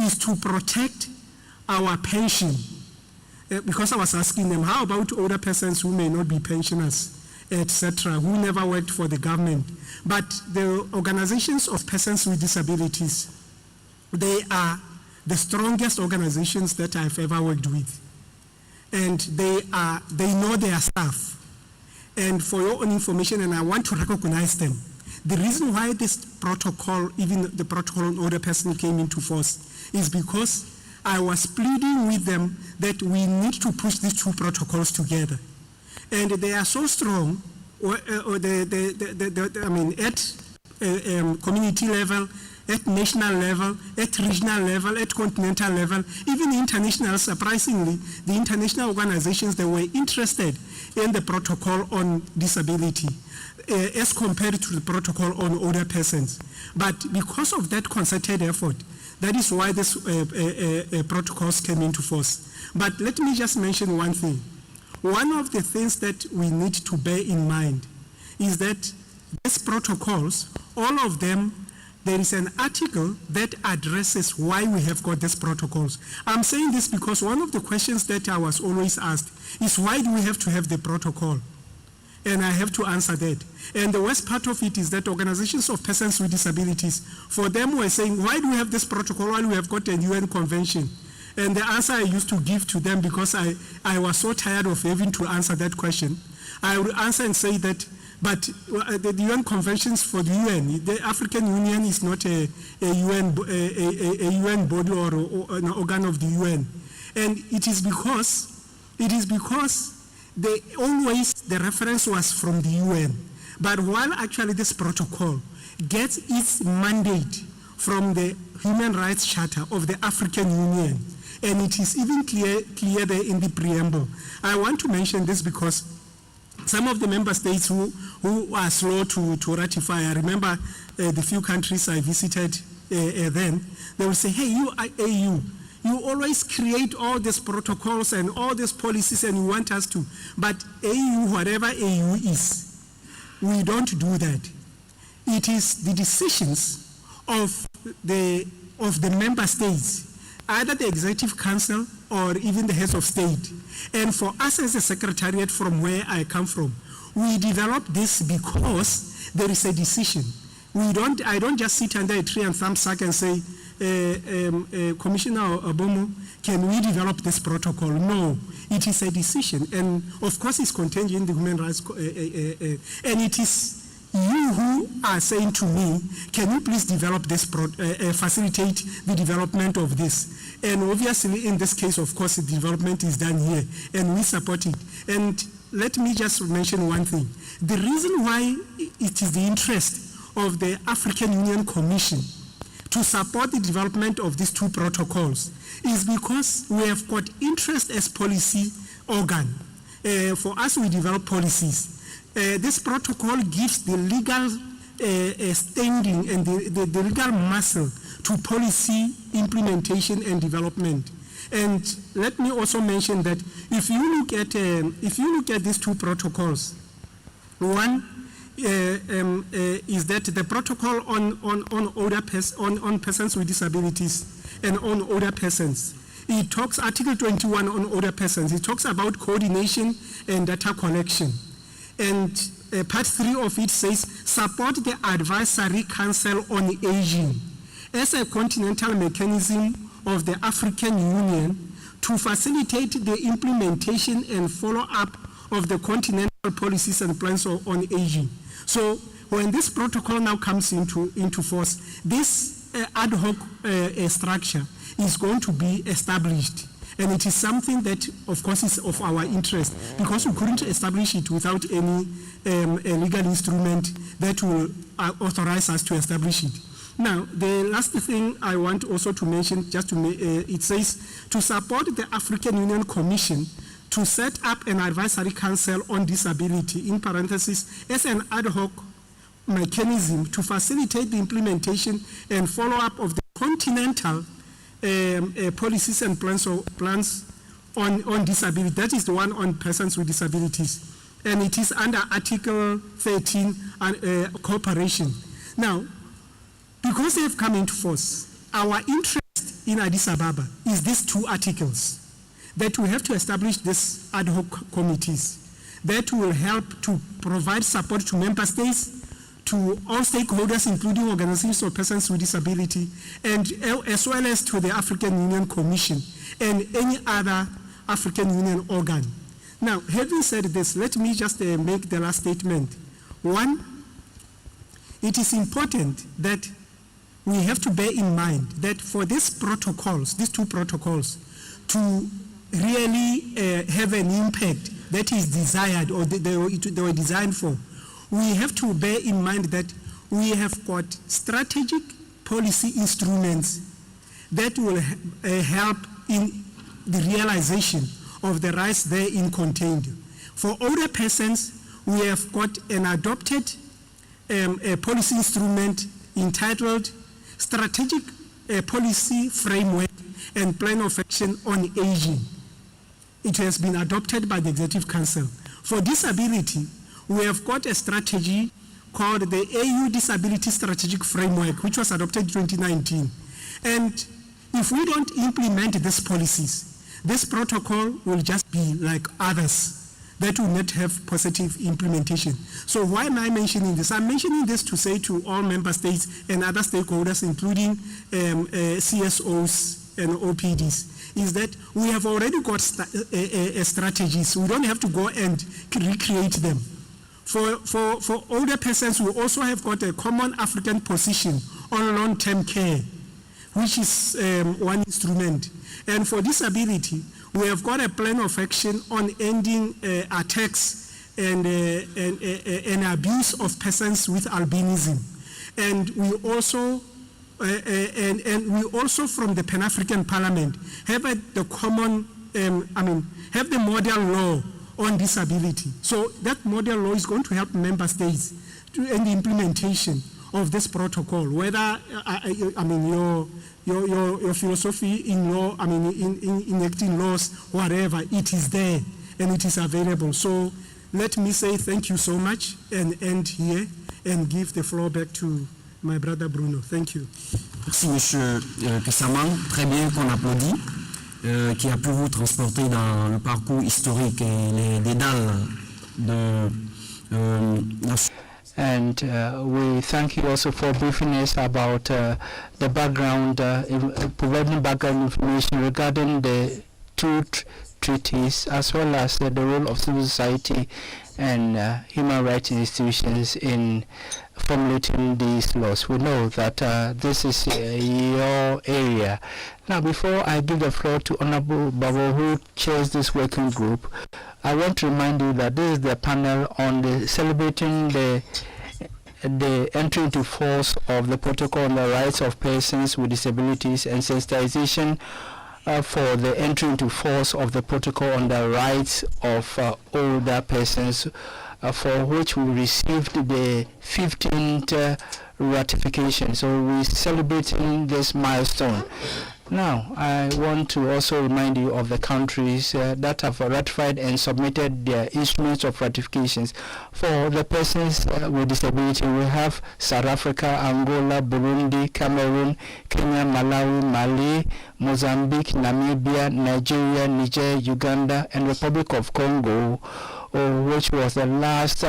Speaker 10: is to protect our pension. Because I was asking them, how about older persons who may not be pensioners, etc., who never worked for the government? But the organizations of persons with disabilities, they are the strongest organizations that I've ever worked with. And they know their stuff. And for your own information, and I want to recognize them, the reason why this protocol, even the protocol on older person, came into force is because I was pleading with them that we need to push these two protocols together. And they are so strong, at community level, at national level, at regional level, at continental level, even international. Surprisingly, the international organizations, they were interested in the protocol on disability as compared to the protocol on older persons. But because of that concerted effort, that is why these protocols came into force. But let me just mention one thing. One of the things that we need to bear in mind is that these protocols, all of them, there is an article that addresses why we have got these protocols. I'm saying this because one of the questions that I was always asked is, why do we have to have the protocol? And I have to answer that. And the worst part of it is that organizations of persons with disabilities, for them were saying, why do we have this protocol while we have got a UN convention? And the answer I used to give to them, because I was so tired of having to answer that question, I would answer and say that, but the UN conventions for the UN, the African Union is not a UN body or an organ of the UN. And it is because the reference was from the UN. But while actually this protocol gets its mandate from the Human Rights Charter of the African Union, and it is even clear there in the preamble. I want to mention this because some of the member states who are slow to ratify, I remember the few countries I visited then, they will say, hey, you AU, you always create all these protocols and all these policies and you want us to. But AU, whatever AU is, we don't do that. It is the decisions of the member states, either the Executive Council or even the heads of state. And for us as a secretariat from where I come from, we develop this because there is a decision. I don't just sit under a tree and thumbsuck and say, Commissioner Obomo, can we develop this protocol? No, it is a decision. And of course it's contained in the human rights, and it is you who are saying to me, can you please develop this, facilitate the development of this? And obviously in this case, of course, the development is done here and we support it. And let me just mention one thing. The reason why it is the interest of the African Union Commission to support the development of these two protocols is because we have got interest as policy organ. For us, we develop policies. This protocol gives the legal standing and the legal muscle to policy implementation and development. And let me also mention that if you look at these two protocols, one is that the protocol on persons with disabilities and on older persons, it talks, Article 21 on older persons, it talks about coordination and data collection. And part 3 of it says, support the Advisory Council on Aging as a continental mechanism of the African Union to facilitate the implementation and follow-up of the continental policies and plans on aging. So when this protocol now comes into force, this ad hoc structure is going to be established. And it is something that, of course, is of our interest because we couldn't establish it without any legal instrument that will authorize us to establish it. Now, the last thing I want also to mention, it says, to support the African Union Commission to set up an advisory council on disability, in parentheses, as an ad hoc mechanism to facilitate the implementation and follow-up of the continental policies and plans on disability. That is the one on persons with disabilities. And it is under Article 13 cooperation. Now, because they have come into force, our interest in Addis Ababa is these two articles, that we have to establish these ad hoc committees that will help to provide support to member states, to all stakeholders, including organizations of persons with disability, and as well as to the African Union Commission and any other African Union organ. Now, having said this, let me just make the last statement. One, it is important that we have to bear in mind that for these protocols, these two protocols, to really have an impact that is desired or they were designed for, we have to bear in mind that we have got strategic policy instruments that will help in the realization of the rights therein contained. For older persons, we have got an adopted a policy instrument entitled Strategic Policy Framework and Plan of Action on Aging. It has been adopted by the Executive Council. For disability, we have got a strategy called the AU Disability Strategic Framework, which was adopted in 2019. And if we don't implement these policies, this protocol will just be like others that will not have positive implementation. So why am I mentioning this? I'm mentioning this to say to all member states and other stakeholders, including CSOs and OPDs, is that we have already got strategies. We don't have to go and recreate them. For older persons, we also have got a common African position on long-term care, which is one instrument. And for disability, we have got a plan of action on ending attacks and abuse of persons with albinism. And we also from the Pan-African Parliament have the common, have the model law on disability. So that model law is going to help member states in the implementation of this protocol, whether, your philosophy in law, in enacting laws, whatever, it is there and it is available. So let me say thank you so much and end here and give the floor back to my brother Bruno. Thank you.
Speaker 13: Merci Monsieur Kessamang, très bien qu'on applaudit, qui a pu vous transporter dans le parcours historique et les dédales de
Speaker 9: And we thank you also for briefing us about the background, providing background information regarding the two treaties, as well as the role of civil society and human rights institutions in formulating these laws. We know that this is your area. Now, before I give the floor to Honorable Babo, who chairs this working group, I want to remind you that this is the panel on celebrating the entry into force of the Protocol on the Rights of Persons with Disabilities and sensitization for the entry into force of the Protocol on the Rights of Older Persons, for which we received the 15th ratification. So we're celebrating this milestone. Now, I want to also remind you of the countries that have ratified and submitted their instruments of ratifications. For the persons with disability, we have South Africa, Angola, Burundi, Cameroon, Kenya, Malawi, Mali, Mozambique, Namibia, Nigeria, Niger, Uganda, and Republic of Congo, which was the last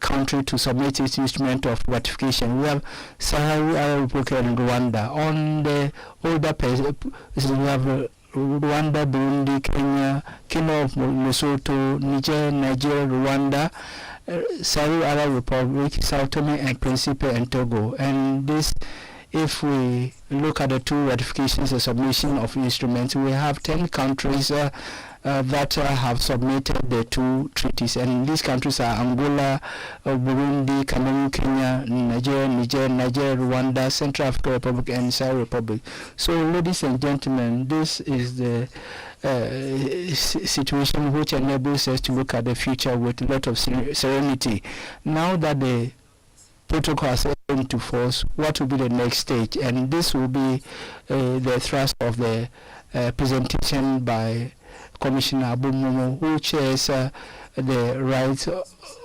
Speaker 9: country to submit its instrument of ratification. We have Sahara Arab Republic and Rwanda. On the older persons, we have Rwanda, Burundi, Kenya, Kingdom of Lesotho, Niger, Nigeria, Rwanda, Sahara Arab Republic, Sao Tome and Principe, and Togo. And this if we look at the two ratifications and submission of instruments, we have 10 countries that have submitted the two treaties, and these countries are Angola, Burundi, Cameroon, Kenya, Niger, Rwanda, Central African Republic, and South Republic. So, ladies and gentlemen, this is the situation which enables us to look at the future with a lot of serenity. Now that the protocol has entered into force, what will be the next stage? And this will be the thrust of the presentation by Commissioner Abu Momo, who chairs the Rights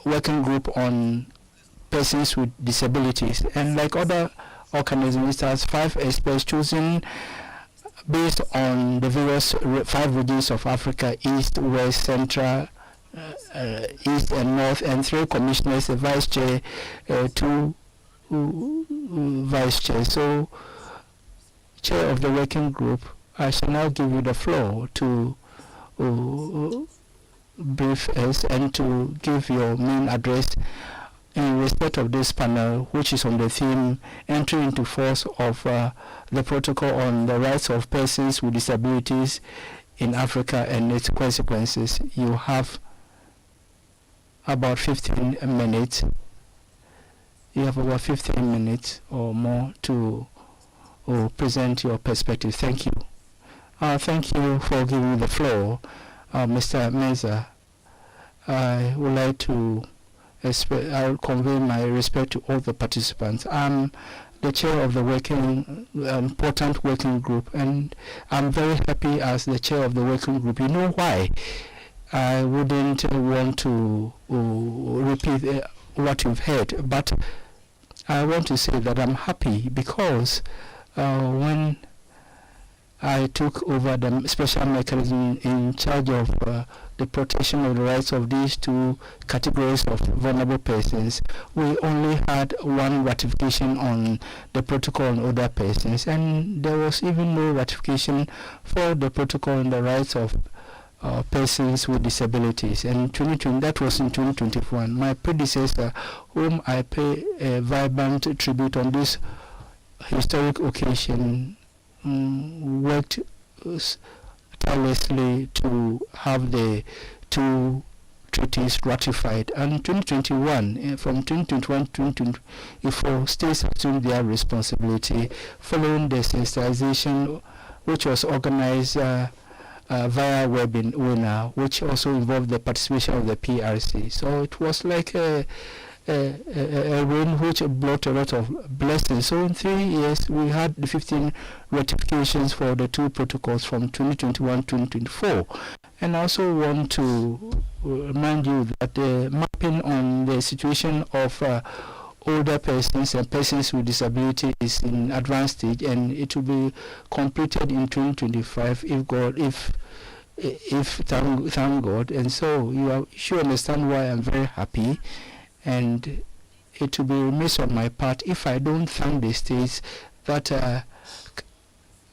Speaker 9: Working Group on Persons with Disabilities. And like other organisms, it has 5 experts chosen based on the various 5 regions of Africa: East, West, Central, East and North, and 3 commissioners, a vice chair, 2 vice chairs. So, chair of the working group, I shall now give you the floor to brief us and to give your main address in respect of this panel, which is on the theme entry into force of the protocol on the rights of persons with disabilities in Africa and its consequences. You have about 15 minutes. You have about 15 minutes or more to present your perspective. Thank you. Thank you for giving me the floor, Mr. Mensah. I would like to I'll convey my respect to all the participants. I'm the chair of the important working group, and I'm very happy as the chair of the working group. You know why? I wouldn't want to repeat what you've heard, but I want to say that I'm happy because when I took over the special mechanism in charge of the protection of the rights of these 2 categories of vulnerable persons, we only had 1 ratification on the protocol on older persons, and there was even no ratification for the protocol on the rights of persons with disabilities. And 2020, that was in 2021. My predecessor, whom I pay a vibrant tribute on this historic occasion, worked tirelessly to have the 2 treaties ratified. And 2021, from 2021 to 2024, states assumed their responsibility following the sensitization, which was organized via webinar, which also involved the participation of the PRC. So it was like a rain which brought a lot of blessings. So in 3 years, we had the 15 ratifications for the 2 protocols from 2021 to 2024. And I also want to remind you that the mapping on the situation of older persons and persons with disability is in advanced stage, and it will be completed in 2025 if thank God. And so you should understand why I'm very happy. And it will be remiss on my part if I don't thank the states that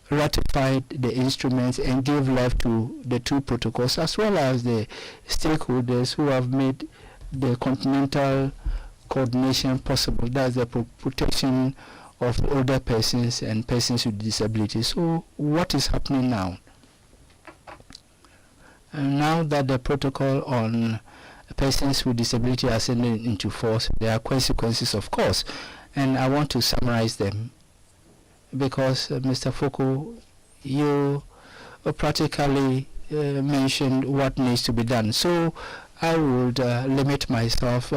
Speaker 9: ratified the instruments and gave life to the 2 protocols, as well as the stakeholders who have made the continental coordination possible. That's the protection of older persons and persons with disabilities. So what is happening now? Now that the protocol on persons with disability are entered into force, there are consequences, of course, and I want to summarize them because Mr. Foko, you practically mentioned what needs to be done. So I would limit myself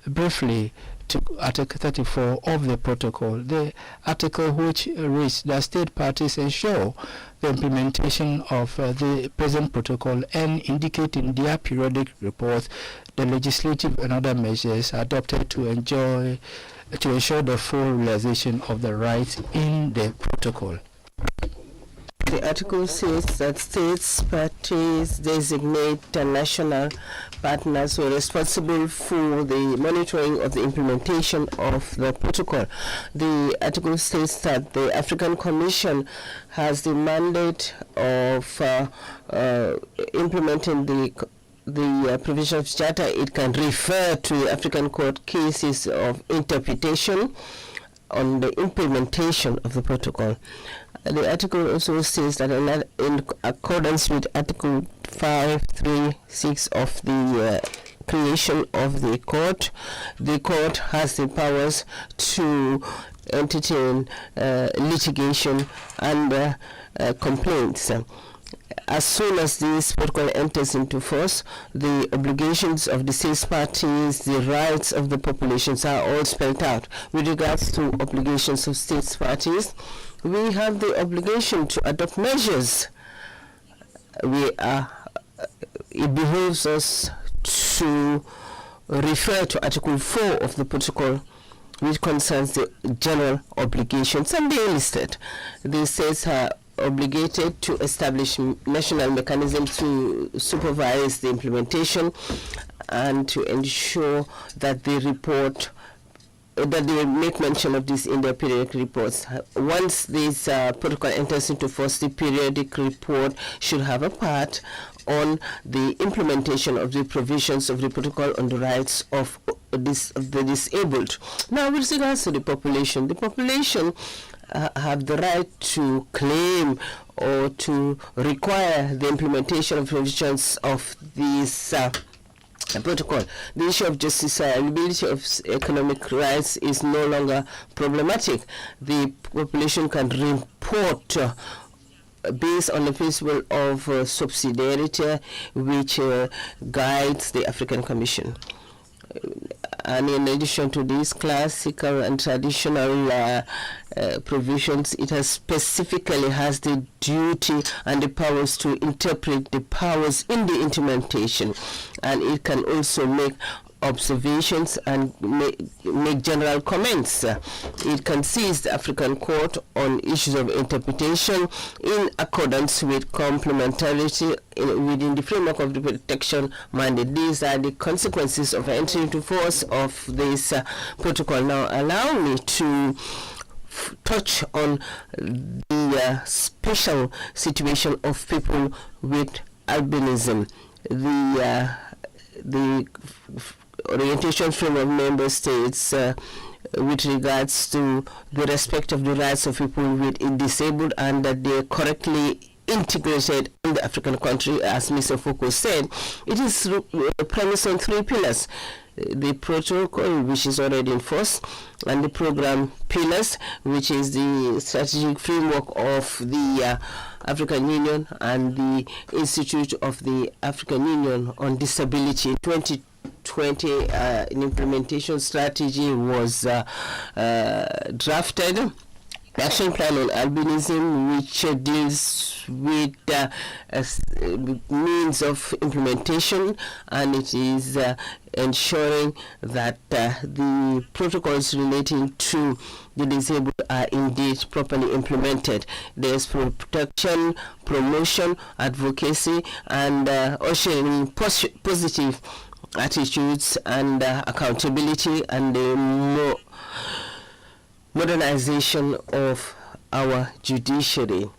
Speaker 9: briefly to Article 34 of the protocol, the article which reads that state parties ensure the implementation of the present protocol and indicate in their periodic reports the legislative and other measures adopted to ensure the full realization of the rights in the protocol.
Speaker 2: The article says that states parties designate national partners who are responsible for the monitoring of the implementation of the protocol. The article states that the African Commission has the mandate of implementing the provision of charter. It can refer to African court cases of interpretation on the implementation of the protocol. The article also says that in accordance with Article 536 of the creation of the court has the powers to entertain litigation and complaints. As soon as this protocol enters into force, the obligations of the states parties, the rights of the populations are all spelled out. With regards to obligations of states parties, we have the obligation to adopt measures. It behooves us to refer to Article 4 of the protocol, which concerns the general obligations, and they listed. The states are obligated to establish national mechanisms to supervise the implementation and to ensure that they report, that they make mention of this in their periodic reports. Once this protocol enters into force, the periodic report should have a part on the implementation of the provisions of the protocol on the rights of the disabled. Now, with regards to the population have the right to claim or to require the implementation of provisions of this protocol. The issue of justice, availability of economic rights is no longer problematic. The population can report based on the principle of subsidiarity, which guides the African Commission. And in addition to these classical and traditional provisions, it has specifically has the duty and the powers to interpret the powers in the implementation, and it can also make observations and make general comments. It concedes the African Court on issues of interpretation in accordance with complementarity within the framework of the protection mandate. These are the consequences of entering into force of this protocol. Now, allow me to touch on the special situation of people with albinism. The orientation from of member states with regards to the respect of the rights of people with disabled, and that they are correctly integrated in the African country, as Mr. Foucault said. It is premised on 3 pillars. The protocol, which is already in force, and the program pillars, which is the strategic framework of the African Union, and the Institute of the African Union on Disability. 2020, an implementation strategy was drafted. The action plan on albinism, which deals with means of implementation, and it is ensuring that the protocols relating to the disabled are indeed properly implemented. There's protection, promotion, advocacy, and ushering positive attitudes and accountability, and the modernization of our judiciary.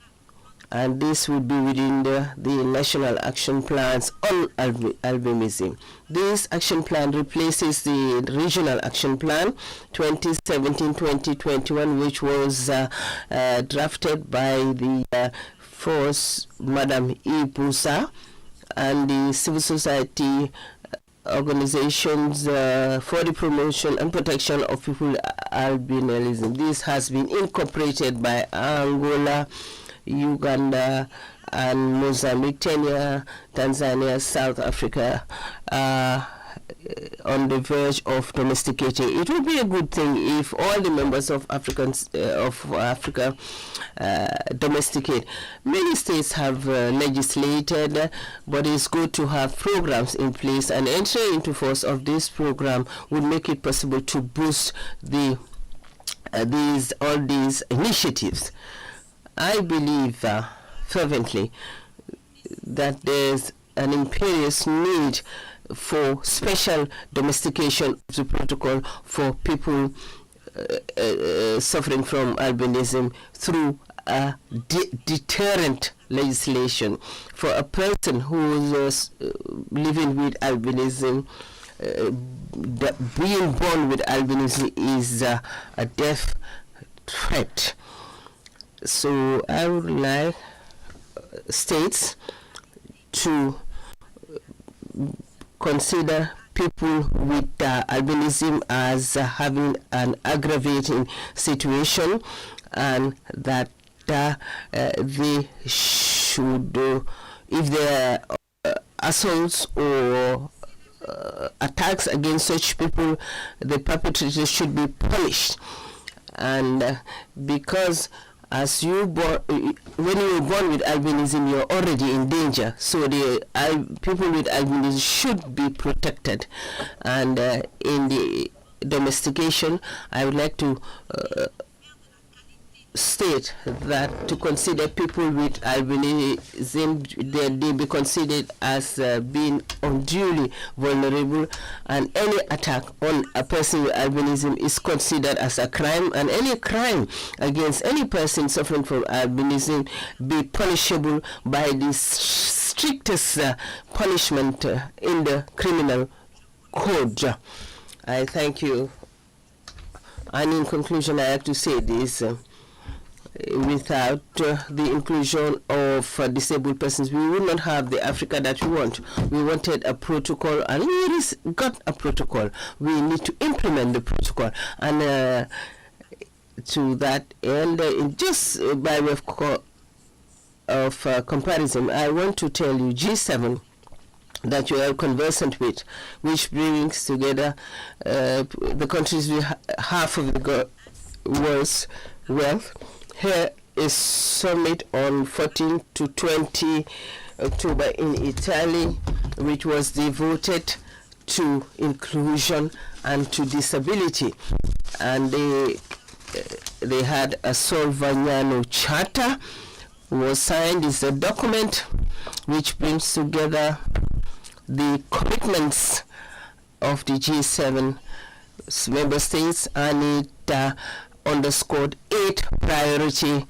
Speaker 2: And this would be within the national action plans on albinism. This action plan replaces the regional action plan 2017-2021, which was drafted by the first Madam Ipusa and the civil society organizations for the promotion and protection of people with albinism. This has been incorporated by Angola, Uganda, and Mozambique, Kenya, Tanzania, South Africa, on the verge of domesticating. It would be a good thing if all the members of Africa domesticate. Many states have legislated, but it's good to have programs in place, and entry into force of this program would make it possible to boost all these initiatives. I believe fervently that there's an imperious need for special domestication of the protocol for people suffering from albinism through deterrent legislation. For a person who is living with albinism, being born with albinism is a death threat. So I would like states to consider people with albinism as having an aggravating situation, and that they should, if there are assaults or attacks against such people, the perpetrators should be punished. And because as when you are born with albinism, you're already in danger. So the people with albinism should be protected. And in the domestication, I would like to state that to consider people with albinism, they be considered as being unduly vulnerable, and any attack on a person with albinism is considered as a crime, and any crime against any person suffering from albinism be punishable by the strictest punishment in the criminal code. I thank you. And in conclusion, I have to say this. Without the inclusion of disabled persons, we will not have the Africa that we want. We wanted a protocol, and we got a protocol. We need to implement the protocol. And to that end, just by way of comparison, I want to tell you G7 that you are conversant with, which brings together the countries with half of the world's wealth. Here is summit on 14 to 20 October in Italy, which was devoted to inclusion and to disability. And they had a Solvagnano Charter was signed. It's a document which brings together the commitments of the G7 member states, and it underscored 8 priority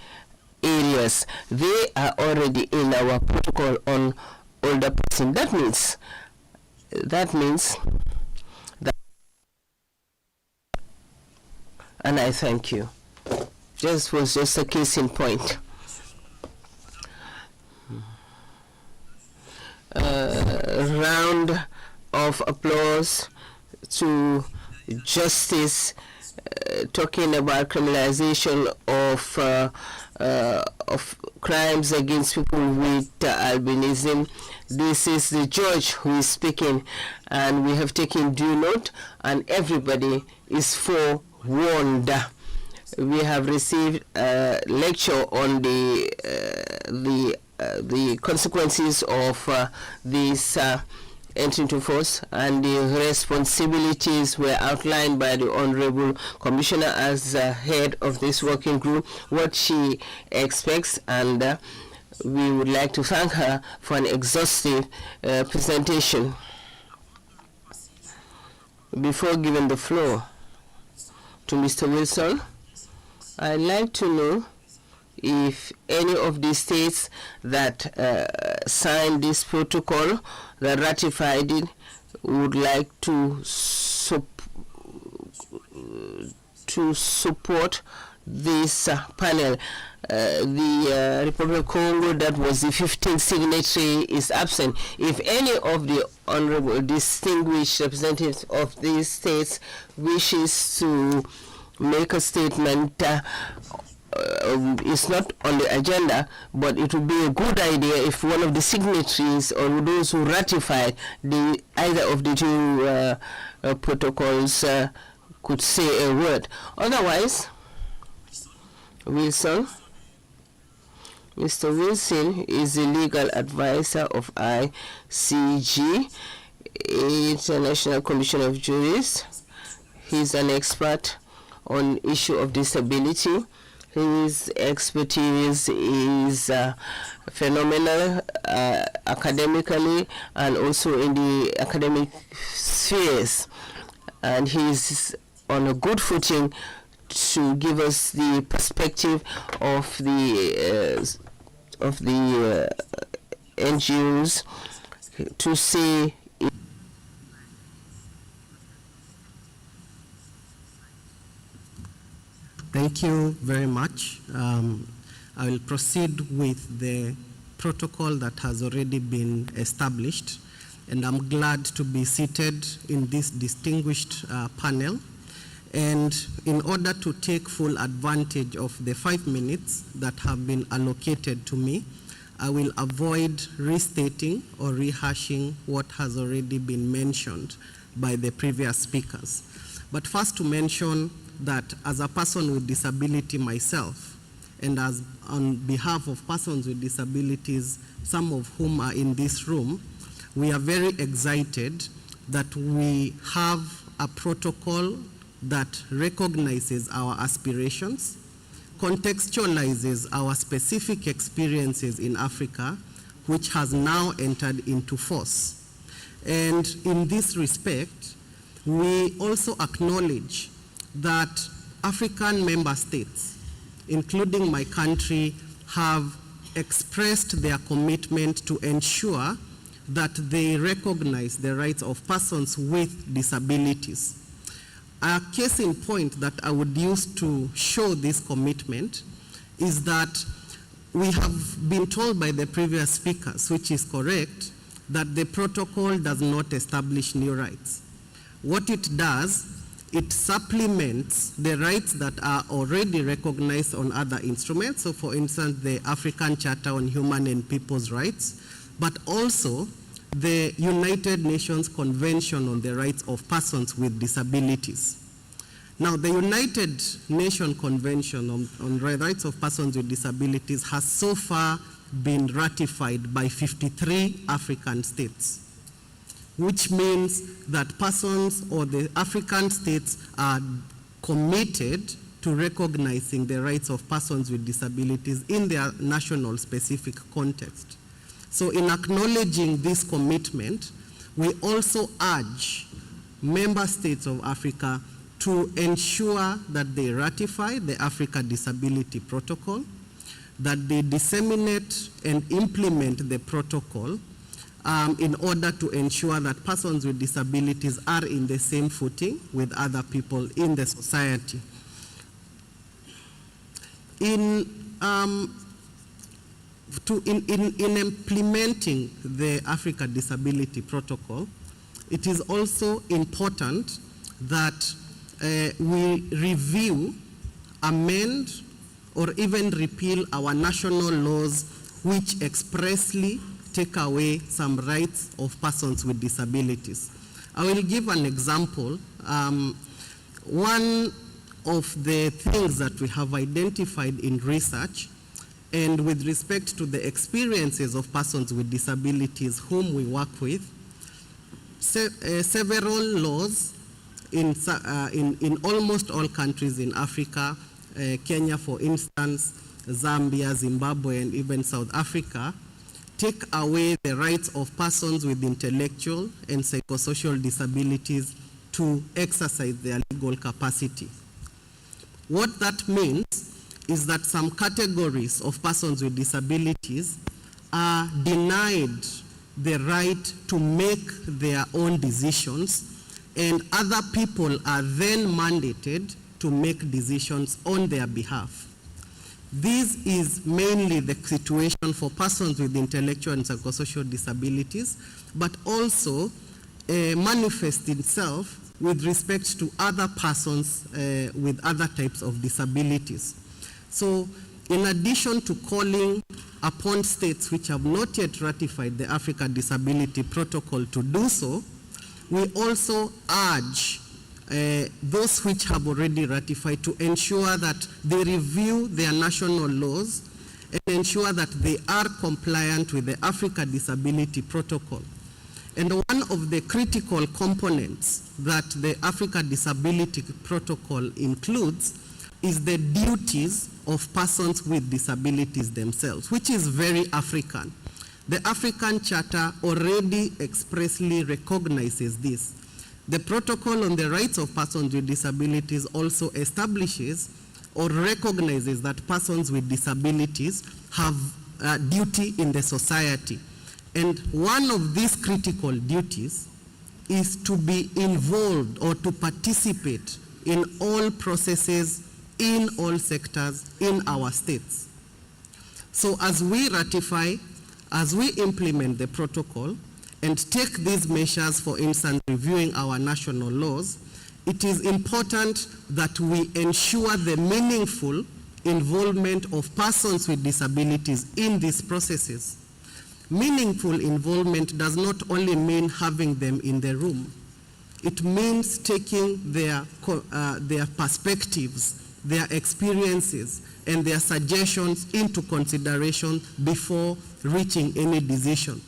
Speaker 2: areas. They are already in our protocol on older person. That means that, and I thank you. This was just a case in point. Round of applause to Justice talking about criminalization of crimes against people with albinism. This is the judge who is speaking, and we have taken due note, and everybody is forewarned. We have received a lecture on the consequences of this entry into force, and the responsibilities were outlined by the Honorable Commissioner as head of this working group, what she expects, and we would like to thank her for an exhaustive presentation. Before giving the floor to Mr. Wilson, I'd like to know if any of the states that signed this protocol, that ratified it, would like to support this panel. The Republic of Congo, that was the 15th signatory, is absent. If any of the honorable distinguished representatives of these states wishes to make a statement, it's not on the agenda, but it would be a good idea if one of the signatories or those who ratified either of the two protocols could say a word. Otherwise, Wilson. Mr. Wilson is the legal advisor of ICJ, International Commission of Jurists. He's an expert on issue of disability. His expertise is phenomenal academically and also in the academic spheres, and he's on a good footing to give us the perspective of the NGOs to say
Speaker 12: Thank you very much. I will proceed with the protocol that has already been established, and I'm glad to be seated in this distinguished panel. And in order to take full advantage of the 5 minutes that have been allocated to me, I will avoid restating or rehashing what has already been mentioned by the previous speakers. But first to mention that as a person with disability myself, and as on behalf of persons with disabilities, some of whom are in this room, we are very excited that we have a protocol that recognizes our aspirations, contextualizes our specific experiences in Africa, which has now entered into force. And in this respect, we also acknowledge that African member states, including my country, have expressed their commitment to ensure that they recognize the rights of persons with disabilities. A case in point that I would use to show this commitment is that we have been told by the previous speakers, which is correct, that the protocol does not establish new rights. What it does, it supplements the rights that are already recognized on other instruments. So for instance, the African Charter on Human and People's Rights, but also the United Nations Convention on the Rights of Persons with Disabilities. Now, the United Nations Convention on the Rights of Persons with Disabilities has so far been ratified by 53 African states, which means that persons or the African states are committed to recognizing the rights of persons with disabilities in their national specific context. So in acknowledging this commitment, we also urge member states of Africa to ensure that they ratify the Africa Disability Protocol, that they disseminate and implement the protocol in order to ensure that persons with disabilities are in the same footing with other people in the society. In implementing the Africa Disability Protocol, it is also important that we review, amend, or even repeal our national laws which expressly take away some rights of persons with disabilities. I will give an example. One of the things that we have identified in research, and with respect to the experiences of persons with disabilities whom we work with, several laws in almost all countries in Africa, Kenya for instance, Zambia, Zimbabwe, and even South Africa, take away the rights of persons with intellectual and psychosocial disabilities to exercise their legal capacity. What that means is that some categories of persons with disabilities are denied the right to make their own decisions, and other people are then mandated to make decisions on their behalf. This is mainly the situation for persons with intellectual and psychosocial disabilities, but also manifests itself with respect to other persons with other types of disabilities. So in addition to calling upon states which have not yet ratified the Africa Disability Protocol to do so, we also urge those which have already ratified to ensure that they review their national laws and ensure that they are compliant with the Africa Disability Protocol. And one of the critical components that the Africa Disability Protocol includes is the duties of persons with disabilities themselves, which is very African. The African Charter already expressly recognizes this. The Protocol on the Rights of Persons with Disabilities also establishes or recognizes that persons with disabilities have a duty in the society. And one of these critical duties is to be involved or to participate in all processes
Speaker 14: in all sectors in our states. So as we ratify, as we implement the protocol and take these measures, for instance, reviewing our national laws, it is important that we ensure the meaningful involvement of persons with disabilities in these processes. Meaningful involvement does not only mean having them in the room. It means taking their perspectives, their experiences, and their suggestions into consideration before reaching any decision.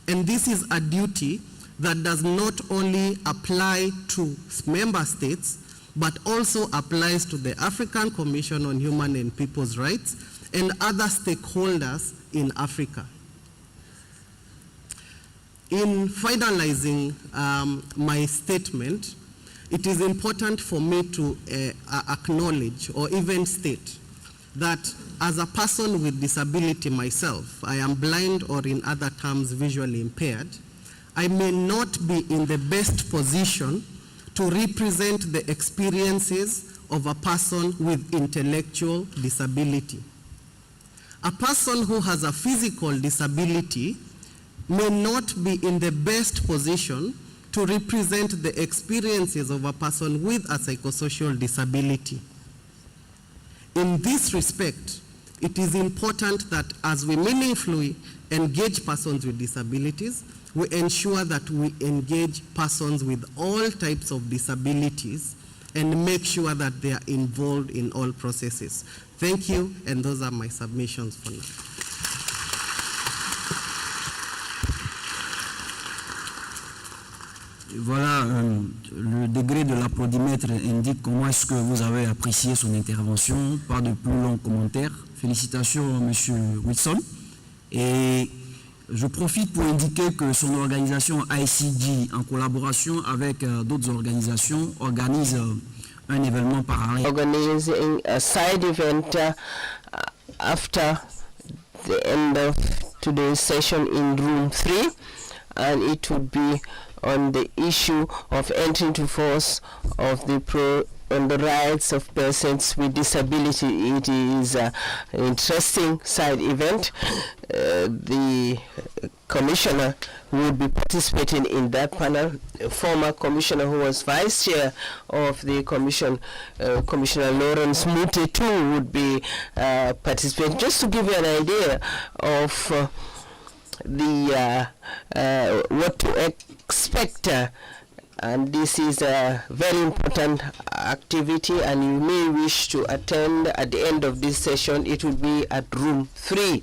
Speaker 14: And this is a duty that does not only apply to member states, but also applies to the African Commission on Human and People's Rights and other stakeholders in Africa. In finalizing my statement, it is important for me to acknowledge or even state that as a person with disability myself, I am blind or in other terms visually impaired, I may not be in the best position to represent the experiences of a person with intellectual disability. A person who has a physical disability may not be in the best position to represent the experiences of a person with a psychosocial disability. In this respect, it is important that as we meaningfully engage persons with disabilities, we ensure that we engage persons with all types of disabilities and make sure that they are involved in all processes. Thank you, and those are my submissions for now.
Speaker 13: Voilà, le degré de l'applaudimètre indique comment est-ce que vous avez apprécié son intervention. Pas de plus longs commentaires. Félicitations, Monsieur Wilson. Et je profite pour indiquer que son organisation ICG, en collaboration avec d'autres organisations, organise un événement parallèle.
Speaker 2: Organizing a side event after the end of today's session in room 3, and it would be on the issue of entry into force of on the rights of persons with disability. It is an interesting side event. The commissioner would be participating in that panel. A former commissioner who was vice chair of the commission, Commissioner Lawrence Mute too, would be participating. Just to give you an idea of what to expect, and this is a very important activity, and you may wish to attend at the end of this session. It will be at room 3.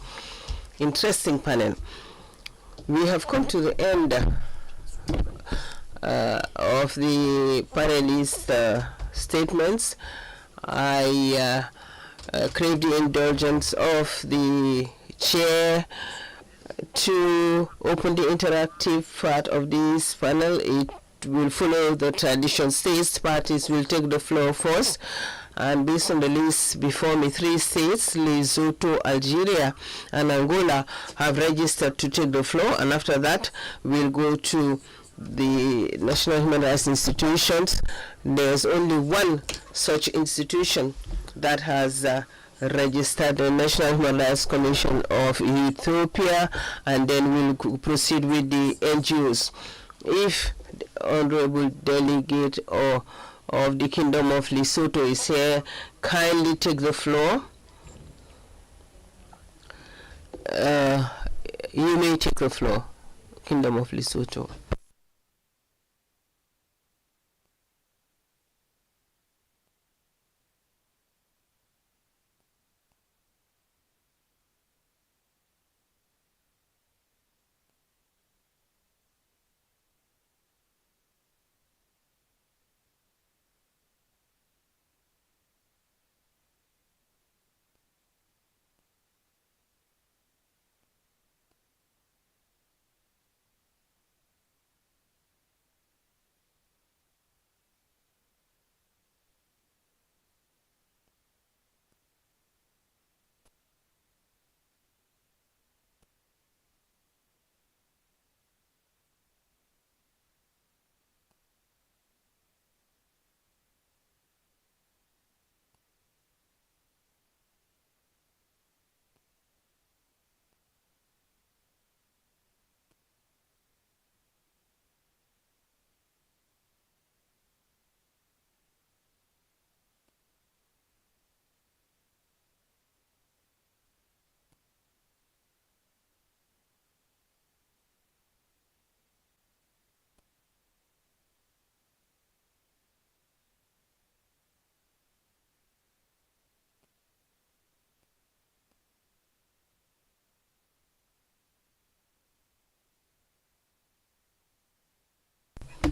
Speaker 2: Interesting panel. We have come to the end of the panelists' statements. I crave the indulgence of the chair to open the interactive part of this panel. It will follow the tradition. States parties will take the floor first, and based on the list before me, 3 states, Lesotho, Algeria, and Angola, have registered to take the floor, and after that we'll go to the national human rights institutions. There's only one such institution that has registered, the National Human Rights Commission of Ethiopia, and then we'll proceed with the NGOs. If the honorable delegate of the Kingdom of Lesotho is here, kindly take the floor. You may take the floor, Kingdom of Lesotho.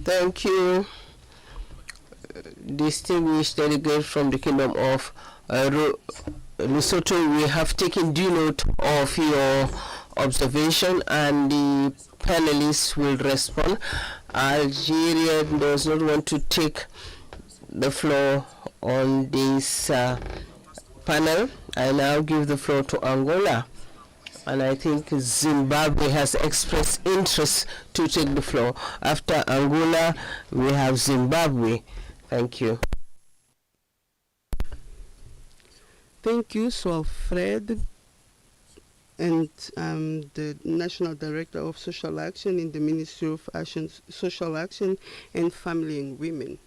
Speaker 2: Thank you, distinguished delegate from the Kingdom of Lesotho. We have taken due note of your observation, and the panelists will respond. Algeria does not want to take the floor on this panel. I now give the floor to Angola, and I think Zimbabwe has expressed interest to take the floor. After Angola, we have Zimbabwe. Thank you.
Speaker 4: Thank you, so Fred, and the National Director of Social Action in the Ministry of Social Action and Family and Women.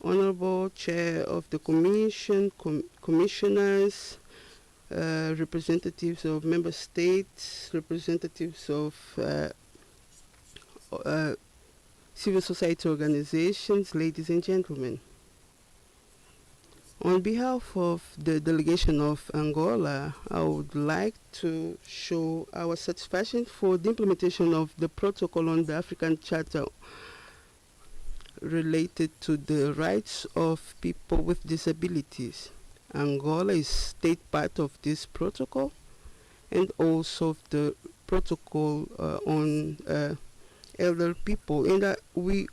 Speaker 4: Honorable Chair of the Commission, Commissioners, representatives of Member States, representatives of civil society organizations, ladies and gentlemen. On behalf of the delegation of Angola, I would like to show our satisfaction for the implementation of the protocol on the African Charter related to the rights of people with disabilities. Angola is state part of this protocol, and also the protocol on elder people. And we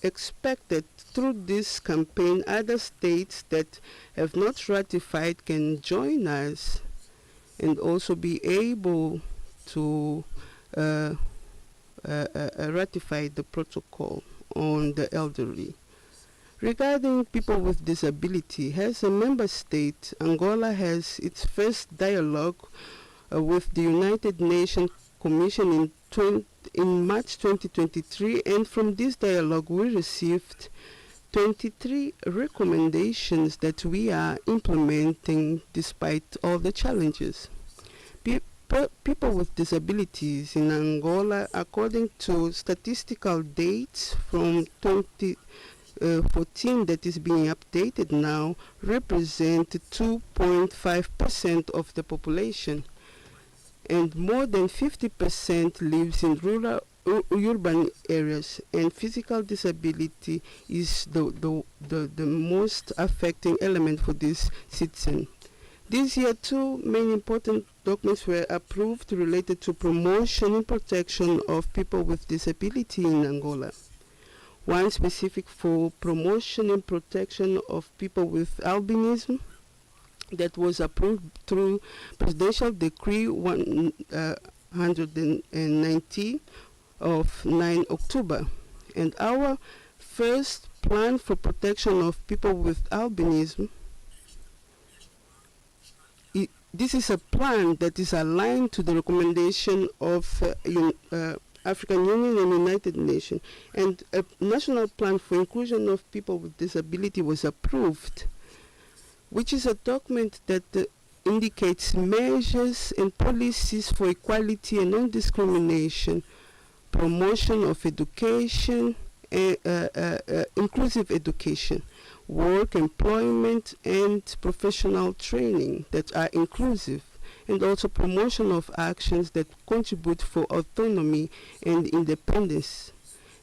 Speaker 4: expect that through this campaign, other states that have not ratified can join us and also be able to ratify the protocol on the elderly. Regarding people with disability, as a member state, Angola has its first dialogue with the United Nations Commission in March 2023, and from this dialogue we received 23 recommendations that we are implementing despite all the challenges. People with disabilities in Angola, according to statistical dates from 2014 that is being updated now, represent 2.5% of the population, and more than 50% lives in rural urban areas, and physical disability is the most affecting element for this citizen. This year, two main important documents were approved related to promotion and protection of people with disability in Angola. One specific for promotion and protection of people with albinism that was approved through Presidential Decree 190 of 9 October. And our first plan for protection of people with albinism, this is a plan that is aligned to the recommendation of African Union and United Nations. And a national plan for inclusion of people with disability was approved, which is a document that indicates measures and policies for equality and non-discrimination, promotion of education, inclusive education, work, employment, and professional training that are inclusive, and also promotion of actions that contribute for autonomy and independence,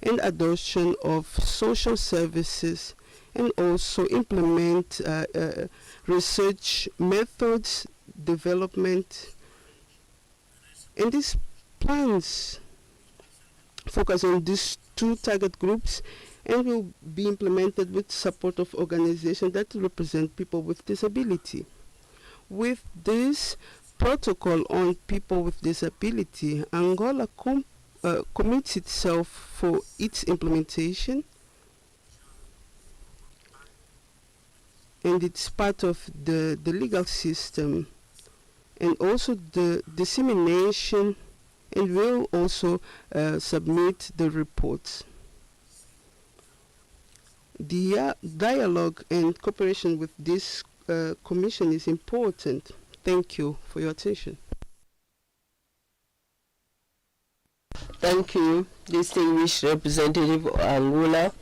Speaker 4: and adoption of social services, and also implement research methods development. And these plans focus on these two target groups and will be implemented with support of organizations that represent people with disability. With this protocol on people with disability, Angola commits itself for its implementation, and it's part of the legal system, and also the dissemination, and will also submit the reports. The dialogue and cooperation with this commission is important. Thank you for your attention.
Speaker 2: Thank you, distinguished representative of Angola.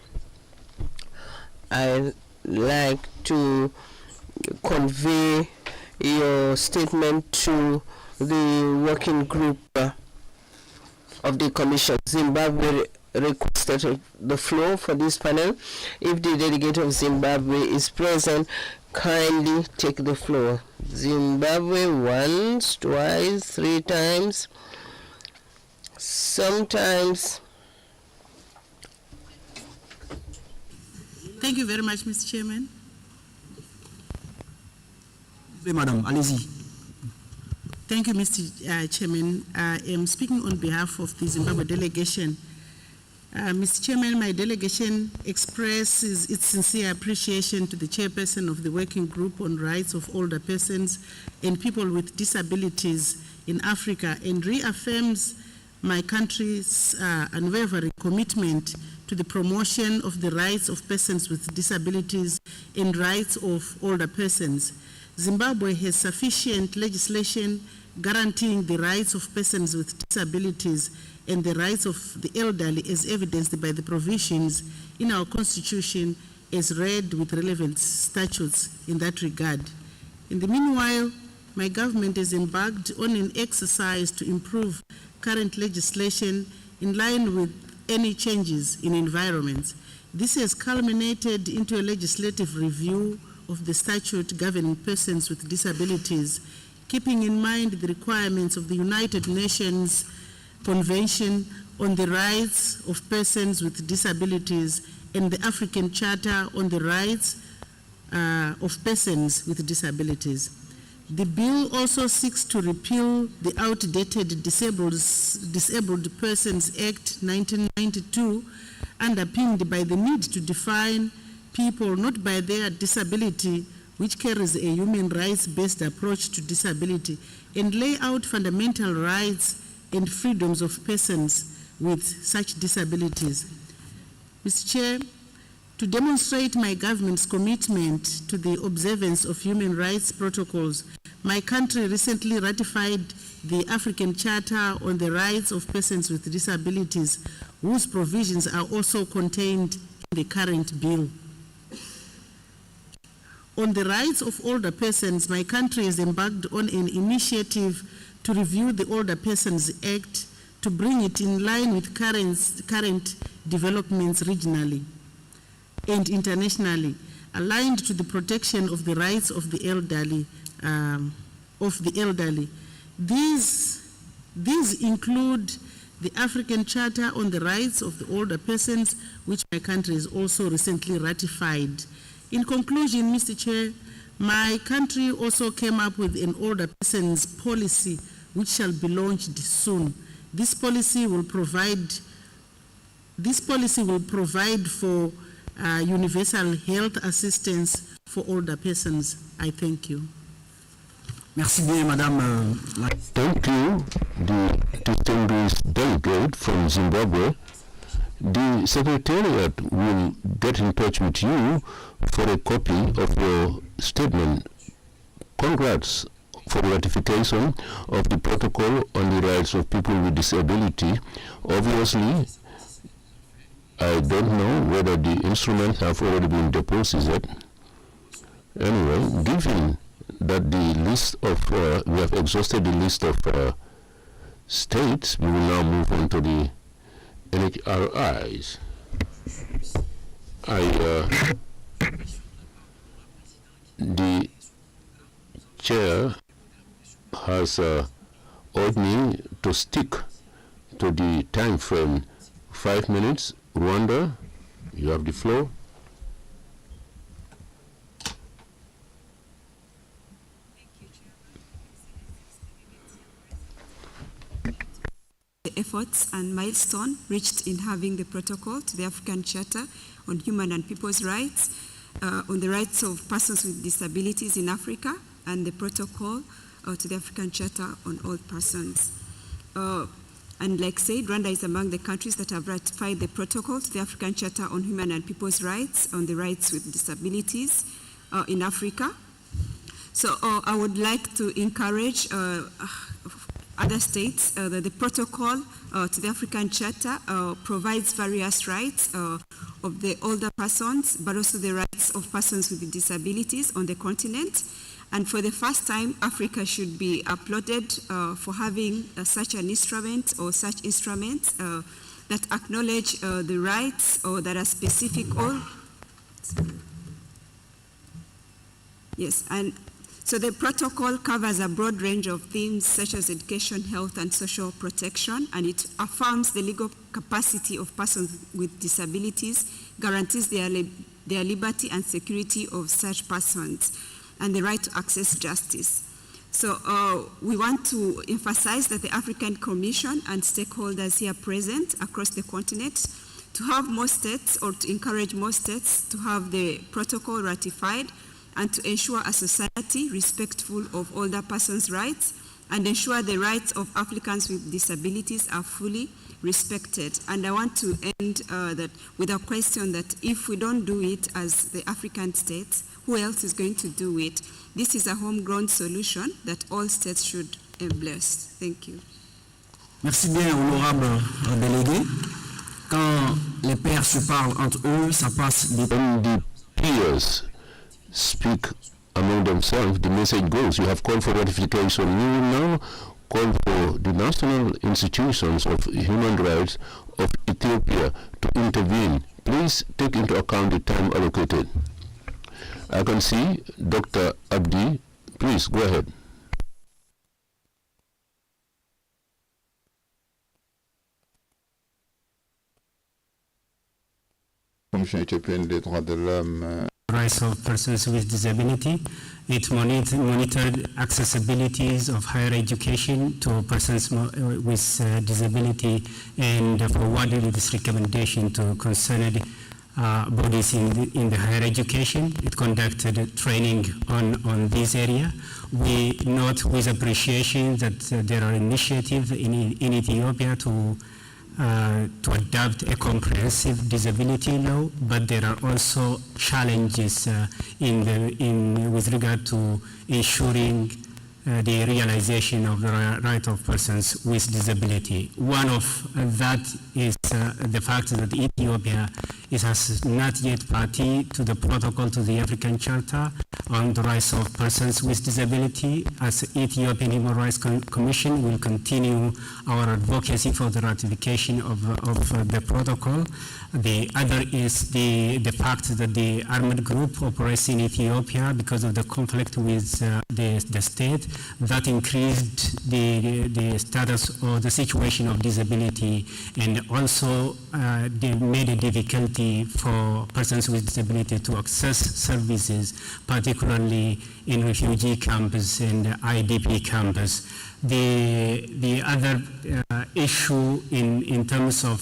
Speaker 2: I'd like to convey your statement to the working group of the Commission, Zimbabwe, requested the floor for this panel. If the delegate of Zimbabwe is present, kindly take the floor. Zimbabwe once, twice, 3 times. Sometimes.
Speaker 15: Thank you very much, Mr. Chairman.
Speaker 13: Madam, allez-y.
Speaker 15: Thank you, Mr. Chairman. I am speaking on behalf of the Zimbabwe delegation. Mr. Chairman, my delegation expresses its sincere appreciation to the chairperson of the Working Group on Rights of Older Persons and People with Disabilities in Africa and reaffirms my country's unwavering commitment to the promotion of the rights of persons with disabilities and rights of older persons. Zimbabwe has sufficient legislation guaranteeing the rights of persons with disabilities and the rights of the elderly as evidenced by the provisions in our constitution as read with relevant statutes in that regard. In the meanwhile, my government has embarked on an exercise to improve current legislation in line with any changes in environments. This has culminated into a legislative review of the statute governing persons with disabilities, keeping in mind the requirements of the United Nations Convention on the Rights of Persons with Disabilities and the African Charter on the Rights of Persons with Disabilities. The bill also seeks to repeal the outdated Disabled Persons Act 1992, underpinned by the need to define people not by their disability, which carries a human rights-based approach to disability, and lay out fundamental rights and freedoms of persons with such disabilities. Mr. Chair, to demonstrate my government's commitment to the observance of human rights protocols, my country recently ratified the African Charter on the Rights of Persons with Disabilities, whose provisions are also contained in the current bill. On the rights of older persons, my country has embarked on an initiative to review the Older Persons Act to bring it in line with current developments regionally and internationally, aligned to the protection of the rights of the elderly. These include the African Charter on the Rights of the Older Persons, which my country has also recently ratified. In conclusion, Mr. Chair, my country also came up with an older persons policy which shall be launched soon. This policy will provide for universal health assistance for older persons. I thank you.
Speaker 13: Merci bien, Madame.
Speaker 1: Thank you, the distinguished delegate from Zimbabwe. The Secretariat will get in touch with you for a copy of your statement. Congrats for the ratification of the protocol on the rights of people with disability. Obviously, I don't know whether the instruments have already been deposited. Anyway, given that the list of, we have exhausted the list of states, we will now move on to the NHRIs. The chair has urged me to stick to the time frame, 5 minutes. Rwanda, you have the floor.
Speaker 16: The efforts and milestone reached in having the protocol to the African Charter on Human and People's Rights, on the rights of persons with disabilities in Africa, and the protocol to the African Charter on all persons. And like said, Rwanda is among the countries that have ratified the protocol to the African Charter on Human and People's Rights, on the rights with disabilities in Africa. So I would like to encourage other states that the protocol to the African Charter provides various rights of the older persons, but also the rights of persons with disabilities on the continent. And for the first time, Africa should be applauded for having such an instrument or such instruments that acknowledge the rights or that are specific or yes, and so the protocol covers a broad range of themes such as education, health, and social protection, and it affirms the legal capacity of persons with disabilities, guarantees their liberty and security of such persons, and the right to access justice. So we want to emphasize that the African Commission and stakeholders here present across the continent to have more states or to encourage more states to have the protocol ratified and to ensure a society respectful of older persons' rights and ensure the rights of Africans with disabilities are fully respected. And I want to end that with a question that if we don't do it as the African states, who else is going to do it? This is a homegrown solution that all states should embrace. Thank you.
Speaker 13: Merci bien, honorable délégué. Quand les pairs se parlent entre eux, ça passe des...
Speaker 1: When the peers speak among themselves, the message goes. You have called for ratification. You will now call for the national institutions of human rights of Ethiopia to intervene. Please take into account the time allocated. I can see Dr. Abdi. Please go ahead.
Speaker 17: Commission Ethiopian des droits de l'homme.
Speaker 12: Rights of persons with disability. It monitored accessibilities of higher education to persons with disability and forwarded this recommendation to concerned bodies in the higher education. It conducted training on this area. We note with appreciation that there are initiatives in Ethiopia to adopt a comprehensive disability law, but there are also challenges with regard to ensuring the realization of the right of persons with disability. One of that is the fact that Ethiopia has not yet party to the protocol to the African Charter on the rights of persons with disability. As Ethiopian Human Rights Commission, will continue our advocacy for the ratification of the protocol. The other is the fact that the armed group operates in Ethiopia because of the conflict with the state that increased the status or the situation of disability, and also they made a difficulty for persons with disability to access services, particularly in refugee camps and IDP camps. The other issue in terms of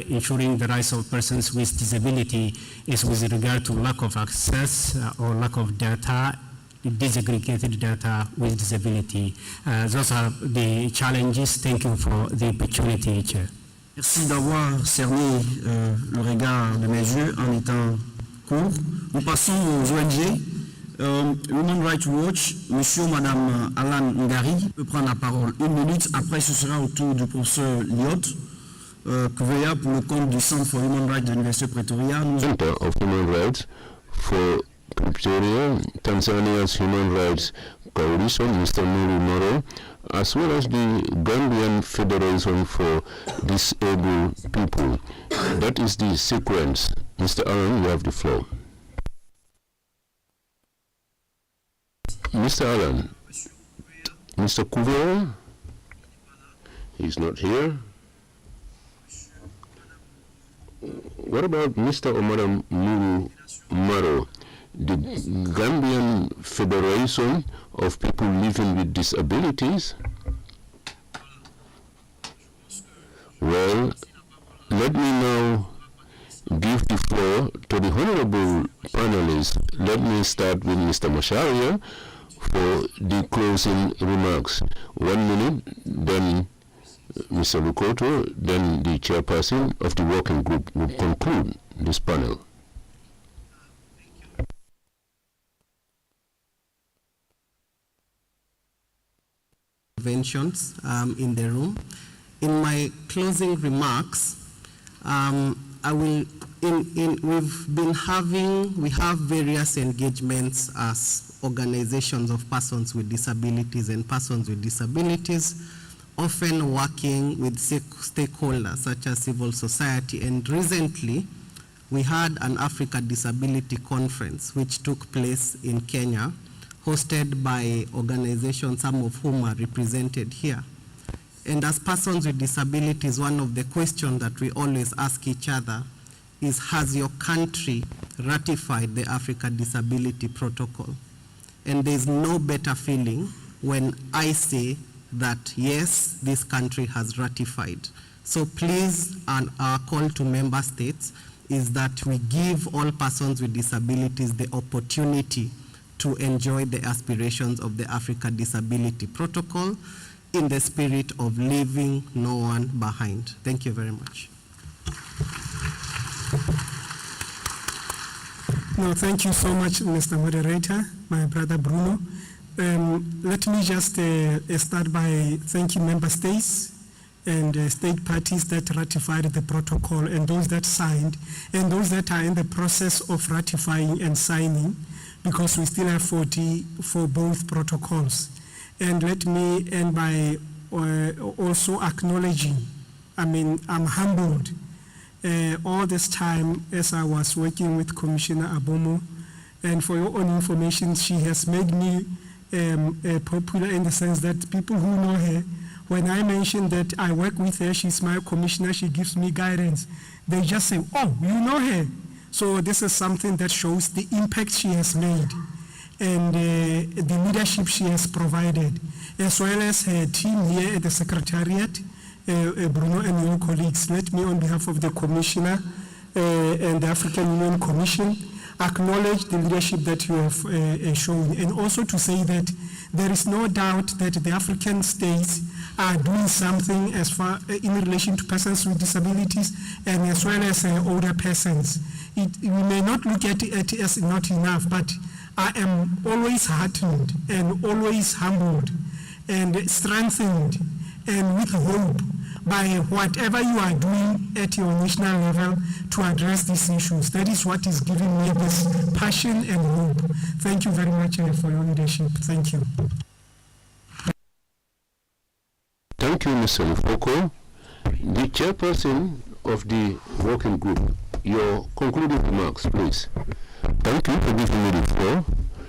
Speaker 12: ensuring the rights of persons with disability is with regard to lack of access or lack of data, disaggregated data with disability. Those are the challenges. Thank you for the opportunity, Chair.
Speaker 13: Merci d'avoir cerné le regard de mes yeux en étant court. Nous passons aux ONG. Human Rights Watch, monsieur ou madame Alan Ngari peut prendre la parole 1 minute. Après, ce sera au tour du professeur Liot, Kveya pour le compte du Centre for Human Rights de l'Université Pretoria.
Speaker 1: Center of Human Rights for Pretoria, Tanzania's Human Rights Coalition, Mr. Nuru Moro, as well as the Gambian Federation for Disabled People. That is the sequence. Mr. Alan, you have the floor. Mr. Alan, Mr. Kuvera, he's not here. What about Mr. or Madam Nuru Maro, the Gambian Federation of People Living with Disabilities? Well, let me now give the floor to the honorable panelists. Let me start with Mr. Macharia for the closing remarks. 1 minute, then Mr. Lukoto, then the chairperson of the working group will conclude this panel.
Speaker 14: Interventions in the room. In my closing remarks, I will we have various engagements as organizations of persons with disabilities and persons with disabilities, often working with stakeholders such as civil society. And recently, we had an Africa Disability Conference which took place in Kenya, hosted by organizations, some of whom are represented here. And as persons with disabilities, one of the questions that we always ask each other is, has your country ratified the Africa Disability Protocol? And there's no better feeling when I say that yes, this country has ratified. So please, and our call to member states is that we give all persons with disabilities the opportunity to enjoy the aspirations of the Africa Disability Protocol in the spirit of leaving no one behind. Thank you very much.
Speaker 10: No, thank you so much, Mr. Moderator, my brother Bruno. Let me just start by thanking member states and state parties that ratified the protocol, and those that signed, and those that are in the process of ratifying and signing, because we still have 40 for both protocols. And let me end by also acknowledging, I'm humbled all this time as I was working with Commissioner Abomo, and for your own information, she has made me popular in the sense that people who know her, when I mention that I work with her, she's my commissioner, she gives me guidance, they just say, oh, you know her. So this is something that shows the impact she has made and the leadership she has provided, as well as her team here at the Secretariat, Bruno and your colleagues. Let me, on behalf of the Commissioner and the African Union Commission, acknowledge the leadership that you have shown, and also to say that there is no doubt that the African states are doing something as far in relation to persons with disabilities and as well as older persons. We may not look at it as not enough, but I am always heartened and always humbled and strengthened and with hope by whatever you are doing at your national level to address these issues. That is what is giving me this passion and hope. Thank you very much for your leadership. Thank you.
Speaker 1: Thank you, Mr. Lufoko. The chairperson of the working group, your concluding remarks, please. Thank you for giving me the floor.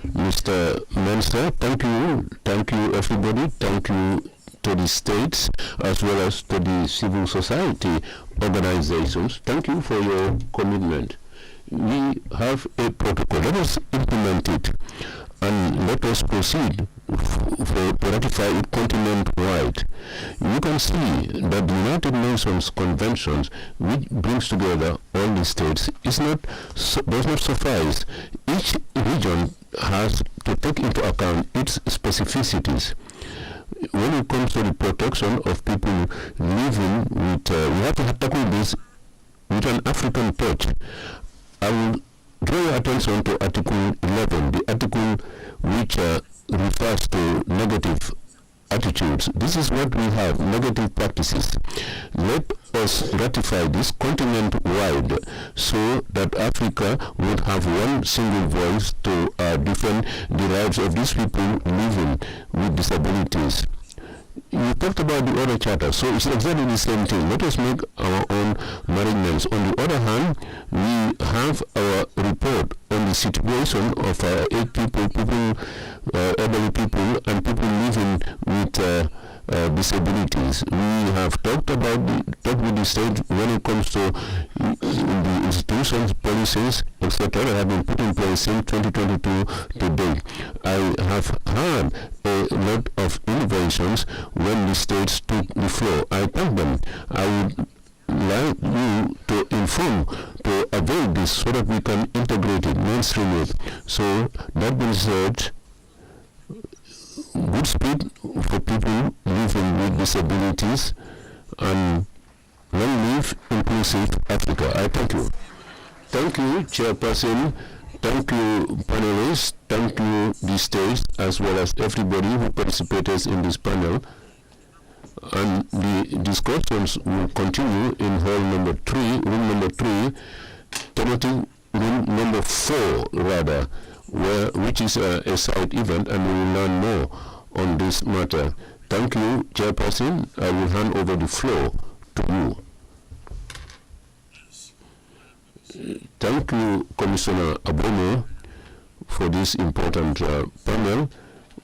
Speaker 1: Mr. Mensa, thank you everybody, thank you to the states as well as to the civil society organizations. Thank you for your commitment. We have a protocol. Let us implement it and let us proceed to ratify it continent-wide. You can see that the United Nations Conventions, which brings together all the states, does not suffice. Each region has to take into account its specificities. When it comes to the protection of people living with, we have to tackle this with an African touch. I will draw your attention to Article 11, the article which refers to negative attitudes. This is what we have, negative practices. Let us ratify this continent-wide so that Africa would have one single voice to defend the rights of these people living with disabilities. You talked about the other charter, so it's exactly the same thing. Let us make our own arrangements. On the other hand, we have our report on the situation of 8 people, elderly people, and people living with disabilities. We have talked with the state when it comes to the institutions, policies, etc. that have been put in place since 2022 to date. I have heard a lot of innovations when the states took the floor. I thank them. I would like you to inform, to avail this so that we can integrate it, mainstream it. So that being said, good speed for people living with disabilities, and long live inclusive Africa. I thank you. Thank you, Chairperson. Thank you, panelists. Thank you, the states, as well as everybody who participated in this panel. And the discussions will continue in hall number 3, room number 3, tentative room number 4 rather, which is a side event, and we will learn more on this matter. Thank you, Chairperson. I will hand over the floor to you. Thank you, Commissioner Abomo, for this important panel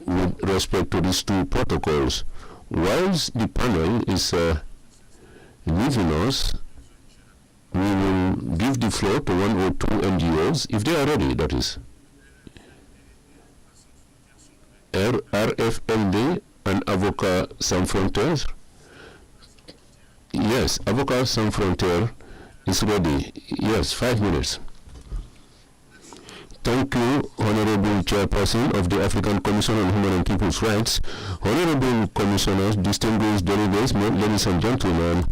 Speaker 1: with respect to these 2 protocols. Whilst the panel is leaving us, we will give the floor to 1 or 2 NGOs, if they are ready, that is. RFLD and Avocats Sans Frontières. Yes, Avocats Sans Frontières is ready. Yes, 5 minutes. Thank you, Honorable Chairperson of the African Commission on Human and People's Rights, Honorable Commissioners, distinguished delegates, ladies and gentlemen,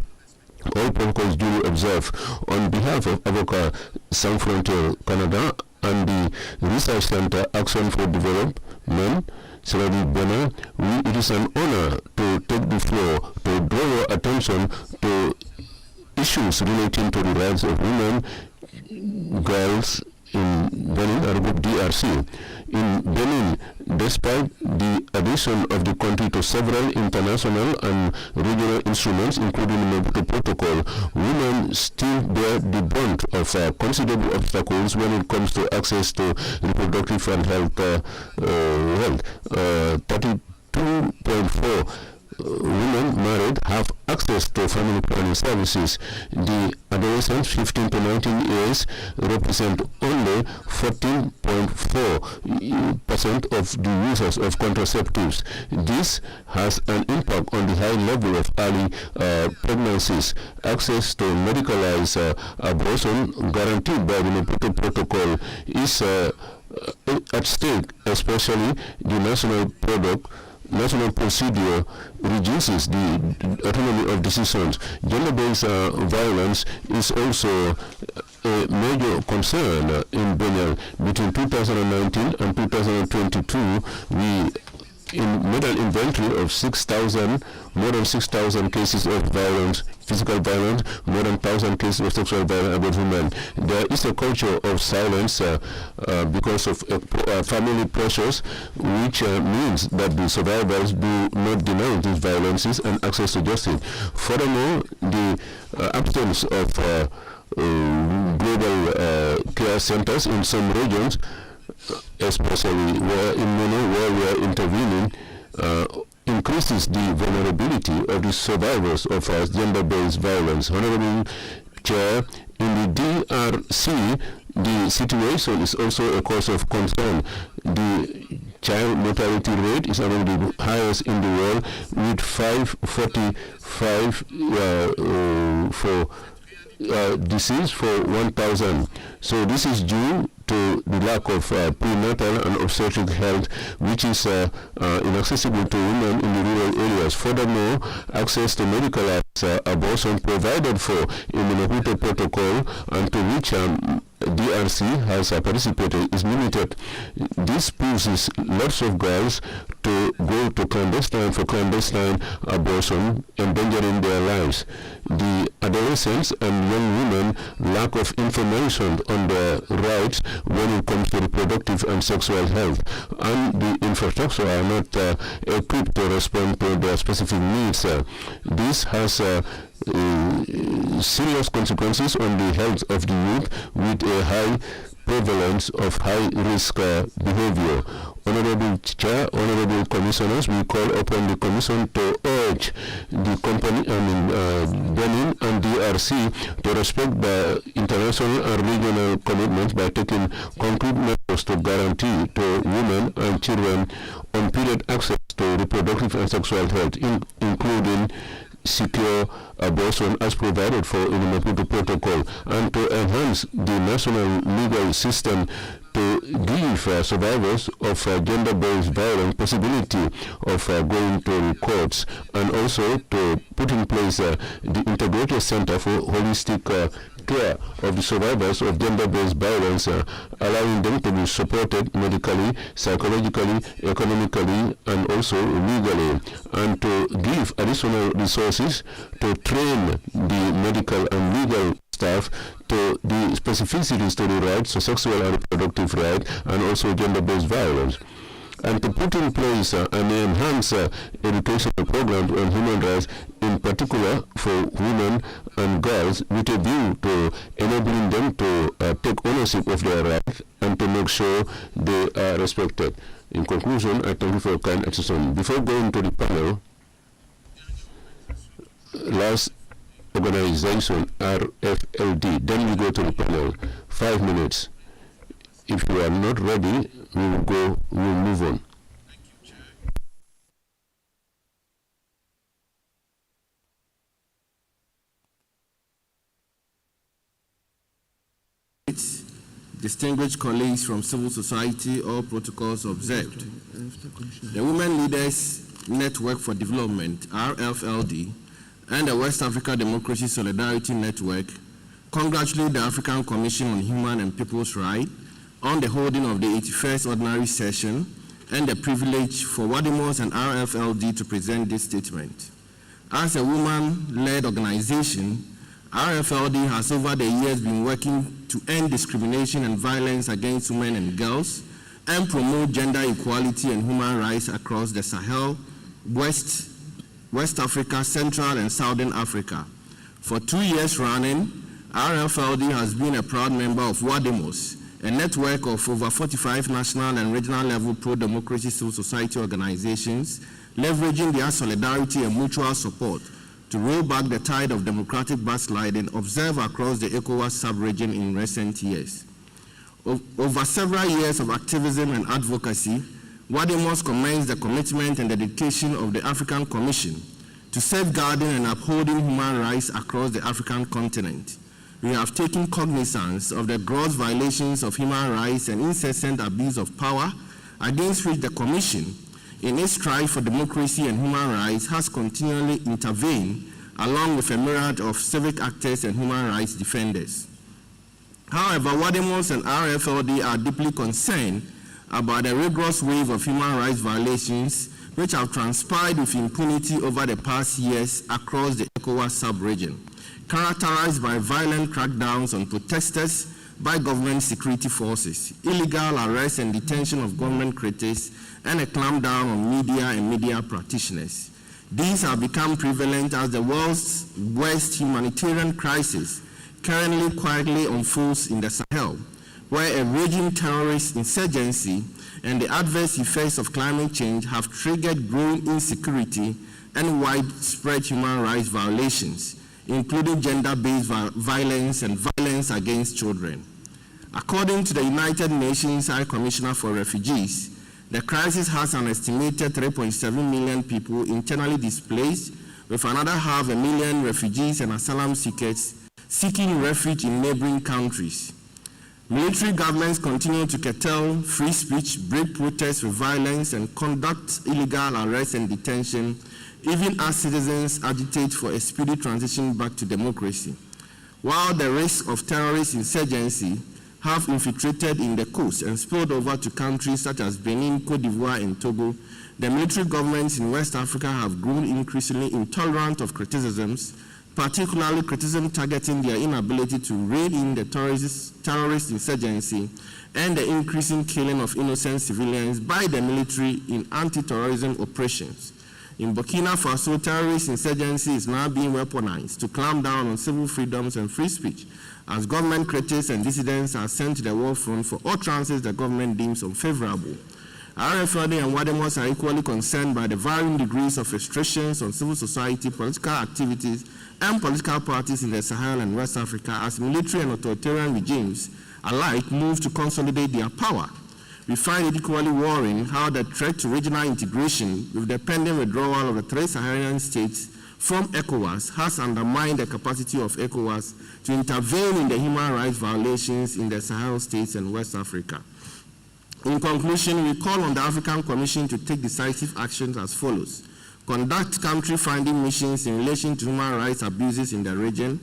Speaker 1: all protocols duly observed. On behalf of Avocats Sans Frontières Canada and the Research Center Action for Development, Sierra Leone, it is an honor to take the floor to draw your attention to issues relating to the rights of women, girls in Benin, Republic DRC. In Benin, despite the addition of the country to several international and regional instruments, including the Mobutu Protocol, women still bear the brunt of considerable obstacles when it comes to access to reproductive and health. 32.4 women married have access to family planning services. The adolescents 15 to 19 years represent only 14.4% of the users of contraceptives. This has an impact on the high level of early pregnancies. Access to medicalized abortion guaranteed by the Mobutu Protocol is at stake, especially the national procedure reduces the autonomy of decisions. Gender-based violence is also a major concern in Benin. Between 2019 and 2022, we made an inventory of more than 6,000 cases of violence, physical violence, more than 1,000 cases of sexual violence against women. There is a culture of silence because of family pressures, which means that the survivors do not deny these violences and access to justice. Furthermore, the absence of global care centers in some regions, especially where we are intervening, increases the vulnerability of the survivors of gender-based violence. Honorable Chair, in the DRC, the situation is also a cause of concern. The child mortality rate is among the highest in the world, with 545 for disease for 1,000. So this is due to the lack of prenatal and obstetric health, which is inaccessible to women in the rural areas. Furthermore, access to medical abortion provided for in the Mobutu Protocol, and to which DRC has participated, is limited. This pushes lots of girls to go to clandestine abortion, endangering their lives. The adolescents and young women lack of information on their rights when it comes to reproductive and sexual health, and the infrastructure are not equipped to respond to their specific needs. This has serious consequences on the health of the youth, with a high prevalence of high-risk behavior. Honorable Chair, Honorable Commissioners, we call upon the Commission to urge the company, Benin and DRC, to respect the international and regional commitments by taking concrete measures to guarantee to women and children unperiod access to reproductive and sexual health, including secure abortion as provided for in the Mobutu Protocol, and to enhance the national legal system to give survivors of gender-based violence possibility of going to the courts, and also to put in place the Integrated Center for Holistic Care of the survivors of gender-based violence, allowing them to be supported medically, psychologically, economically, and also legally, and to give additional resources to train the medical and legal staff to the specificities to the rights, so sexual and reproductive rights, and also gender-based violence, and to put in place and enhance educational programs on human rights, in particular for women and girls, with a view to enabling them to take ownership of their rights and to make sure they are respected. In conclusion, I thank you for your kind attention. Before going to the panel, last organization, RFLD, then we go to the panel. 5 minutes. If you are not ready, we will move on.
Speaker 3: Distinguished colleagues from civil society, all protocols observed. The Women Leaders Network for Development, RFLD, and the West Africa Democracy Solidarity Network congratulate the African Commission on Human and People's Rights on the holding of the 81st Ordinary Session and the privilege for WADIMOS and RFLD to present this statement. As a woman-led organization, RFLD has over the years been working to end discrimination and violence against women and girls and promote gender equality and human rights across the Sahel, West Africa, Central and Southern Africa. For 2 years running, RFLD has been a proud member of WADIMOS, a network of over 45 national and regional level pro-democracy civil society organizations, leveraging their solidarity and mutual support to roll back the tide of democratic backsliding observed across the ECOWAS sub-region in recent years. Over several years of activism and advocacy, WADIMOS commends the commitment and dedication of the African Commission to safeguarding and upholding human rights across the African continent. We have taken cognizance of the gross violations of human rights and incessant abuse of power against which the Commission, in its strive for democracy and human rights, has continually intervened along with a myriad of civic actors and human rights defenders. However, WADIMOS and RFLD are deeply concerned about the rigorous wave of human rights violations which have transpired with impunity over the past years across the ECOWAS sub-region, characterized by violent crackdowns on protesters by government security forces, illegal arrest and detention of government critics, and a clampdown on media and media practitioners. These have become prevalent as the world's worst humanitarian crisis currently quietly unfolds in the Sahel, where a raging terrorist insurgency and the adverse effects of climate change have triggered growing insecurity and widespread human rights violations, including gender-based violence and violence against children. According to the United Nations High Commissioner for Refugees, the crisis has an estimated 3.7 million people internally displaced, with another 500,000 refugees and asylum seekers seeking refuge in neighboring countries. Military governments continue to curtail free speech, break protests with violence, and conduct illegal arrests and detention, even as citizens agitate for a speedy transition back to democracy. While the risk of terrorist insurgency have infiltrated in the coast and spilled over to countries such as Benin, Cote d'Ivoire, and Togo, the military governments in West Africa have grown increasingly intolerant of criticisms, particularly criticism targeting their inability to rein in the terrorist insurgency and the increasing killing of innocent civilians by the military in anti-terrorism operations. In Burkina Faso, terrorist insurgency is now being weaponized to clamp down on civil freedoms and free speech, as government critics and dissidents are sent to the war front for all chances the government deems unfavorable. RFLD and WADIMOS are equally concerned by the varying degrees of restrictions on civil society, political activities, and political parties in the Sahel and West Africa as military and authoritarian regimes alike move to consolidate their power. We find it equally worrying how the threat to regional integration with the pending withdrawal of the 3 Saharan states from ECOWAS has undermined the capacity of ECOWAS to intervene in the human rights violations in the Sahel states and West Africa. In conclusion, we call on the African Commission to take decisive actions as follows: conduct country-finding missions in relation to human rights abuses in the region,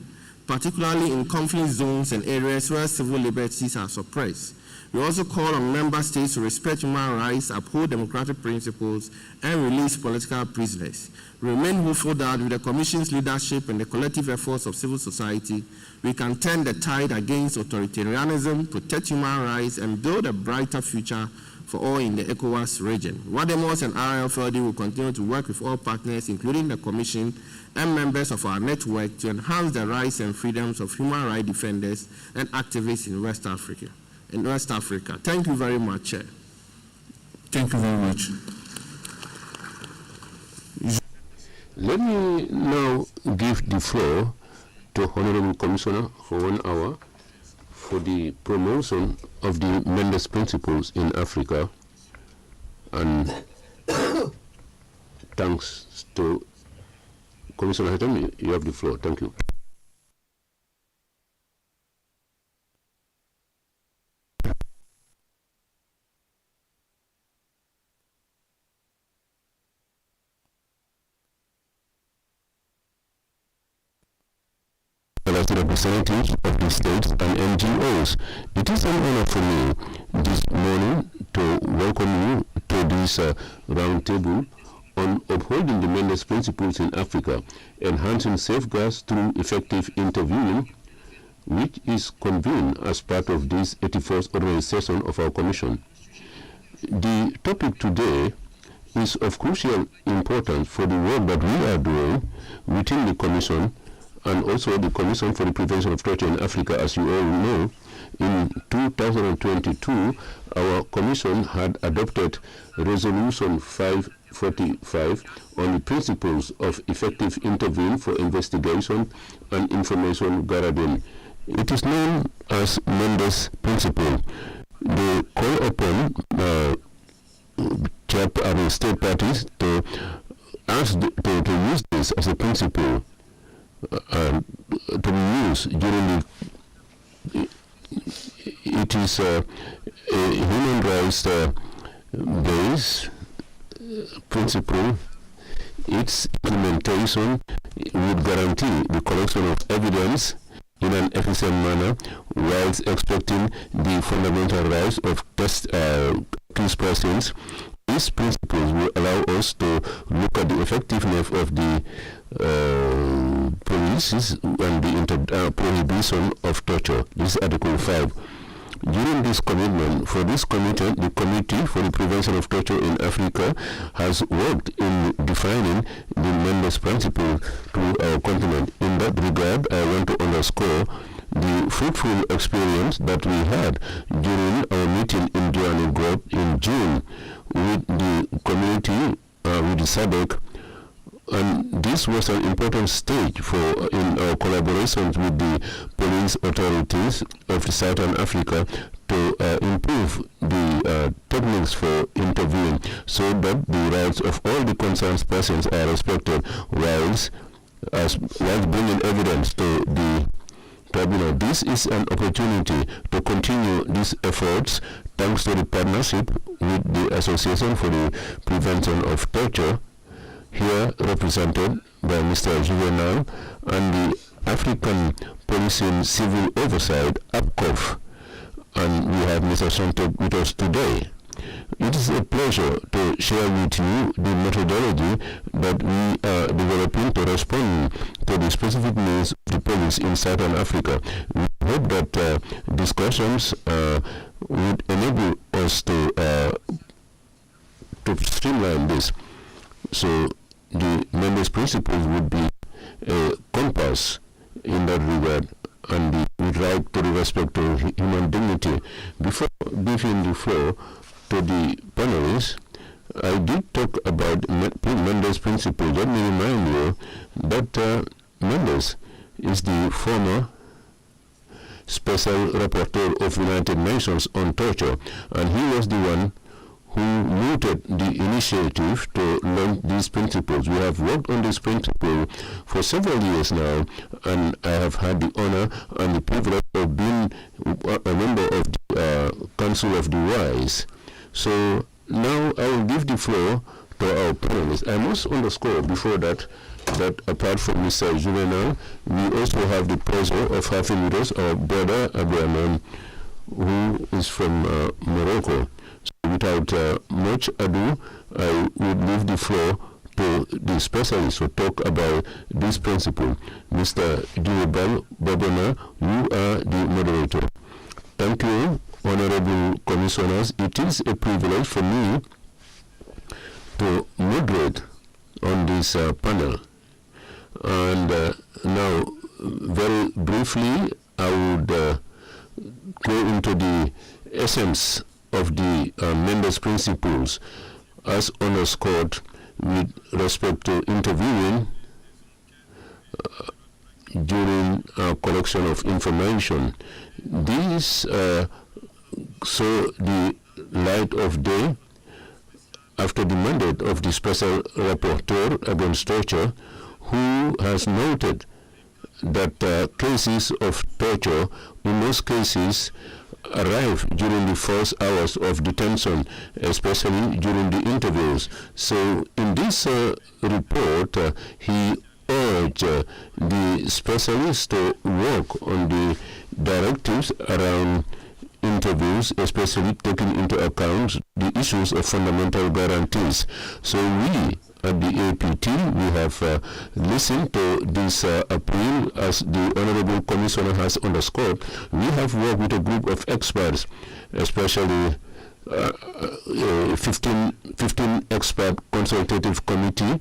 Speaker 3: particularly in conflict zones and areas where civil liberties are suppressed.
Speaker 18: We also call on member states to respect human rights, uphold democratic principles, and release political prisoners. We remain hopeful that with the Commission's leadership and the collective efforts of civil society, we can turn the tide against authoritarianism, protect human rights, and build a brighter future for all in the ECOWAS region. WADEMOS and RLFLD will continue to work with all partners, including the Commission and members of our network, to enhance the rights and freedoms of human rights defenders and activists in West Africa. Thank you very much, Chair.
Speaker 19: Thank you very much.
Speaker 1: Let me now give the floor to Honorable Commissioner for 1 hour for the promotion of the Mendes Principles in Africa, and thanks to Commissioner Hatem, you have the floor. Thank you. As representatives of the states and NGOs, it is an honor for me this morning to welcome you to this roundtable on upholding the Mendes Principles in Africa, enhancing safeguards through effective interviewing, which is convened as part of this 81st organization of our Commission. The topic today is of crucial importance for the work that we are doing within the Commission and also the Commission for the Prevention of Torture in Africa. As you all know, in 2022, our Commission had adopted Resolution 545 on the principles of effective interviewing for investigation and information gathering. It is known as Mendes Principle. They call upon state parties to use this as a principle to be used during it is a human rights based principle. Its implementation would guarantee the collection of evidence in an efficient manner whilst expecting the fundamental rights of accused persons. These principles will allow us to look at the effectiveness of the policies and the prohibition of torture. This is Article 5. During this commitment, for this commitment, the Committee for the Prevention of Torture in Africa has worked in defining the Mendes Principle to our continent. In that regard, I want to underscore the fruitful experience that we had during our meeting in Johannesburg in June with the community, with the SADC, and this was an important stage in our collaborations with the police authorities of Southern Africa to improve the techniques for interviewing so that the rights of all the concerned persons are respected whilst bringing evidence to the tribunal. This is an opportunity to continue these efforts thanks to the partnership with the Association for the Prevention of Torture, here represented by Mr. Juvenal, and the African Policing Civil Oversight, APCOF, and we have Mr. Santok with us today. It is a pleasure to share with you the methodology that we are developing to respond to the specific needs of the police in Southern Africa. We hope that discussions would enable us to streamline this. So the Mendes Principles would be a compass in that regard, and the right to the respect of human dignity. Before giving the floor to the panelists, I did talk about Mendes Principle. Let me remind you that Mendes is the former Special Rapporteur of United Nations on Torture, and he was the one who mooted the initiative to launch these principles. We have worked on this principle for several years now, and I have had the honor and the privilege of being a member of the Council of the Wise. So now I will give the floor to our panelists. I must underscore before that apart from Mr. Juvenal, we also have the pleasure of having with us our brother Abraham who is from Morocco. So without much ado, I would leave the floor to the specialist to talk about this principle. Mr. Durabal Babona, you are the moderator. Thank you, Honorable Commissioners. It is a privilege for me to moderate on this panel. And now, very briefly, I would go into the essence of the members' principles as underscored with respect to interviewing during collection of information. These saw the light of day after the mandate of the Special Rapporteur against torture, who has noted that cases of torture in most cases arrive during the first hours of detention, especially during the interviews. So in this report, he urged the specialists to work on the directives around interviews, especially taking into account the issues of fundamental guarantees. So we at the APT, we have listened to this appeal, as the Honorable Commissioner has underscored. We have worked with a group of experts, especially 15 expert consultative committee,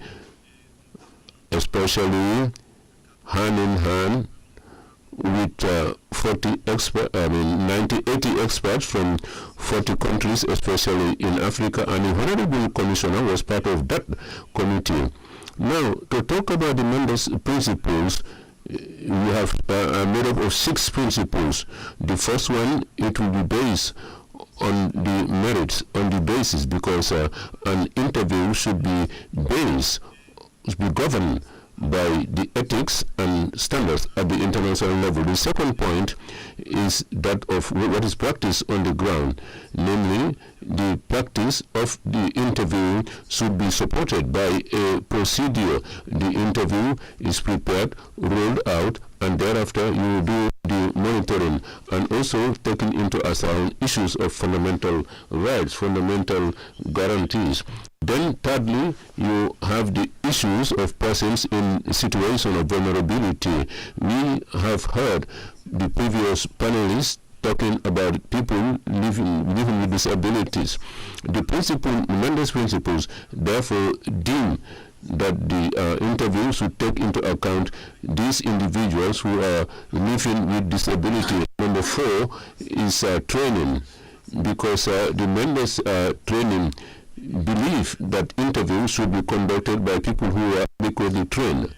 Speaker 1: especially hand in hand with 80 experts from 40 countries, especially in Africa, and the Honorable Commissioner was part of that committee. Now, to talk about the members' principles, we have made up of 6 principles. The first one, it will be based on the merits, on the basis, because an interview should be governed by the ethics and standards at the international level. The second point is that of what is practiced on the ground, namely the practice of the interview should be supported by a procedure. The interview is prepared, rolled out, and thereafter you do the monitoring, and also taking into account issues of fundamental rights, fundamental guarantees. Then thirdly, you have the issues of persons in a situation of vulnerability. We have heard the previous panelists talking about people living with disabilities. The members' principles therefore deem that the interview should take into account these individuals who are living with disability. Number 4 is training, because the members' training believe that interviews should be conducted by people who are adequately trained.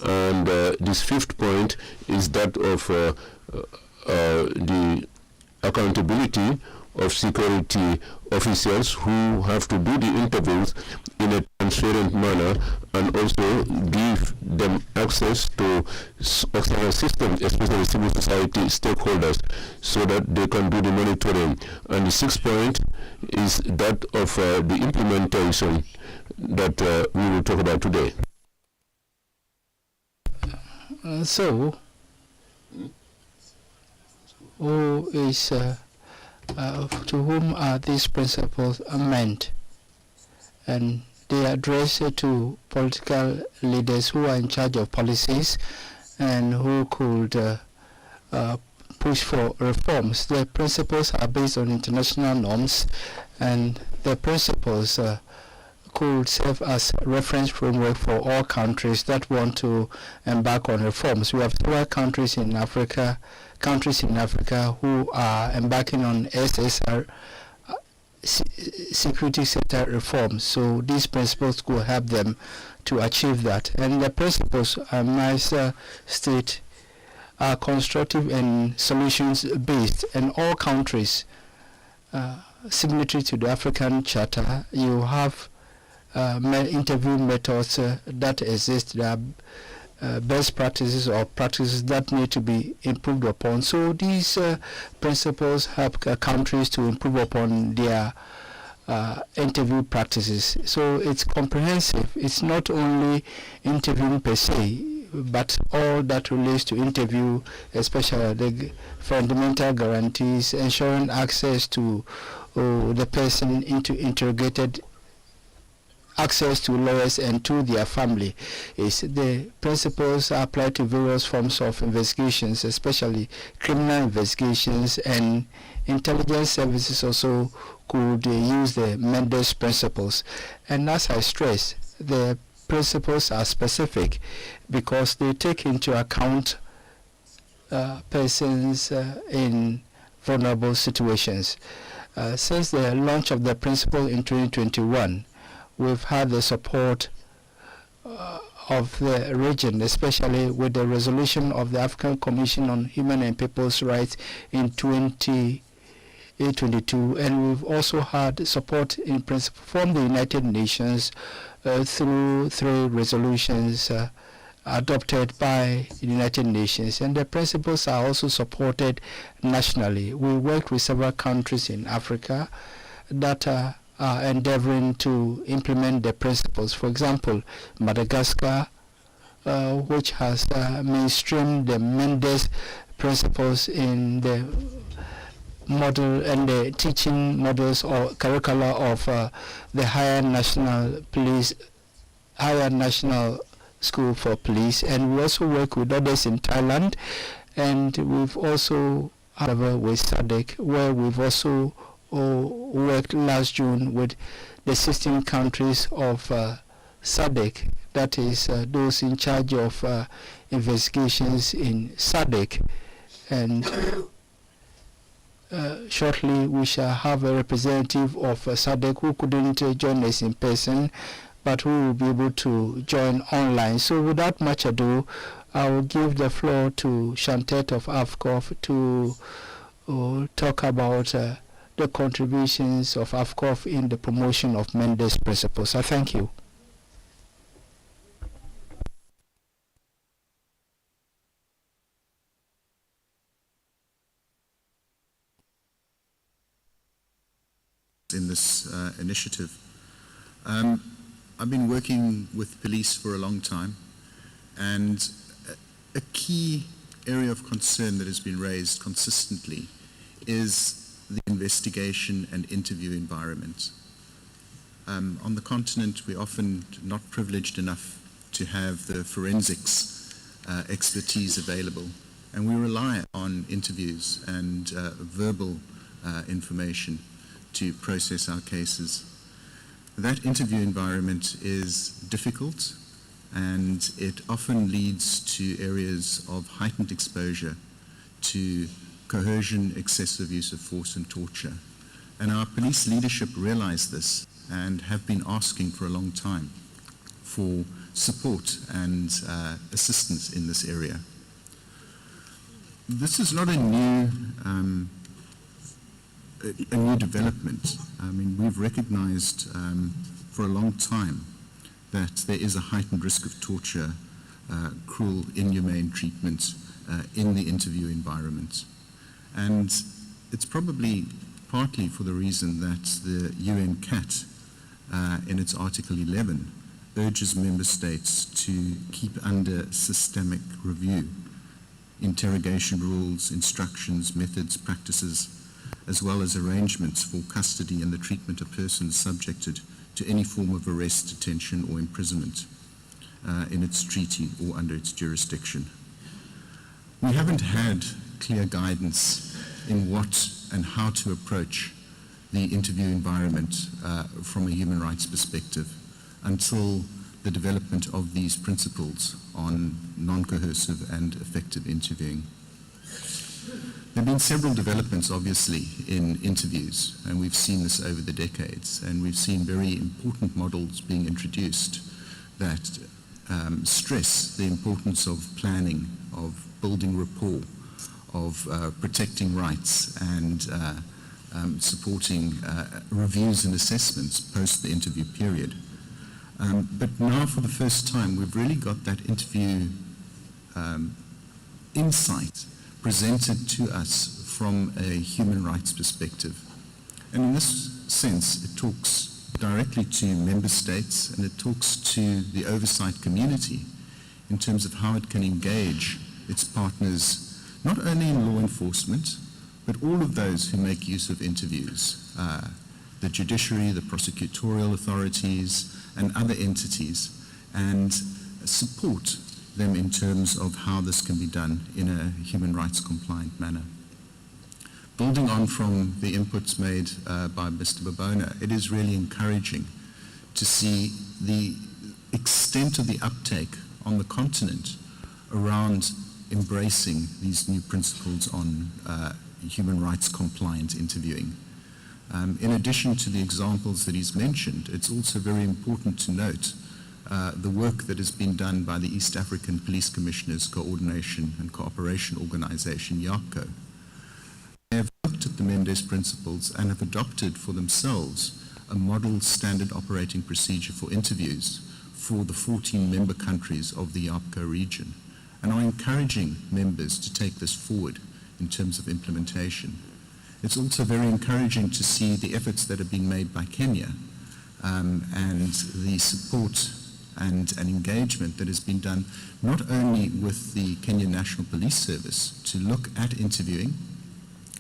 Speaker 1: And this 5th point is that of the accountability of security officials who have to do the interviews in a transparent manner, and also give them access to external systems, especially civil society stakeholders, so that they can do the monitoring. And the 6th point is that of the implementation that we will talk about today.
Speaker 9: So, who is to whom are these principles meant? And they are addressed to political leaders who are in charge of policies and who could push for reforms. The principles are based on international norms, and the principles could serve as reference framework for all countries that want to embark on reforms. We have several countries in Africa who are embarking on SSR, security sector reforms. So these principles could help them to achieve that. And the principles, I must state, are constructive and solutions based. And all countries signatory to the African Charter, you have interview methods that exist. There are best practices or practices that need to be improved upon. So these principles help countries to improve upon their interview practices. So it's comprehensive. It's not only interviewing per se. but all that relates to interview, especially the fundamental guarantees, ensuring access to the person interrogated, access to lawyers and to their family. Is the principles apply to various forms of investigations, especially criminal investigations, and intelligence services also could use the Mendes principles. And as I stress, the principles are specific because they take into account persons in vulnerable situations. Since the launch of the principle in 2021, we've had the support of the region, especially with the resolution of the African Commission on Human and People's Rights in 2022, and we've also had support in principle from the United Nations through 3 resolutions adopted by the United Nations, and the principles are also supported nationally. We work with several countries in Africa that are endeavoring to implement the principles. For example, Madagascar, which has mainstreamed the Mendes principles in the model and the teaching models or curricula of the Higher National School for Police, and we also work with others in Thailand, and we've also, however, with SADC, where we've also worked last June with the 16 countries of SADC, that is those in charge of investigations in SADC, and shortly we shall have a representative of SADC who couldn't join us in person, but who will be able to join online. So without much ado, I will give the floor to Chantet of AFCOF to talk about the contributions of AFCOF in the promotion of Mendes principles. I thank you.
Speaker 20: In this initiative. I've been working with police for a long time, and a key area of concern that has been raised consistently is the investigation and interview environment. On the continent, we're often not privileged enough to have the forensics expertise available, and we rely on interviews and verbal information to process our cases. That interview environment is difficult, and it often leads to areas of heightened exposure to coercion, excessive use of force, and torture. And our police leadership realize this and have been asking for a long time for support and assistance in this area. This is not a new development. I mean, we've recognized for a long time that there is a heightened risk of torture, cruel, inhumane treatment in the interview environment. And it's probably partly for the reason that the UN CAT, in its Article 11, urges member states to keep under systemic review interrogation rules, instructions, methods, practices, as well as arrangements for custody and the treatment of persons subjected to any form of arrest, detention, or imprisonment in its treaty or under its jurisdiction. We haven't had clear guidance in what and how to approach the interview environment from a human rights perspective until the development of these principles on non-coercive and effective interviewing. There have been several developments, obviously, in interviews, and we've seen this over the decades, and we've seen very important models being introduced that stress the importance of planning, of building rapport, of protecting rights, and supporting reviews and assessments post the interview period. But now, for the first time, we've really got that interview insight presented to us from a human rights perspective. And in this sense, it talks directly to member states, and it talks to the oversight community in terms of how it can engage its partners, not only in law enforcement, but all of those who make use of interviews, the judiciary, the prosecutorial authorities, and other entities, and support them in terms of how this can be done in a human rights compliant manner. Building on from the inputs made by Mr. Babona, it is really encouraging to see the extent of the uptake on the continent around embracing these new principles on human rights compliant interviewing. In addition to the examples that he's mentioned, it's also very important to note the work that has been done by the East African Police Commissioners Coordination and Cooperation Organization, YACO. They have looked at the Mendes Principles and have adopted for themselves a model standard operating procedure for interviews for the 14 member countries of the YAPCO region, and are encouraging members to take this forward in terms of implementation. It's also very encouraging to see the efforts that are being made by Kenya and the support and engagement that has been done not only with the Kenyan National Police Service to look at interviewing,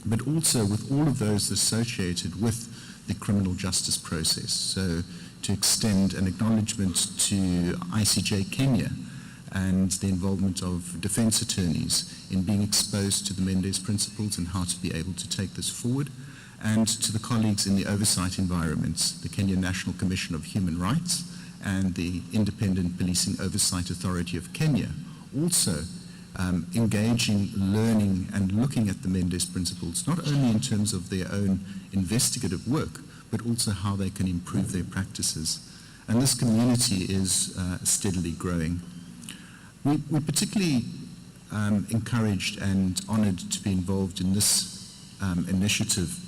Speaker 20: but also with all of those associated with the criminal justice process. So to extend an acknowledgement to ICJ Kenya and the involvement of defense attorneys in being exposed to the Mendes Principles and how to be able to take this forward, and to the colleagues in the oversight environments, the Kenya National Commission of Human Rights and the Independent Policing Oversight Authority of Kenya, also engaging, learning, and looking at the Mendes Principles, not only in terms of their own investigative work, but also how they can improve their practices. And this community is steadily growing. We're particularly encouraged and honored to be involved in this initiative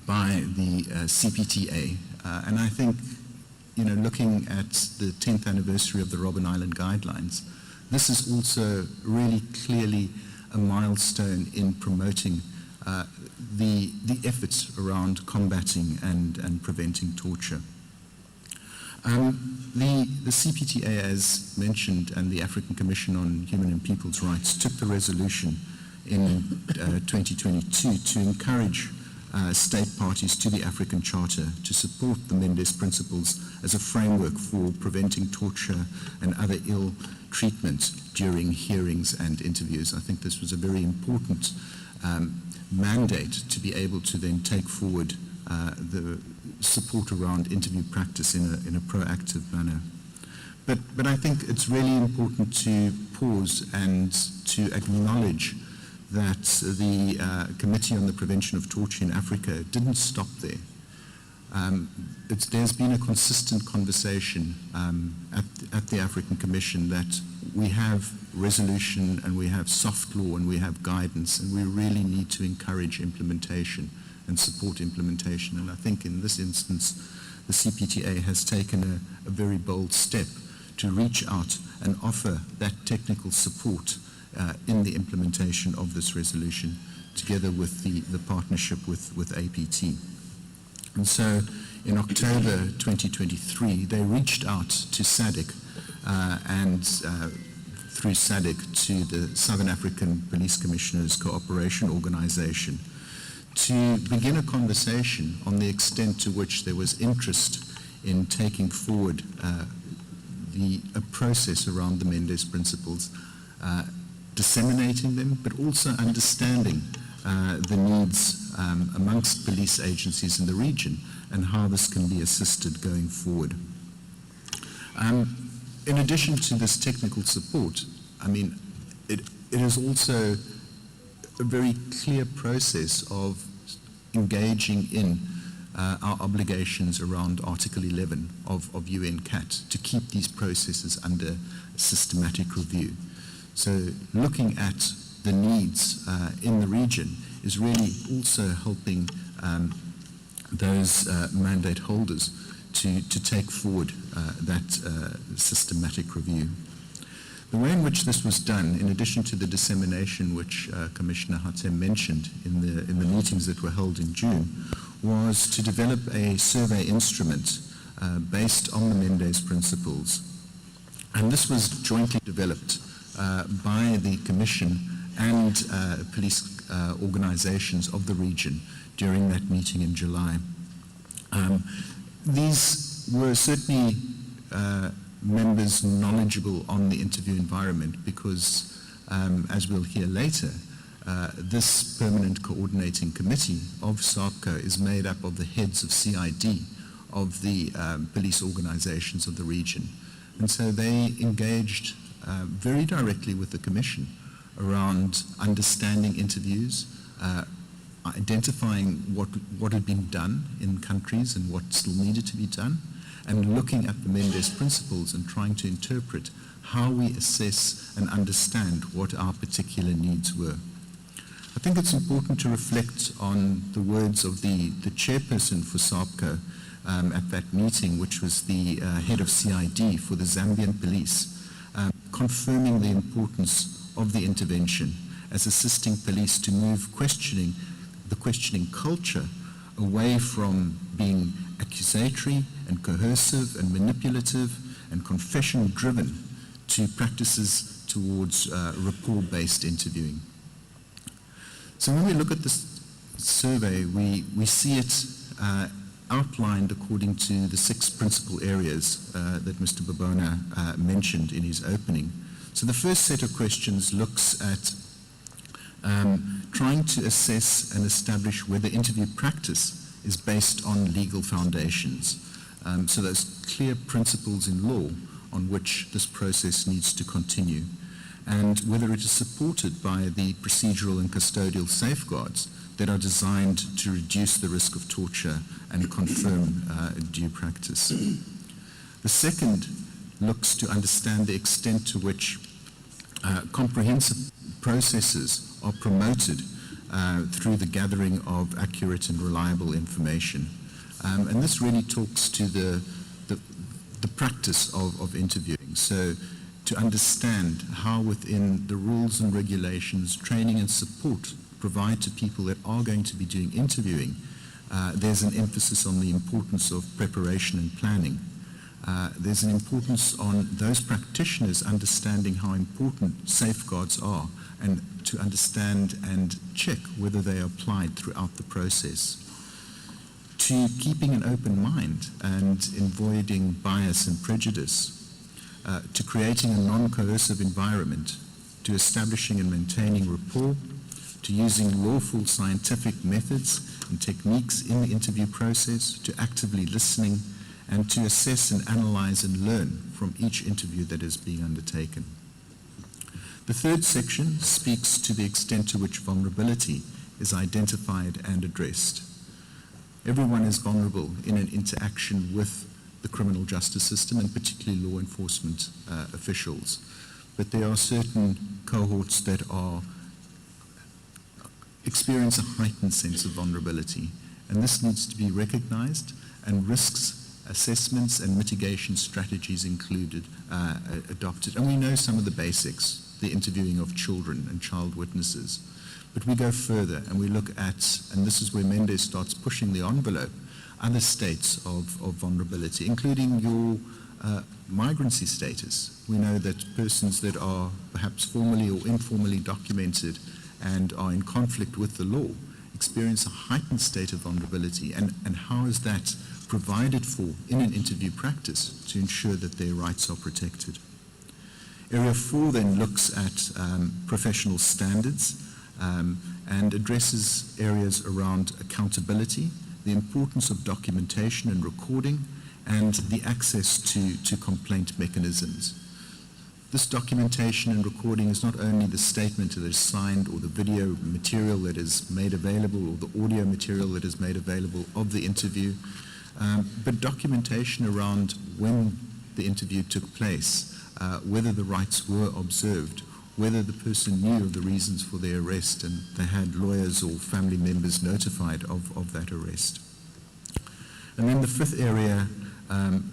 Speaker 20: by the CPTA. And I think, you know, looking at the 10th anniversary of the Robben Island Guidelines, this is also really clearly a milestone in promoting the efforts around combating and preventing torture. The CPTA, as mentioned, and the African Commission on Human and People's Rights took the resolution in 2022 to encourage state parties to the African Charter to support the Mendes Principles as a framework for preventing torture and other ill treatment during hearings and interviews. I think this was a very important mandate to be able to then take forward the support around interview practice in a proactive manner. But I think it's really important to pause and to acknowledge that the Committee on the Prevention of Torture in Africa didn't stop there. There's been a consistent conversation at the African Commission that we have resolution and we have soft law and we have guidance, and we really need to encourage implementation and support implementation. And I think in this instance, the CPTA has taken a very bold step to reach out and offer that technical support in the implementation of this resolution, together with the partnership with APT. And so in October 2023, they reached out to SADC and through SADC to the Southern African Police Commissioners Cooperation Organization to begin a conversation on the extent to which there was interest in taking forward a process around the Mendes Principles, disseminating them, but also understanding the needs amongst police agencies in the region and how this can be assisted going forward. In addition to this technical support, I mean, it is also a very clear process of engaging in our obligations around Article 11 of UN CAT to keep these processes under systematic review. So looking at the needs in the region is really also helping those mandate holders to take forward that systematic review. The way in which this was done, in addition to the dissemination which Commissioner Hatem mentioned in the meetings that were held in June, was to develop a survey instrument based on the Mendes Principles And this was jointly developed by the Commission and police organizations of the region during that meeting in July. These were certainly members knowledgeable on the interview environment because, as we'll hear later, this permanent coordinating committee of SARPCO is made up of the heads of CID of the police organizations of the region. And so they engaged very directly with the Commission around understanding interviews, identifying what had been done in countries and what still needed to be done, and looking at the Mendes principles and trying to interpret how we assess and understand what our particular needs were. I think it's important to reflect on the words of the chairperson for SARPCO at that meeting, which was the head of CID for the Zambian police, confirming the importance of the intervention as assisting police to move the questioning culture away from being accusatory and coercive and manipulative and confession-driven to practices towards rapport-based interviewing. So when we look at this survey, we see it outlined according to the 6 principal areas that Mr. Babona mentioned in his opening. So the first set of questions looks at trying to assess and establish whether interview practice is based on legal foundations. So those clear principles in law on which this process needs to continue, and whether it is supported by the procedural and custodial safeguards that are designed to reduce the risk of torture and confirm due practice. The second looks to understand the extent to which comprehensive processes are promoted through the gathering of accurate and reliable information. And this really talks to the practice of interviewing. So to understand how within the rules and regulations, training and support provide to people that are going to be doing interviewing, there's an emphasis on the importance of preparation and planning. There's an importance on those practitioners understanding how important safeguards are and to understand and check whether they are applied throughout the process. To keeping an open mind and avoiding bias and prejudice, to creating a non-coercive environment, to establishing and maintaining rapport, to using lawful scientific methods and techniques in the interview process, to actively listening, and to assess and analyze and learn from each interview that is being undertaken. The third section speaks to the extent to which vulnerability is identified and addressed. Everyone is vulnerable in an interaction with the criminal justice system, and particularly law enforcement officials. But there are certain cohorts that experience a heightened sense of vulnerability, and this needs to be recognized, and risks assessments and mitigation strategies included, adopted. And we know some of the basics, the interviewing of children and child witnesses. But we go further and we look at, and this is where Mendes starts pushing the envelope, other states of vulnerability, including your migrancy status. We know that persons that are perhaps formally or informally documented and are in conflict with the law experience a heightened state of vulnerability, and how is that provided for in an interview practice to ensure that their rights are protected. Area 4 then looks at professional standards and addresses areas around accountability, the importance of documentation and recording, and the access to complaint mechanisms. This documentation and recording is not only the statement that is signed or the video material that is made available or the audio material that is made available of the interview, but documentation around when the interview took place, whether the rights were observed, whether the person knew of the reasons for their arrest and they had lawyers or family members notified of that arrest. And then the fifth area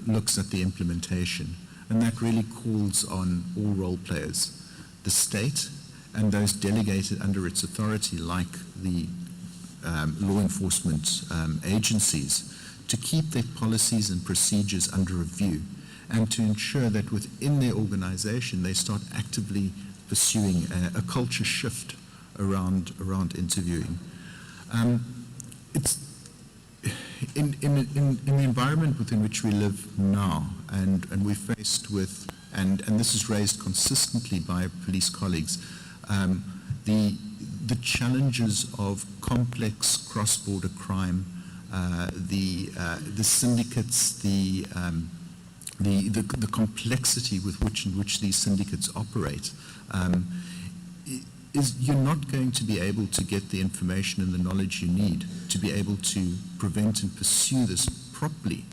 Speaker 20: looks at the implementation, and that really calls on all role players, the state and those delegated under its authority like the law enforcement agencies, to keep their policies and procedures under review and to ensure that within their organization they start actively pursuing a culture shift around interviewing. It's in the environment within which we live now, and we're faced with, and this is raised consistently by police colleagues, the challenges of complex cross-border crime, the syndicates, the complexity with which these syndicates operate, is you're not going to be able to get the information and the knowledge you need to be able to prevent and pursue this properly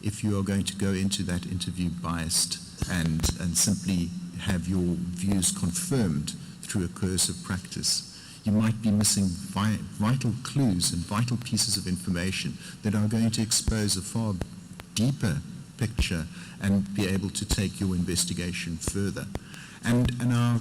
Speaker 20: if you are going to go into that interview biased and simply have your views confirmed through a coercive practice. You might be missing vital clues and vital pieces of information that are going to expose a far deeper picture and be able to take your investigation further. And our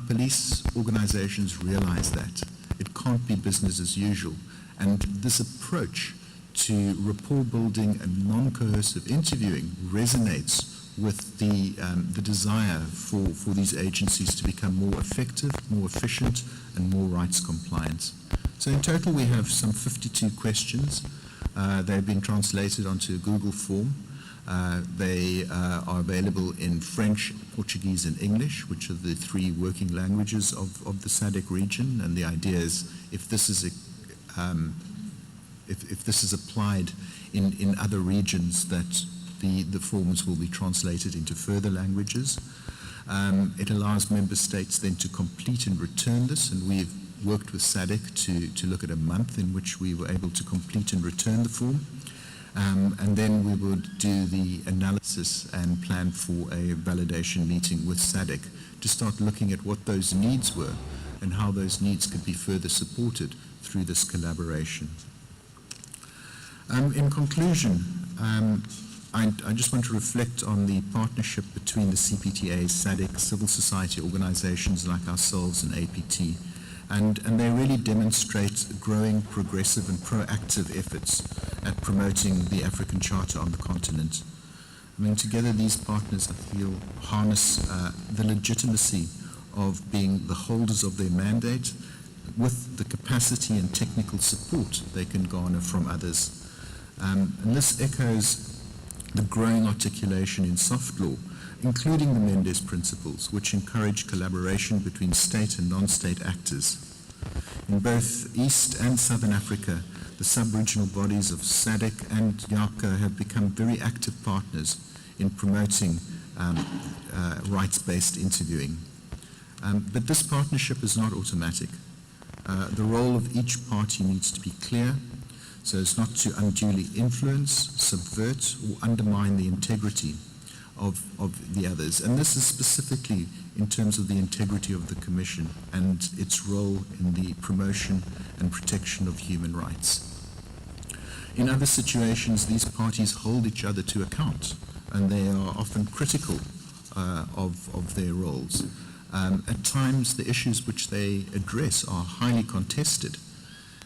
Speaker 20: police organizations realize that. It can't be business as usual. And this approach to rapport building and non-coercive interviewing resonates with the desire for these agencies to become more effective, more efficient, and more rights compliant. So in total we have some 52 questions. They've been translated onto a Google form. They are available in French, Portuguese, and English, which are the 3 working languages of the SADC region. And the idea is, if this is applied in other regions, that the forms will be translated into further languages. It allows member states then to complete and return this, and we've worked with SADC to look at a month in which we were able to complete and return the form. And then we would do the analysis and plan for a validation meeting with SADC to start looking at what those needs were and how those needs could be further supported through this collaboration. In conclusion, I just want to reflect on the partnership between the CPTA, SADC, civil society organizations like ourselves and APT. And they really demonstrate growing progressive and proactive efforts at promoting the African Charter on the continent. I mean, together these partners, I feel, harness the legitimacy of being the holders of their mandate with the capacity and technical support they can garner from others. And this echoes the growing articulation in soft law, including the Mendes Principles, which encourage collaboration between state and non-state actors. In both East and Southern Africa, the sub-regional bodies of SADC and YACA have become very active partners in promoting rights-based interviewing. But this partnership is not automatic. The role of each party needs to be clear, so as not to unduly influence, subvert, or undermine the integrity of the others. And this is specifically in terms of the integrity of the Commission and its role in the promotion and protection of human rights. In other situations, these parties hold each other to account, and they are often critical of their roles. At times, the issues which they address are highly contested.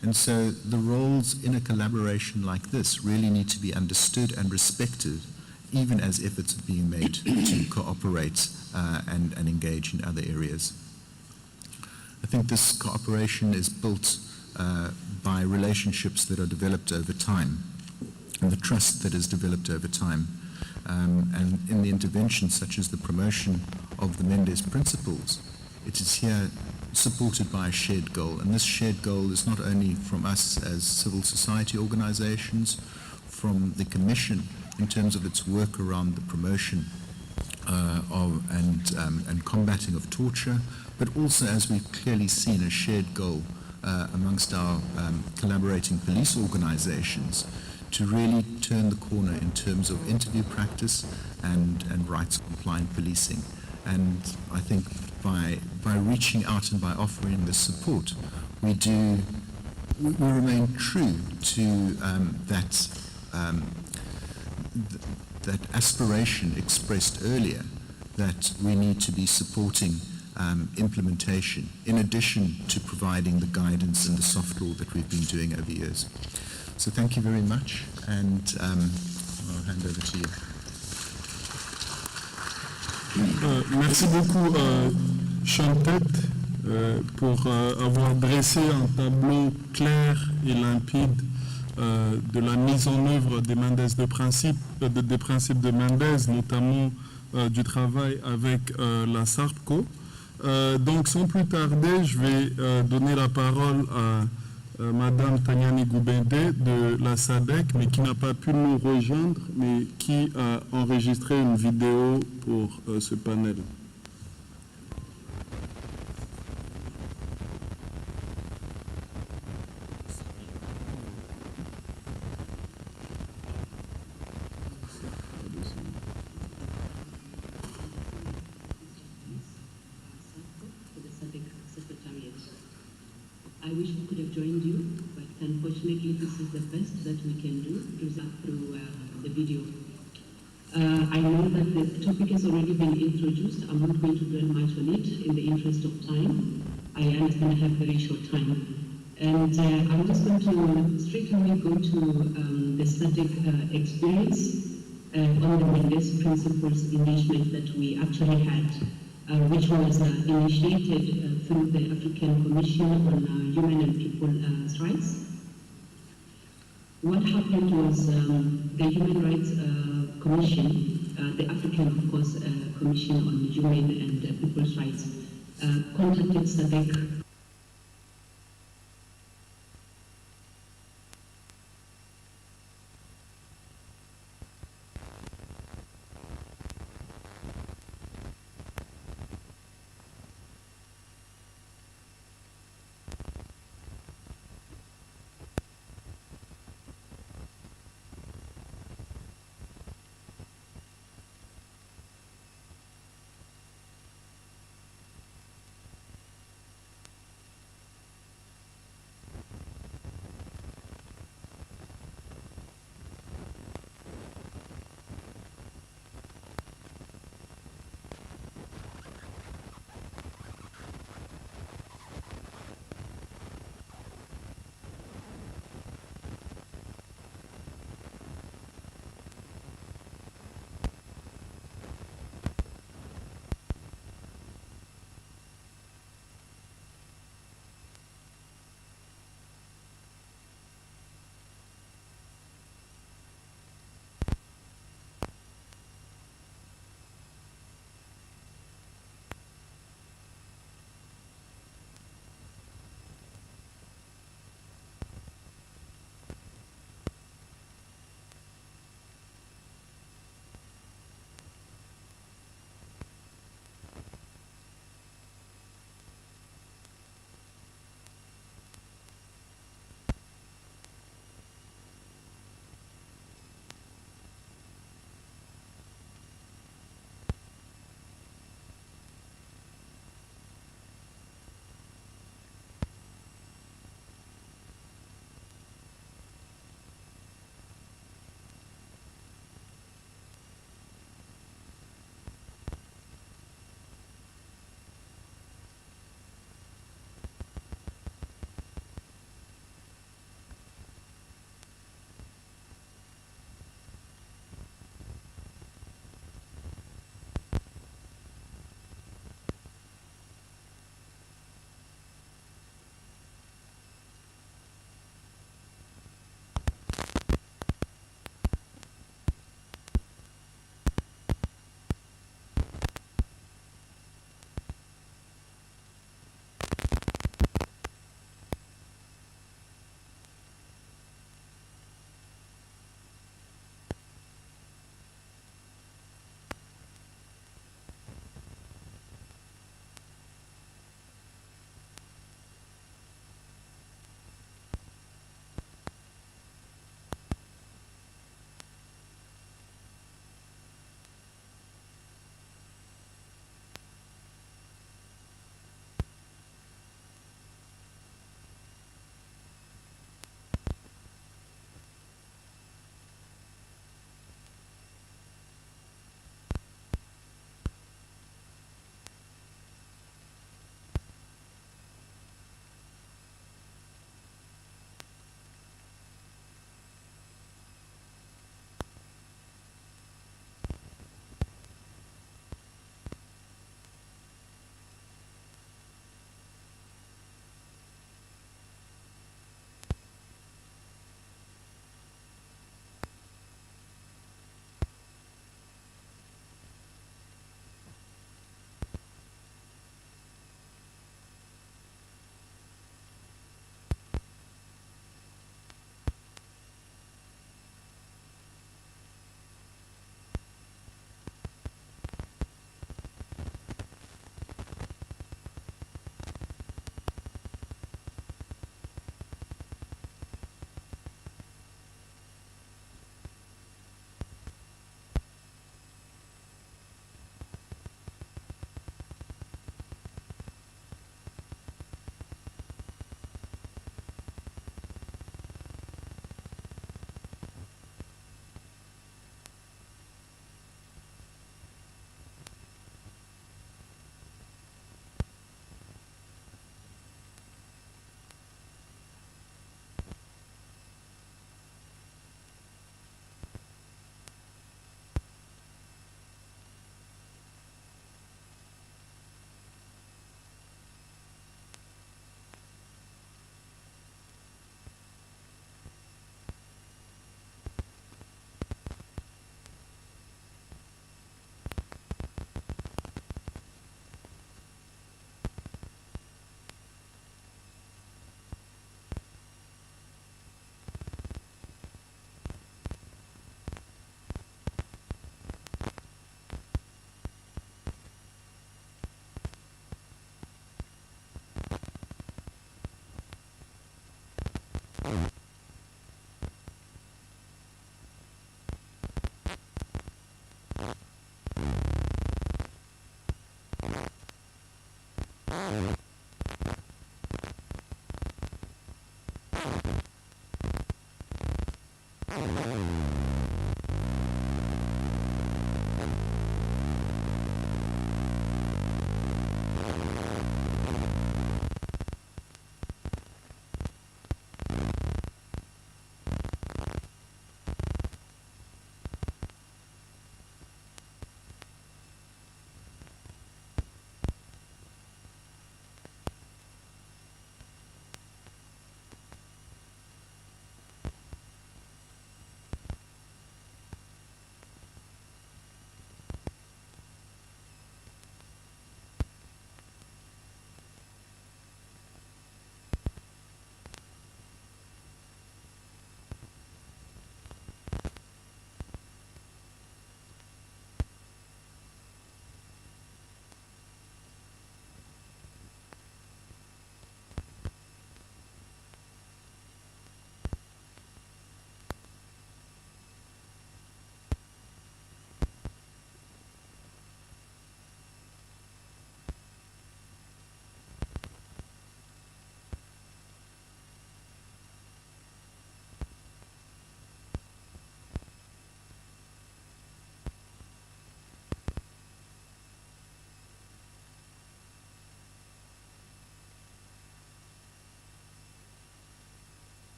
Speaker 20: And so the roles in a collaboration like this really need to be understood and respected, even as efforts are being made to cooperate and engage in other areas. I think this cooperation is built by relationships that are developed over time, and the trust that is developed over time. And in the interventions such as the promotion of the Mendes Principles, it is here supported by a shared goal. And this shared goal is not only from us as civil society organizations, from the Commission in terms of its work around the promotion and combating of torture, but also, as we've clearly seen, a shared goal amongst our collaborating police organizations to really turn the corner in terms of interview practice and rights compliant policing. And I think by reaching out and by offering this support, we remain true to that aspiration expressed earlier, that we need to be supporting implementation in addition to providing the guidance and the soft law that we've been doing over years. So thank you very much, and I'll hand over to you.
Speaker 10: Merci beaucoup, Chantet, pour avoir dressé un tableau clair et limpide de la mise en œuvre des des principes de Mendez, notamment du travail avec la SARPCO. Donc, sans plus tarder, je vais donner la parole à Madame Tanyani Goubende de la SADC, mais qui n'a pas pu nous rejoindre, mais qui a enregistré une vidéo pour ce panel.
Speaker 21: I wish we could have joined you, but unfortunately this is the best that we can do through the video. I know that the topic has already been introduced. I'm not going to dwell much on it in the interest of time. I understand I have very short time. And I'm just going to straight away go to the SADC experience on the Mendes Principles engagement that we actually had, which was initiated through the African Commission on Human and People's Rights. What happened was the Human Rights Commission, the African, of course, Commission on Human and People's Rights, contacted SADC.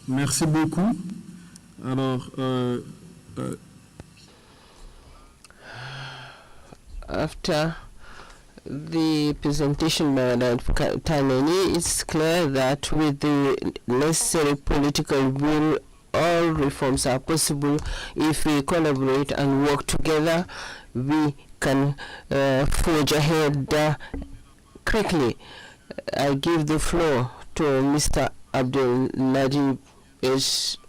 Speaker 5: Merci beaucoup. Alors,
Speaker 2: after the presentation by Taneni, it's clear that with the necessary political will, all reforms are possible. If we collaborate and work together, we can forge ahead quickly. I give the floor to Mr. Abdul Najib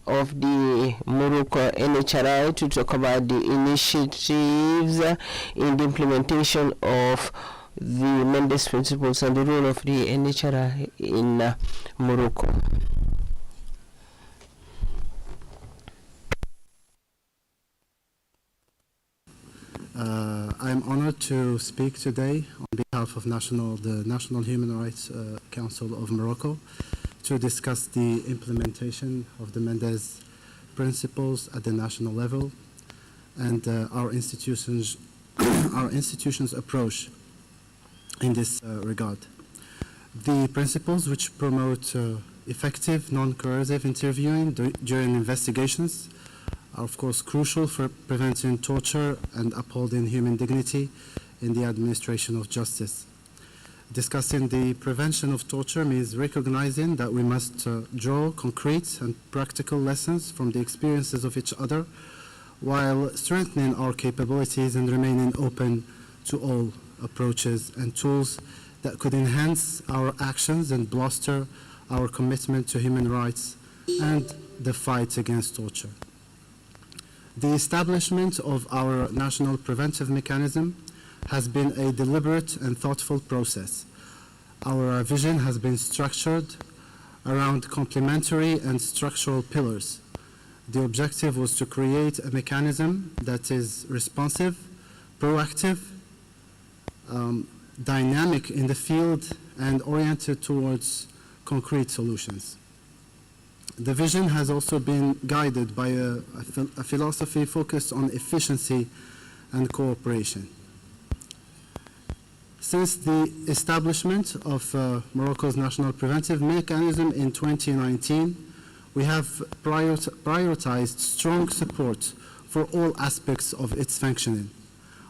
Speaker 2: of the Morocco NHRI to talk about the initiatives in the implementation of the Mendes principles and the role of the NHRI in Morocco.
Speaker 6: I'm honored to speak today on behalf of the National Human Rights Council of Morocco to discuss the implementation of the Mendes principles at the national level and our institution's approach in this regard. The principles which promote effective, non-coercive interviewing during investigations are of course crucial for preventing torture and upholding human dignity in the administration of justice. Discussing the prevention of torture means recognizing that we must draw concrete and practical lessons from the experiences of each other while strengthening our capabilities and remaining open to all approaches and tools that could enhance our actions and bolster our commitment to human rights and the fight against torture. The establishment of our national preventive mechanism has been a deliberate and thoughtful process. Our vision has been structured around complementary and structural pillars. The objective was to create a mechanism that is responsive, proactive, dynamic in the field, and oriented towards concrete solutions. The vision has also been guided by a philosophy focused on efficiency and cooperation. Since the establishment of Morocco's National Preventive Mechanism in 2019, we have prioritized strong support for all aspects of its functioning.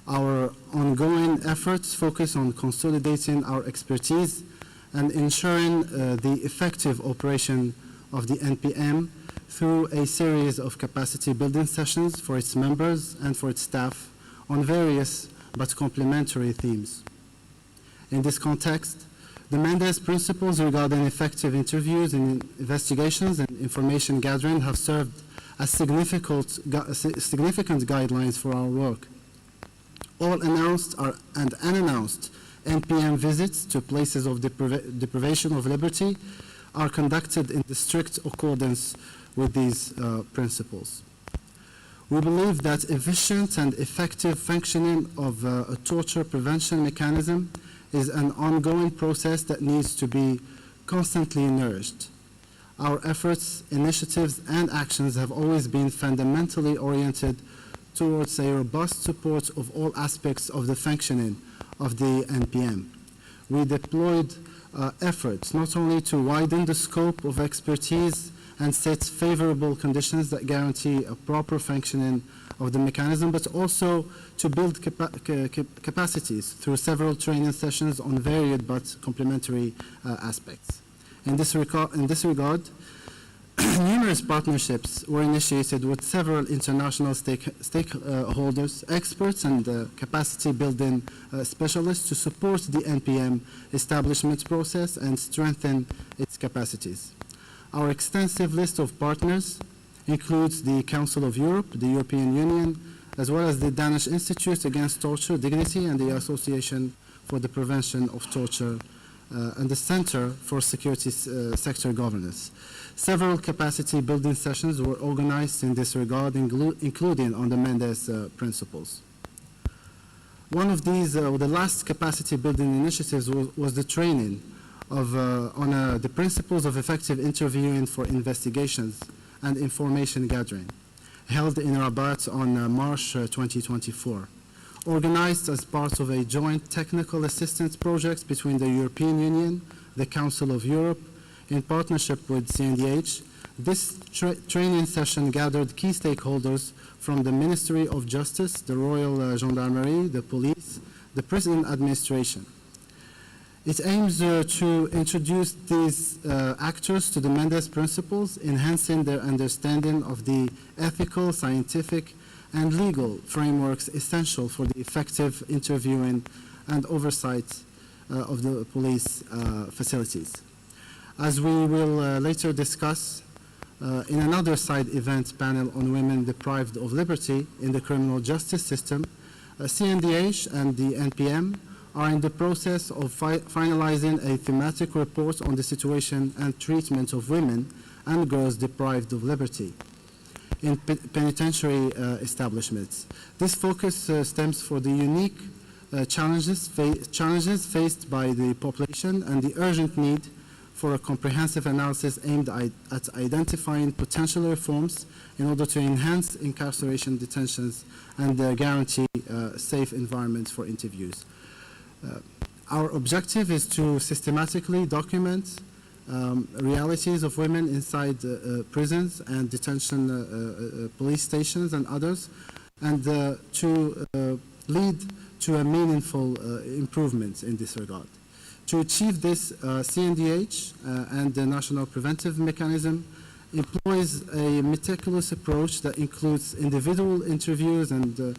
Speaker 6: Our ongoing efforts focus on consolidating our expertise and ensuring the effective operation of the NPM through a series of capacity building sessions for its members and for its staff on various but complementary themes. In this context, the Mendes principles regarding effective interviews and investigations and information gathering have served as significant guidelines for our work. All announced and unannounced NPM visits to places of deprivation of liberty are conducted in the strict accordance with these principles. We believe that efficient and effective functioning of a torture prevention mechanism is an ongoing process that needs to be constantly nourished. Our efforts, initiatives, and actions have always been fundamentally oriented towards a robust support of all aspects of the functioning of the NPM. We deployed efforts not only to widen the scope of expertise and set favorable conditions that guarantee a proper functioning of the mechanism, but also to build capacities through several training sessions on varied but complementary aspects. In this regard, numerous partnerships were initiated with several international stakeholders, experts, and capacity building specialists to support the NPM establishment process and strengthen its capacities. Our extensive list of partners includes the Council of Europe, the European Union, as well as the Danish Institute Against Torture, Dignity, and the Association for the Prevention of Torture, and the Center for Security Sector Governance. Several capacity building sessions were organized in this regard, including on the Mendes principles. One of these, the last capacity building initiatives was the training on the principles of effective interviewing for investigations and information gathering, held in Rabat on March 2024. Organized as part of a joint technical assistance project between the European Union, the Council of Europe, in partnership with CNDH, this training session gathered key stakeholders from the Ministry of Justice, the Royal Gendarmerie, the police, the prison administration. It aims to introduce these actors to the Mendes principles, enhancing their understanding of the ethical, scientific, and legal frameworks essential for the effective interviewing and oversight of the police facilities. As we will later discuss in another side event panel on women deprived of liberty in the criminal justice system, CNDH and the NPM are in the process of finalizing a thematic report on the situation and treatment of women and girls deprived of liberty in penitentiary establishments. This focus stems from the unique challenges faced by the population and the urgent need for a comprehensive analysis aimed at identifying potential reforms in order to enhance incarceration detentions and guarantee safe environments for interviews. Our objective is to systematically document realities of women inside prisons and detention police stations and others, and to lead to a meaningful improvement in this regard. To achieve this, CNDH and the National Preventive Mechanism employs a meticulous approach that includes individual interviews and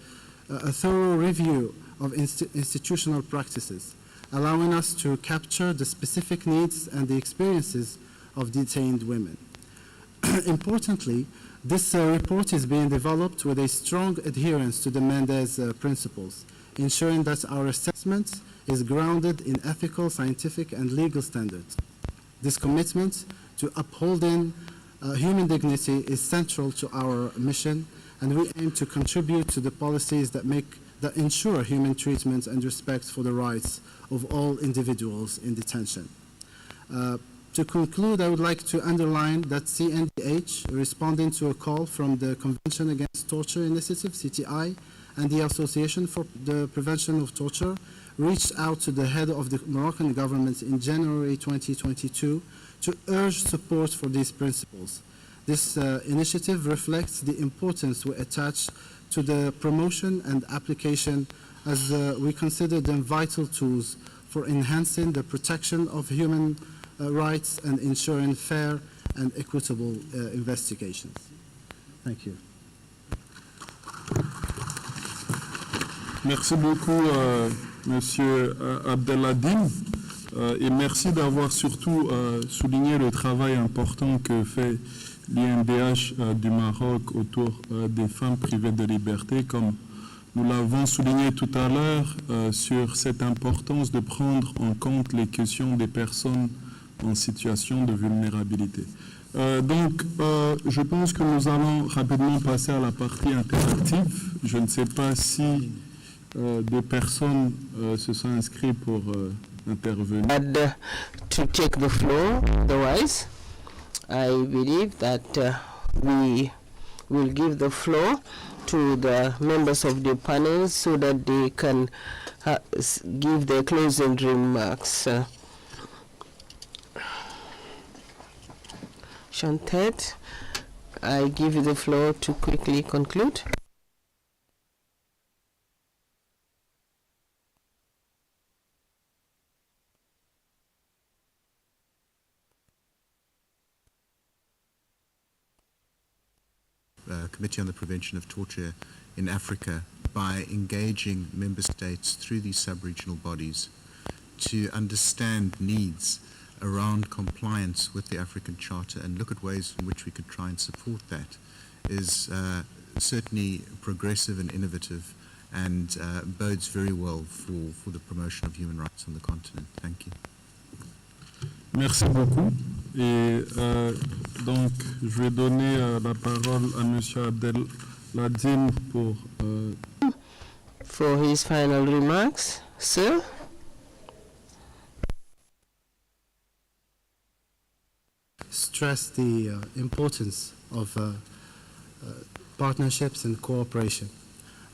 Speaker 6: a thorough review of institutional practices, allowing us to capture the specific needs and the experiences of detained women. Importantly, this report is being developed with a strong adherence to the Mendes principles, ensuring that our assessment is grounded in ethical, scientific, and legal standards. This commitment to upholding human dignity is central to our mission, and we aim to contribute to the policies that ensure human treatment and respect for the rights of all individuals in detention. To conclude, I would like to underline that CNDH, responding to a call from the Convention Against Torture Initiative, CTI, and the Association for the Prevention of Torture, reached out to the head of the Moroccan government in January 2022 to urge support for these principles. This initiative reflects the importance we attach to the promotion and application, as we consider them vital tools for enhancing the protection of human rights and ensuring fair and equitable investigations. Thank you.
Speaker 5: Merci beaucoup, Monsieur Abdelhadim, et merci d'avoir surtout souligné le travail important que fait l'INDH du Maroc autour des femmes privées de liberté, comme nous l'avons souligné tout à l'heure, sur cette importance de prendre en compte les questions des personnes en situation de vulnérabilité. Donc, je pense que nous allons rapidement passer à la partie interactive. Je ne sais pas si des personnes se sont inscrites pour intervenir.
Speaker 2: And to take the floor, otherwise, I believe that we will give the floor to the members of the panel so that they can give their closing remarks. Chantet, I give you the floor to quickly conclude.
Speaker 20: Committee on the Prevention of Torture in Africa by engaging member states through these sub-regional bodies to understand needs around compliance with the African Charter and look at ways in which we could try and support that is certainly progressive and innovative and bodes very well for the promotion of human rights on the continent. Thank you.
Speaker 5: Merci beaucoup. Et donc, je vais donner la parole à Monsieur Abdelhadim
Speaker 2: for his final remarks, sir.
Speaker 6: Stress the importance of partnerships and cooperation.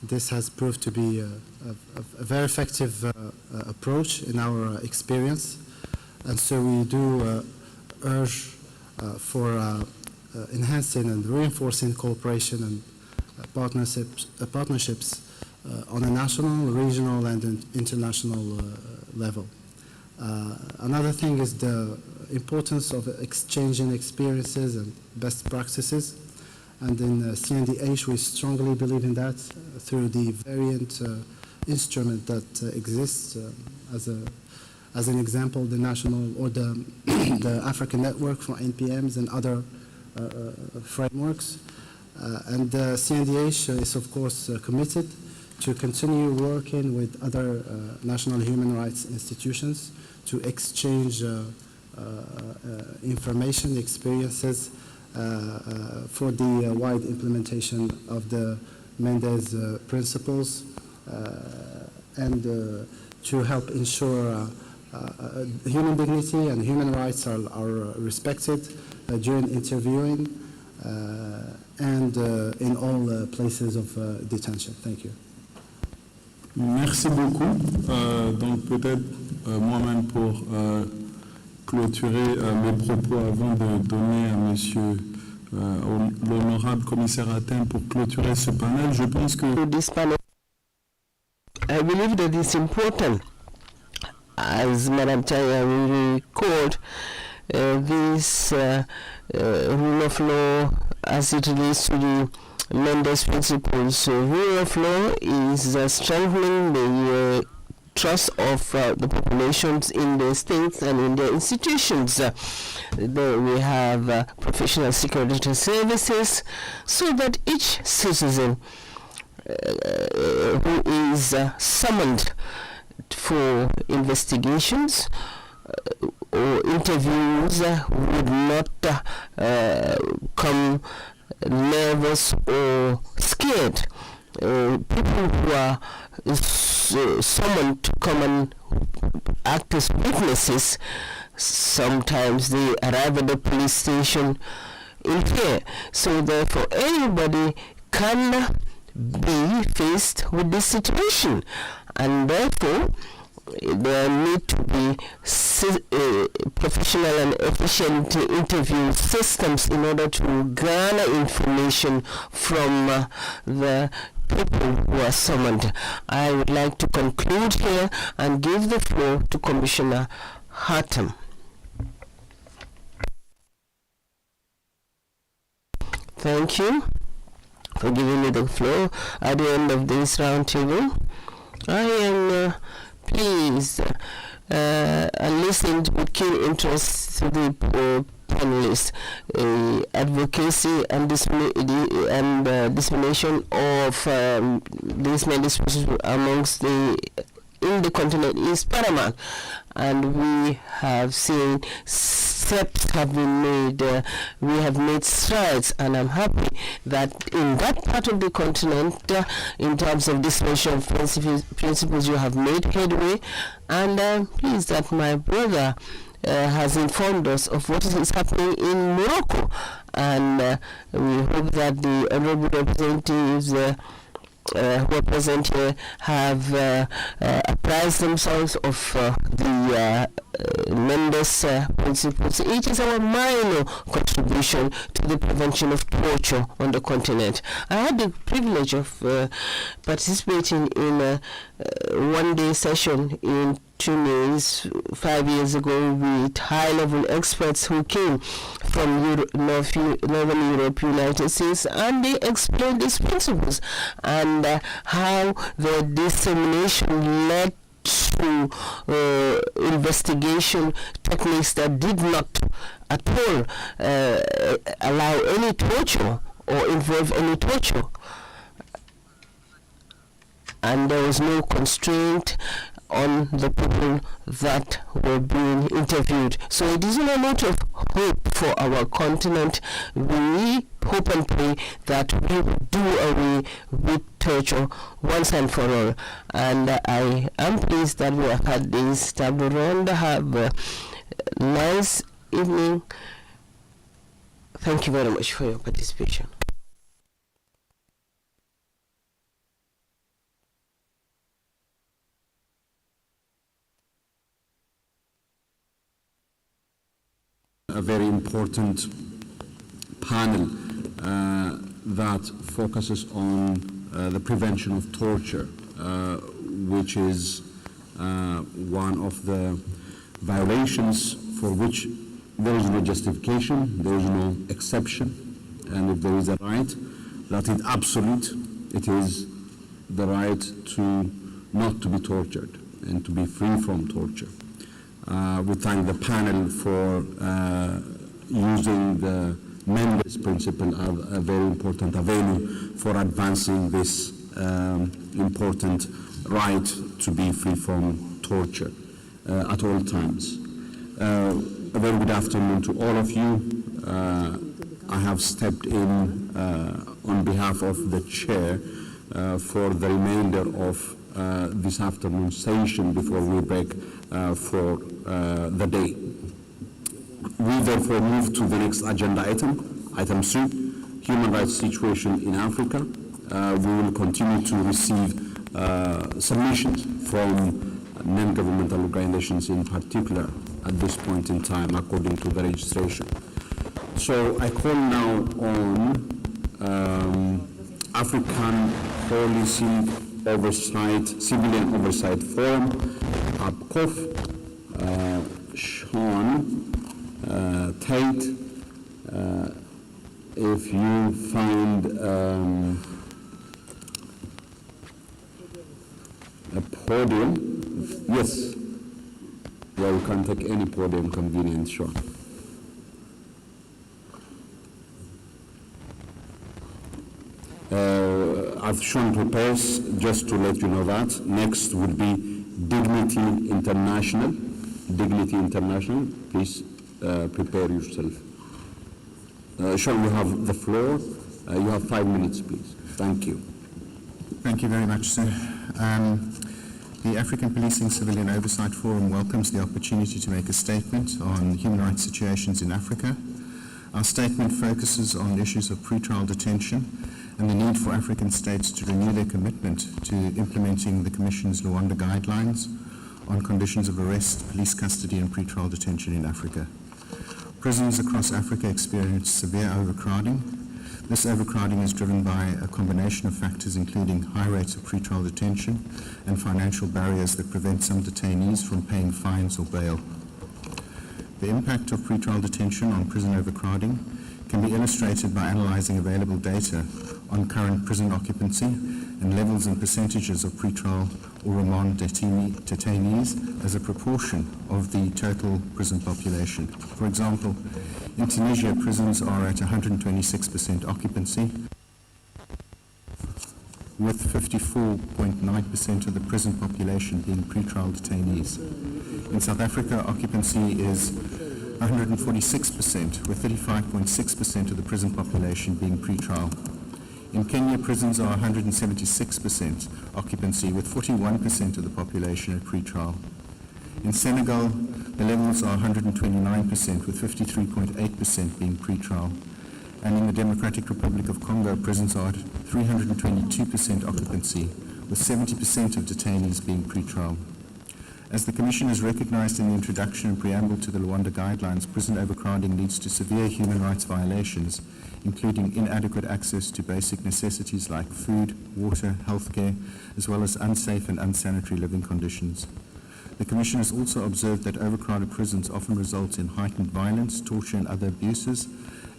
Speaker 6: This has proved to be a very effective approach in our experience, and so we do urge for enhancing and reinforcing cooperation and partnerships on a national, regional, and international level. Another thing is the importance of exchanging experiences and best practices, and in CNDH we strongly believe in that through the variant instrument that exists as As an example, the national or the, the African Network for NPMs and other frameworks. And the CNDH is, of course, committed to continue working with other national human rights institutions to exchange information, experiences for the wide implementation of the Mendes principles and to help ensure human dignity and human rights are respected during interviewing and in all places of detention. Thank you.
Speaker 5: Merci beaucoup. Donc peut-être moi-même pour clôturer mes propos avant de donner à monsieur l'honorable commissaire Atem pour clôturer ce panel, je pense que
Speaker 2: this panel, I believe that it's important, as Madam Chaya recalled, this rule of law as it relates to the Mendes principles. So rule of law is strengthening the trust of the populations in the states and in their institutions. We have professional security services so that each citizen who is summoned for investigations or interviews would not come nervous or scared. People who are summoned to come and act as witnesses, sometimes they arrive at the police station in fear. So therefore anybody can be faced with this situation, and therefore there need to be professional and efficient interview systems in order to garner information from the people who are summoned. I would like to conclude here and give the floor to Commissioner Hatem. Thank you for giving me the floor at the end of this roundtable. I am pleased and listened with keen interest to the panelists, advocacy and dissemination of these medicines amongst the in the continent is paramount, and we have seen steps have been made. We have made strides, and I'm happy that in that part of the continent, in terms of dissemination of principles, you have made headway, and I'm pleased that my brother has informed us of what is happening in Morocco, and we hope that the honorable representatives who are present here have apprised themselves of the Mendes principles. It is our minor contribution to the prevention of torture on the continent. I had the privilege of participating in a one-day session in Tunis 5 years ago with high-level experts who came from Northern Europe, United States, and they explained these principles and how the dissemination led to investigation techniques that did not at all allow any torture or involve any torture. And there was no constraint on the people that were being interviewed. So it is a note of hope for our continent. We hope and pray that we will do away with torture once and for all. And I am pleased that we have had this table round. Have a nice evening. Thank you very much for your participation.
Speaker 11: A very important panel that focuses on the prevention of torture, which is one of the violations for which there is no justification, there is no exception, and if there is a right, that is absolute. It is the right to not to be tortured and to be free from torture.
Speaker 7: We thank the panel for using the members' principle as a very important avenue for advancing this important right to be free from torture at all times. A very good afternoon to all of you. I have stepped in on behalf of the chair for the remainder of this afternoon's session before we break for the day. We therefore move to the next agenda item, item 2, human rights situation in Africa. We will continue to receive submissions from non-governmental organizations in particular at this point in time according to the registration. So I call now on African Policy Oversight, Civilian Oversight Forum, APCOF, Sean Tate, if you find a podium, yes, yeah, you can take any podium convenient, sure. As Sean prepares, just to let you know that, next would be Dignity International. Dignity International, please prepare yourself. Sean, you have the floor. You have 5 minutes, please. Thank you.
Speaker 20: Thank you very much, sir. The African Policing Civilian Oversight Forum welcomes the opportunity to make a statement on human rights situations in Africa. Our statement focuses on issues of pretrial detention and the need for African states to renew their commitment to implementing the Commission's Luanda guidelines on conditions of arrest, police custody and pretrial detention in Africa. Prisons across Africa experience severe overcrowding. This overcrowding is driven by a combination of factors including high rates of pretrial detention and financial barriers that prevent some detainees from paying fines or bail. The impact of pretrial detention on prison overcrowding can be illustrated by analyzing available data on current prison occupancy and levels and percentages of pretrial or remand detainees as a proportion of the total prison population. For example, in Tunisia, prisons are at 126% occupancy, with 54.9% of the prison population being pretrial detainees. In South Africa, occupancy is 146%, with 35.6% of the prison population being pretrial. In Kenya, prisons are 176% occupancy, with 41% of the population at pretrial. In Senegal, the levels are 129%, with 53.8% being pretrial. And in the Democratic Republic of Congo, prisons are at 322% occupancy, with 70% of detainees being pretrial. As the Commission has recognized in the introduction and preamble to the Luanda Guidelines, prison overcrowding leads to severe human rights violations, including inadequate access to basic necessities like food, water, healthcare, as well as unsafe and unsanitary living conditions. The Commission has also observed that overcrowded prisons often result in heightened violence, torture and other abuses,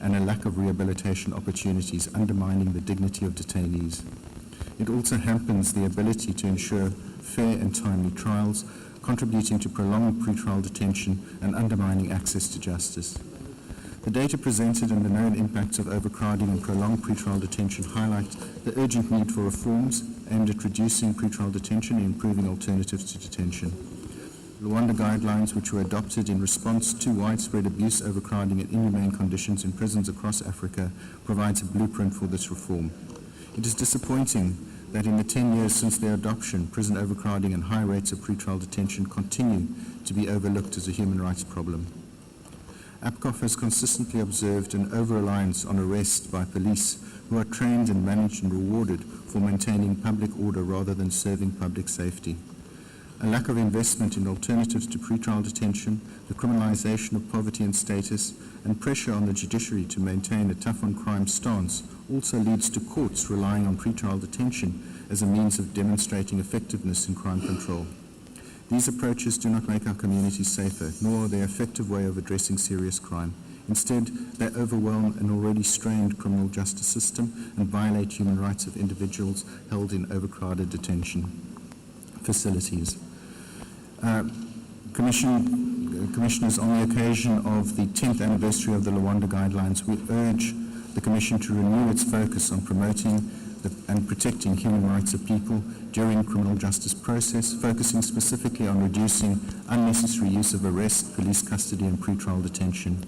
Speaker 20: and a lack of rehabilitation opportunities, undermining the dignity of detainees. It also hampers the ability to ensure fair and timely trials, contributing to prolonged pretrial detention and undermining access to justice. The data presented and the known impacts of overcrowding and prolonged pretrial detention highlight the urgent need for reforms aimed at reducing pretrial detention and improving alternatives to detention. Luanda Guidelines, which were adopted in response to widespread abuse, overcrowding and inhumane conditions in prisons across Africa, provides a blueprint for this reform. It is disappointing that in the 10 years since their adoption, prison overcrowding and high rates of pretrial detention continue to be overlooked as a human rights problem. APCOF has consistently observed an over-reliance on arrest by police who are trained and managed and rewarded for maintaining public order rather than serving public safety. A lack of investment in alternatives to pretrial detention, the criminalization of poverty and status, and pressure on the judiciary to maintain a tough-on-crime stance also leads to courts relying on pretrial detention as a means of demonstrating effectiveness in crime control. These approaches do not make our communities safer, nor are they an effective way of addressing serious crime. Instead, they overwhelm an already strained criminal justice system and violate human rights of individuals held in overcrowded detention facilities. Commission Commissioners, on the occasion of the 10th anniversary of the Luanda Guidelines, we urge the Commission to renew its focus on promoting and protecting human rights of people during criminal justice process, focusing specifically on reducing unnecessary use of arrest, police custody, and pretrial detention.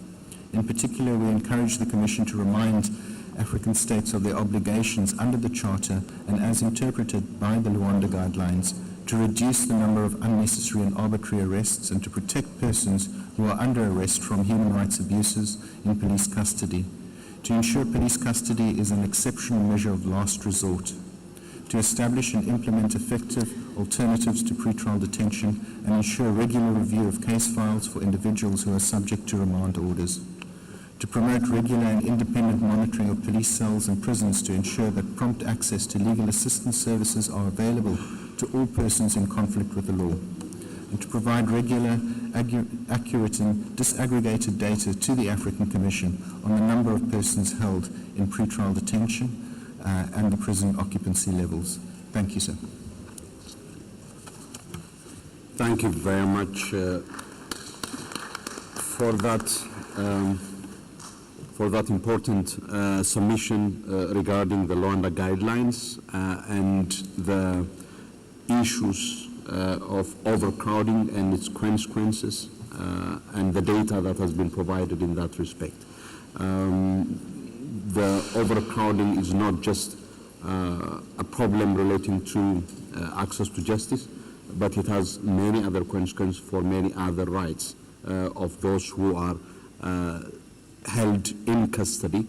Speaker 20: In particular, we encourage the Commission to remind African states of their obligations under the Charter and as interpreted by the Luanda Guidelines to reduce the number of unnecessary and arbitrary arrests and to protect persons who are under arrest from human rights abuses in police custody, to ensure police custody is an exceptional measure of last resort, to establish and implement effective alternatives to pretrial detention and ensure regular review of case files for individuals who are subject to remand orders, to promote regular and independent monitoring of police cells and prisons to ensure that prompt access to legal assistance services are available to all persons in conflict with the law, and to provide regular, accurate and disaggregated data to the African Commission on the number of persons held in pretrial detention and the prison occupancy levels. Thank you, sir.
Speaker 7: Thank you very much for that important submission regarding the Luanda Guidelines and the issues of overcrowding and its consequences and the data that has been provided in that respect. The overcrowding is not just a problem relating to access to justice, but it has many other consequences for many other rights of those who are held in custody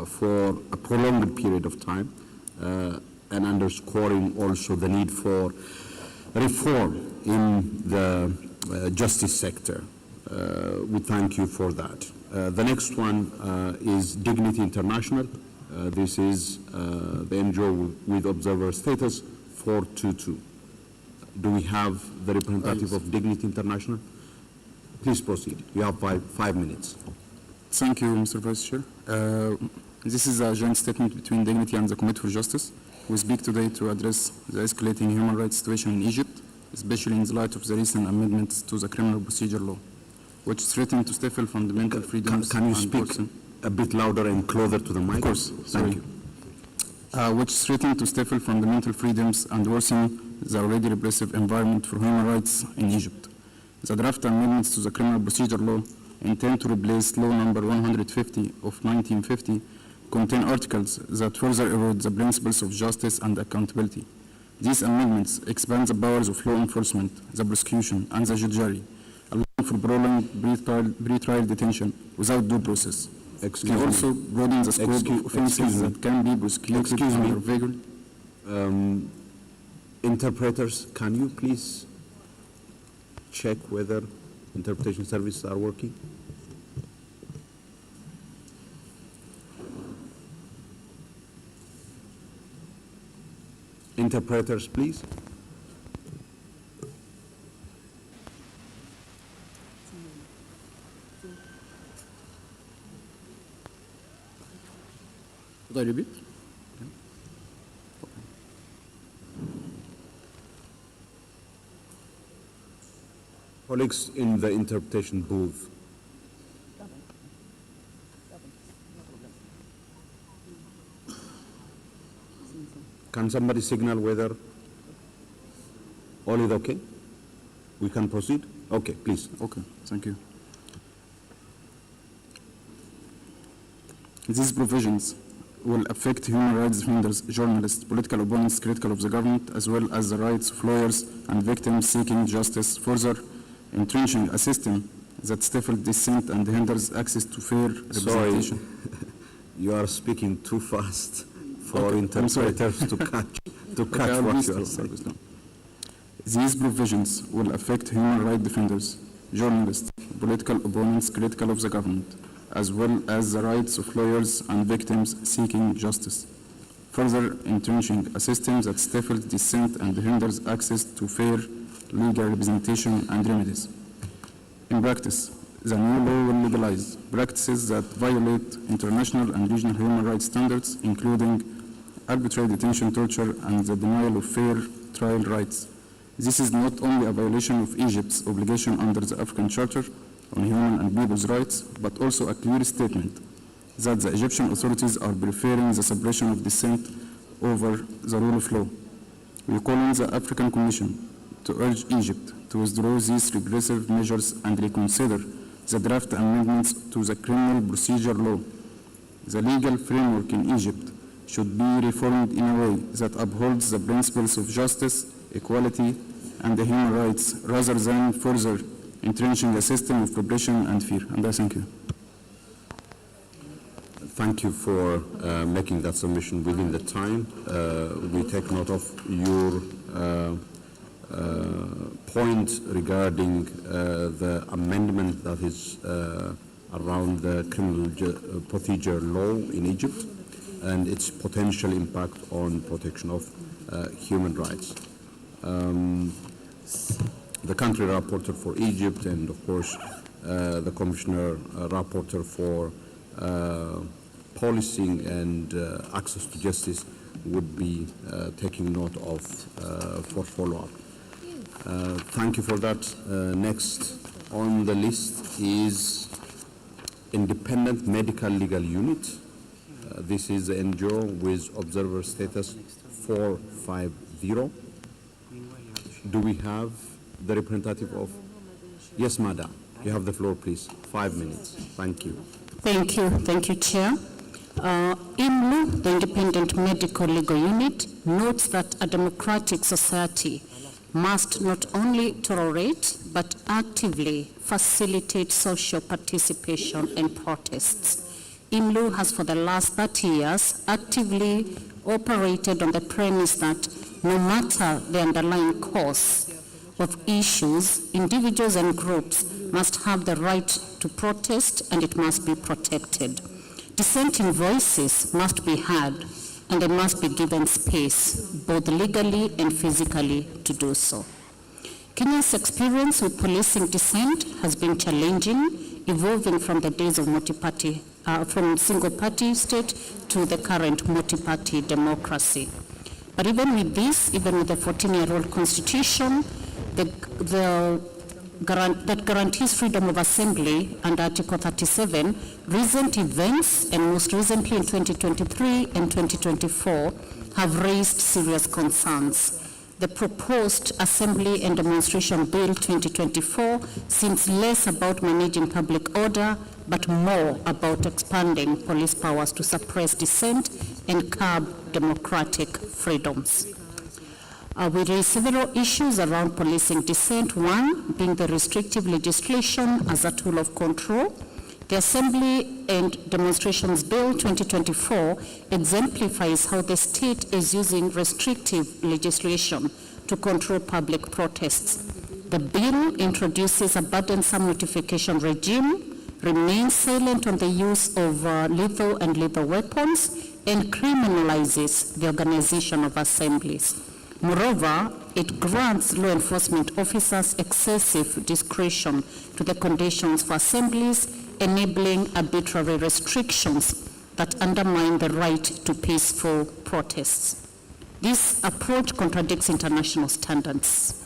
Speaker 7: for a prolonged period of time, and underscoring also the need for reform in the justice sector. We thank you for that. The next one is Dignity International. This is the NGO with observer status 422. Do we have the representative of Dignity International? Please proceed. You have five minutes.
Speaker 8: Thank you, Mr. Vice Chair. This is a joint statement between Dignity and the Committee for Justice. We speak today to address the escalating human rights situation in Egypt, especially in the light of the recent amendments to the criminal procedure law, which threaten to stifle fundamental freedoms.
Speaker 7: Can you speak a bit louder and closer to the mic?
Speaker 8: Of course.
Speaker 7: Thank you.
Speaker 8: Which threaten to stifle fundamental freedoms and worsen the already repressive environment for human rights in Egypt. The draft amendments to the criminal procedure law intend to replace law number 150 of 1950, contain articles that further erode the principles of justice and accountability. These amendments expand the powers of law enforcement, the prosecution, and the judiciary, allowing for prolonged pretrial detention without due process. They also broaden the scope of offenses that can be prosecuted under vague.
Speaker 7: Interpreters, can you please check whether interpretation services are working? Interpreters, please.
Speaker 8: Should I repeat?
Speaker 7: Colleagues in the interpretation booth. Can somebody signal whether all is okay? We can proceed? Okay, please.
Speaker 8: Okay, thank you. These provisions will affect human rights defenders, journalists, political opponents critical of the government, as well as the rights of lawyers and victims seeking justice, further entrenching a system that stifles dissent and hinders access to fair representation.
Speaker 7: Sorry, you are speaking too fast for interpreters to catch what you are saying.
Speaker 8: These provisions will affect human rights defenders, journalists, political opponents critical of the government, as well as the rights of lawyers and victims seeking justice, further entrenching a system that stifles dissent and hinders access to fair legal representation and remedies. In practice, the new law will legalize practices that violate international and regional human rights standards, including arbitrary detention, torture, and the denial of fair trial rights. This is not only a violation of Egypt's obligation under the African Charter on Human and People's Rights, but also a clear statement that the Egyptian authorities are preferring the suppression of dissent over the rule of law. We call on the African Commission to urge Egypt to withdraw these regressive measures and reconsider the draft amendments to the criminal procedure law. The legal framework in Egypt should be reformed in a way that upholds the principles of justice, equality, and the human rights, rather than further entrenching a system of repression and fear. And I thank you.
Speaker 7: Thank you for making that submission within the time. We take note of your point regarding the amendment that is around the criminal procedure law in Egypt and its potential impact on protection of human rights. The country rapporteur for Egypt and, of course, the commissioner rapporteur for policing and access to justice would be taking note of for follow-up. Thank you for that. Next on the list is Independent Medical Legal Unit. This is the NGO with observer status 450. Do we have the representative of? Yes, madam. You have the floor, please. 5 minutes. Thank you.
Speaker 4: Thank you, Chair. IMLU, the Independent Medical Legal Unit, notes that a democratic society must not only tolerate but actively facilitate social participation and protests. IMLU has for the last 30 years actively operated on the premise that no matter the underlying cause of issues, individuals and groups must have the right to protest and it must be protected. Dissenting voices must be heard and they must be given space, both legally and physically, to do so. Kenya's experience with policing dissent has been challenging, evolving from the days of multi-party, from single-party state to the current multi-party democracy. But even with this, even with the 14-year-old constitution, that guarantees freedom of assembly under Article 37, recent events, and most recently in 2023 and 2024, have raised serious concerns. The proposed Assembly and Demonstration Bill 2024 seems less about managing public order, but more about expanding police powers to suppress dissent and curb democratic freedoms. We raised several issues around policing dissent, one being the restrictive legislation as a tool of control. The Assembly and Demonstrations Bill 2024 exemplifies how the state is using restrictive legislation to control public protests. The bill introduces a burdensome notification regime, remains silent on the use of lethal and lethal weapons, and criminalizes the organization of assemblies. Moreover, it grants law enforcement officers excessive discretion to the conditions for assemblies, enabling arbitrary restrictions that undermine the right to peaceful protests. This approach contradicts international standards.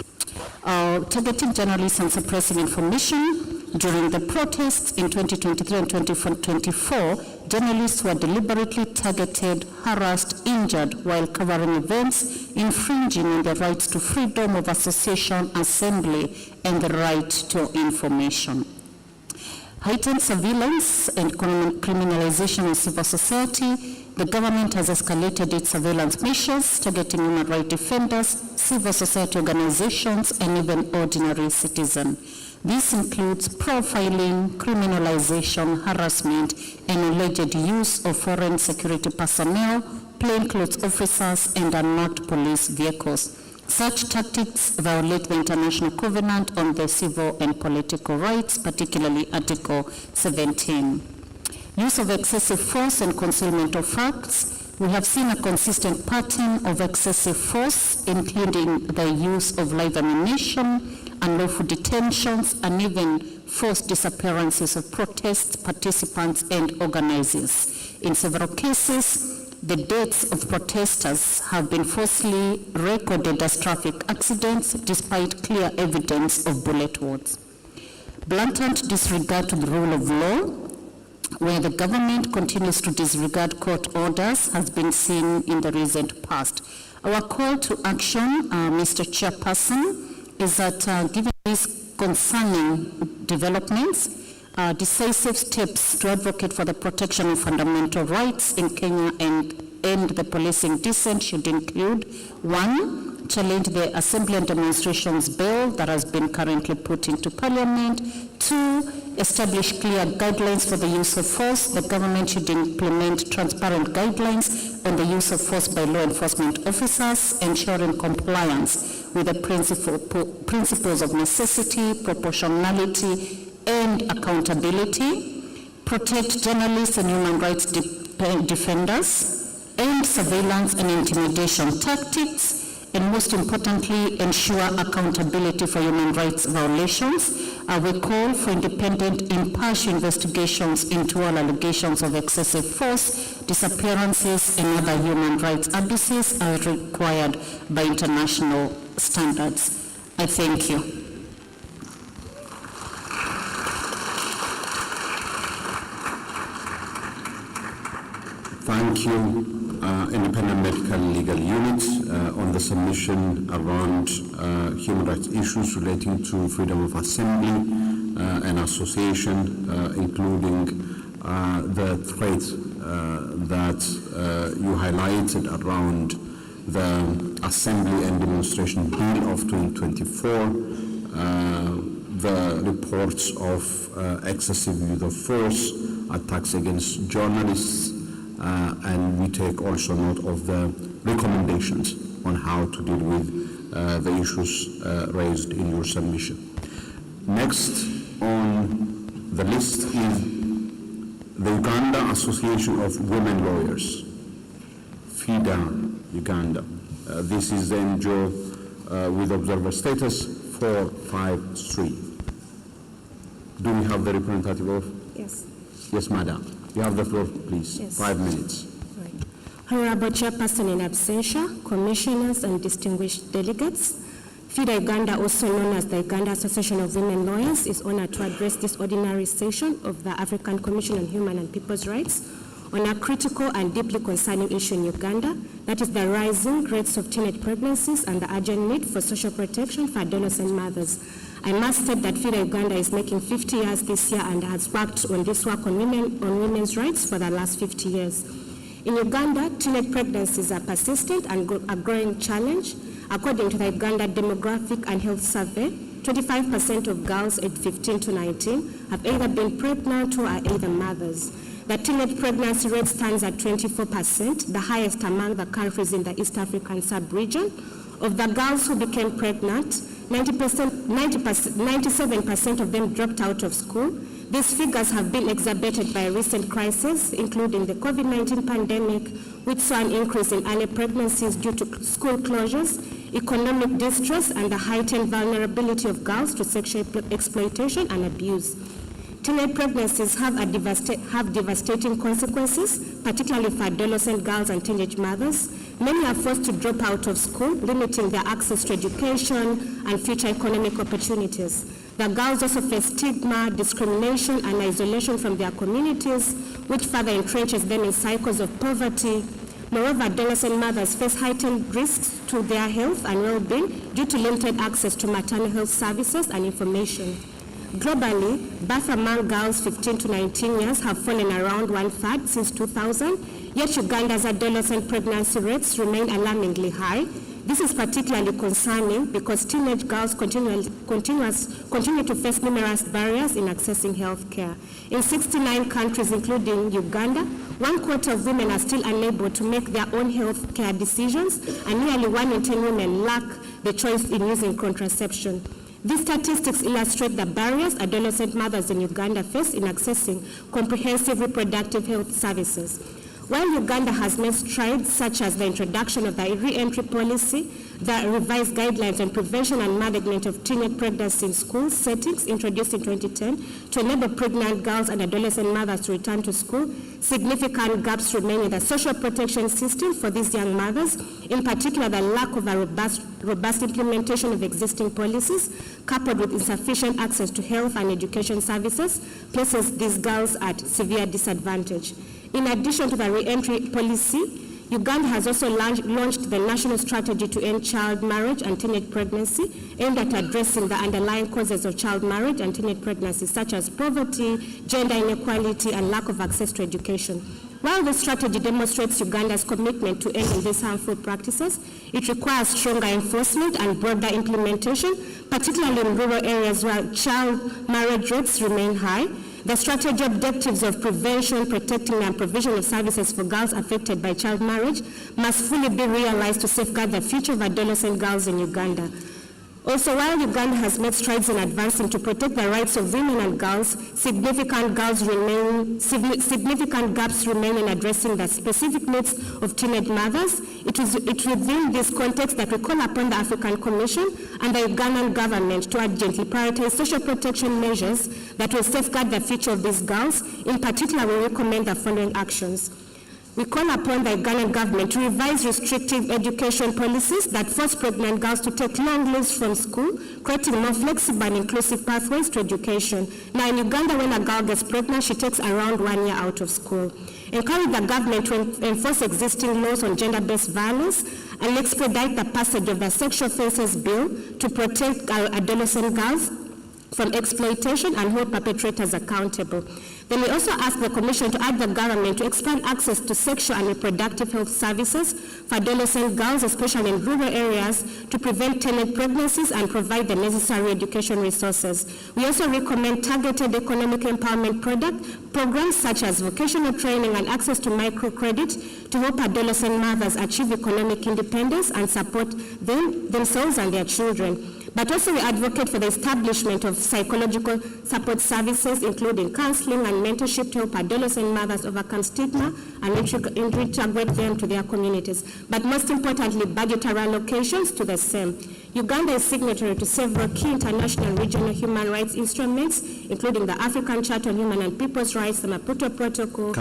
Speaker 4: Targeting journalists and suppressing information. During the protests in 2023 and 2024, journalists were deliberately targeted, harassed, injured while covering events, infringing on the rights to freedom of association, assembly, and the right to information. Heightened surveillance and criminalization of civil society. The government has escalated its surveillance measures, targeting human rights defenders, civil society organizations, and even ordinary citizens. This includes profiling, criminalization, harassment, and alleged use of foreign security personnel, plainclothes officers, and unmarked police vehicles. Such tactics violate the International Covenant on the Civil and Political Rights, particularly Article 17. Use of excessive force and concealment of facts. We have seen a consistent pattern of excessive force, including the use of live ammunition, unlawful detentions, and even forced disappearances of protest participants and organizers. In several cases, the deaths of protesters have been falsely recorded as traffic accidents despite clear evidence of bullet wounds. Blatant disregard to the rule of law, where the government continues to disregard court orders, has been seen in the recent past. Our call to action, Mr. Chairperson, is that given these concerning developments, decisive steps to advocate for the protection of fundamental rights in Kenya and end the policing dissent should include: 1, challenge the Assembly and Demonstrations Bill that has been currently put into Parliament. 2, establish clear guidelines for the use of force. The government should implement transparent guidelines on the use of force by law enforcement officers, ensuring compliance with the principles of necessity, proportionality, and accountability. Protect journalists and human rights defenders, end surveillance and intimidation tactics, and most importantly, ensure accountability for human rights violations. We call for independent, impartial investigations into all allegations of excessive force, disappearances, and other human rights abuses as required by international standards. I thank you.
Speaker 7: Thank you, Independent Medical Legal Unit, on the submission around human rights issues relating to freedom of assembly and association, including the threat that you highlighted around the Assembly and Demonstration Bill of 2024, the reports of excessive use of force, attacks against journalists, and we take also note of the recommendations on how to deal with the issues raised in your submission. Next on the list is the Uganda Association of Women Lawyers, FIDA Uganda. This is the NGO with observer status 453. Do we have the representative of?
Speaker 15: Yes.
Speaker 7: Yes, madam. You have the floor, please.
Speaker 15: Yes.
Speaker 7: 5 minutes.
Speaker 15: Right. Honorable Chairperson in absentia, commissioners and distinguished delegates, FIDA Uganda, also known as the Uganda Association of Women Lawyers, is honored to address this ordinary session of the African Commission on Human and People's Rights on a critical and deeply concerning issue in Uganda, that is the rising rates of teenage pregnancies and the urgent need for social protection for adolescent mothers. I must state that FIDA Uganda is making 50 years this year and has worked on this work on women's rights for the last 50 years. In Uganda, teenage pregnancies are persistent and a growing challenge. According to the Uganda Demographic and Health Survey, 25% of girls aged 15 to 19 have either been pregnant or are either mothers. The teenage pregnancy rate stands at 24%, the highest among the countries in the East African sub-region. Of the girls who became pregnant, 97% of them dropped out of school. These figures have been exacerbated by recent crises, including the COVID-19 pandemic, which saw an increase in early pregnancies due to school closures, economic distress, and the heightened vulnerability of girls to sexual exploitation and abuse. Teenage pregnancies have devastating consequences, particularly for adolescent girls and teenage mothers. Many are forced to drop out of school, limiting their access to education and future economic opportunities. The girls also face stigma, discrimination, and isolation from their communities, which further entrenches them in cycles of poverty. Moreover, adolescent mothers face heightened risks to their health and well-being due to limited access to maternal health services and information. Globally, births among girls 15 to 19 years have fallen around 1/3 since 2000, yet Uganda's adolescent pregnancy rates remain alarmingly high. This is particularly concerning because teenage girls continue to face numerous barriers in accessing health care. In 69 countries, including Uganda, 1/4 of women are still unable to make their own health care decisions, and nearly 1 in 10 women lack the choice in using contraception. These statistics illustrate the barriers adolescent mothers in Uganda face in accessing comprehensive reproductive health services. While Uganda has made strides such as the introduction of the re-entry policy, the revised guidelines on prevention and management of teenage pregnancy in school settings introduced in 2010 to enable pregnant girls and adolescent mothers to return to school. Significant gaps remain in the social protection system for these young mothers, in particular the lack of a robust implementation of existing policies, coupled with insufficient access to health and education services, places these girls at severe disadvantage. In addition to the re-entry policy, Uganda has also launched the National Strategy to End Child Marriage and Teenage Pregnancy, aimed at addressing the underlying causes of child marriage and teenage pregnancy, such as poverty, gender inequality, and lack of access to education. While this strategy demonstrates Uganda's commitment to ending these harmful practices, it requires stronger enforcement and broader implementation, particularly in rural areas where child marriage rates remain high. The strategy objectives of prevention, protecting, and provision of services for girls affected by child marriage must fully be realized to safeguard the future of adolescent girls in Uganda. Also, while Uganda has made strides in advancing to protect the rights of women and girls, significant gaps remain in addressing the specific needs of teenage mothers. It is within this context that we call upon the African Commission and the Ugandan government to urgently prioritize social protection measures that will safeguard the future of these girls. In particular, we recommend the following actions. We call upon the Ugandan government to revise restrictive education policies that force pregnant girls to take long leaves from school, creating more flexible and inclusive pathways to education. Now in Uganda, when a girl gets pregnant, she takes around 1 year out of school. Encourage the government to enforce existing laws on gender-based violence and expedite the passage of the Sexual Offences Bill to protect our adolescent girls from exploitation and hold perpetrators accountable. Then we also ask the Commission to urge the government to expand access to sexual and reproductive health services for adolescent girls, especially in rural areas, to prevent teenage pregnancies and provide the necessary education resources. We also recommend targeted economic empowerment programs such as vocational training and access to microcredit to help adolescent mothers achieve economic independence and support themselves and their children. But also we advocate for the establishment of psychological support services, including counseling and mentorship to help adolescent mothers overcome stigma and integrate them to their communities. But most importantly, budgetary allocations to the same. Uganda is signatory to several key international and regional human rights instruments, including the African Charter on Human and People's Rights, the Maputo Protocol,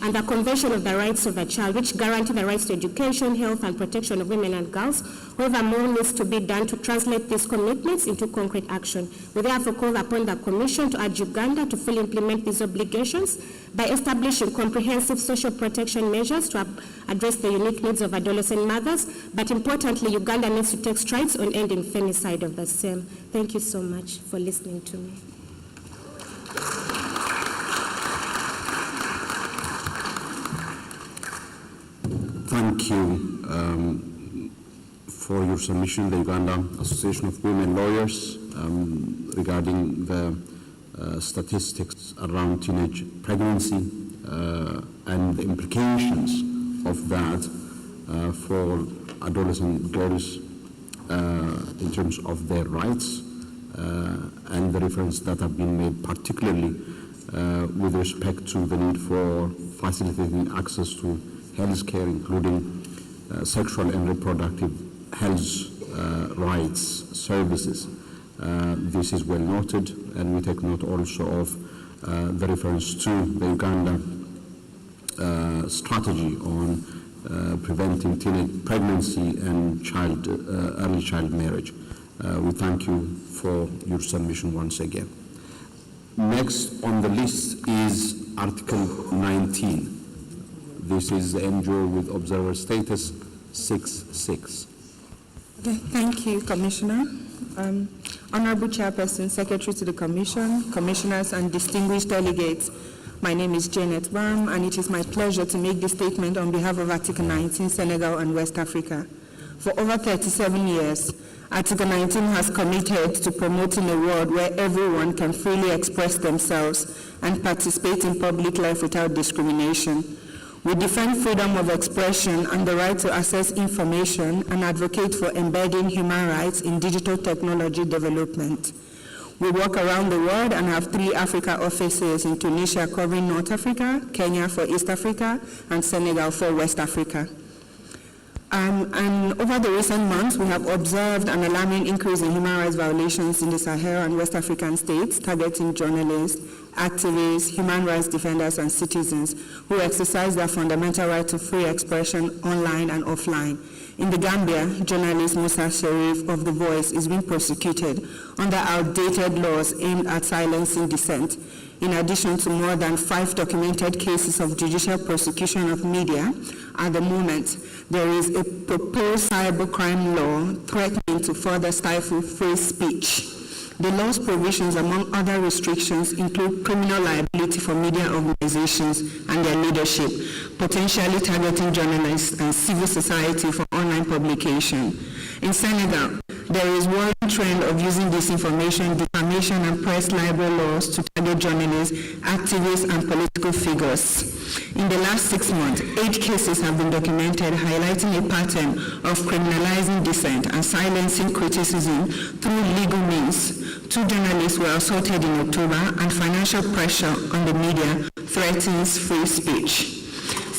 Speaker 15: and the Convention of the Rights of the Child, which guarantee the rights to education, health, and protection of women and girls. However, more needs to be done to translate these commitments into concrete action. We therefore call upon the Commission to urge Uganda to fully implement these obligations by establishing comprehensive social protection measures to address the unique needs of adolescent mothers. But importantly, Uganda needs to take strides on ending femicide of the same. Thank you so much for listening to me.
Speaker 7: Thank you for your submission, the Uganda Association of Women Lawyers, regarding the statistics around teenage pregnancy and the implications of that for adolescent girls in terms of their rights and the reference that have been made, particularly with respect to the need for facilitating access to health care, including sexual and reproductive health rights services. This is well noted, and we take note also of the reference to the Uganda strategy on preventing teenage pregnancy and early child marriage. We thank you for your submission once again. Next on the list is Article 19. This is the NGO with observer status 6-6.
Speaker 16: Okay, thank you, Commissioner. Honorable Chairperson, Secretary to the Commission, Commissioners, and distinguished delegates, my name is Janet Bam, and it is my pleasure to make this statement on behalf of Article 19, Senegal and West Africa. For over 37 years, Article 19 has committed to promoting a world where everyone can freely express themselves and participate in public life without discrimination. We defend freedom of expression and the right to access information and advocate for embedding human rights in digital technology development. We work around the world and have 3 Africa offices in Tunisia covering North Africa, Kenya for East Africa, and Senegal for West Africa. And over the recent months, we have observed an alarming increase in human rights violations in the Sahel and West African states, targeting journalists, activists, human rights defenders, and citizens who exercise their fundamental right to free expression online and offline. In the Gambia, journalist Musa Sharif of The Voice is being prosecuted under outdated laws aimed at silencing dissent. In addition to more than 5 documented cases of judicial prosecution of media, at the moment, there is a proposed cybercrime law threatening to further stifle free speech. The law's provisions, among other restrictions, include criminal liability for media organizations and their leadership, potentially targeting journalists and civil society for online publication. In Senegal, there is worrying trend of using disinformation, defamation, and press libel laws to target journalists, activists, and political figures. In the last 6 months, 8 cases have been documented highlighting a pattern of criminalizing dissent and silencing criticism through legal means. 2 journalists were assaulted in October, and financial pressure on the media threatens free speech.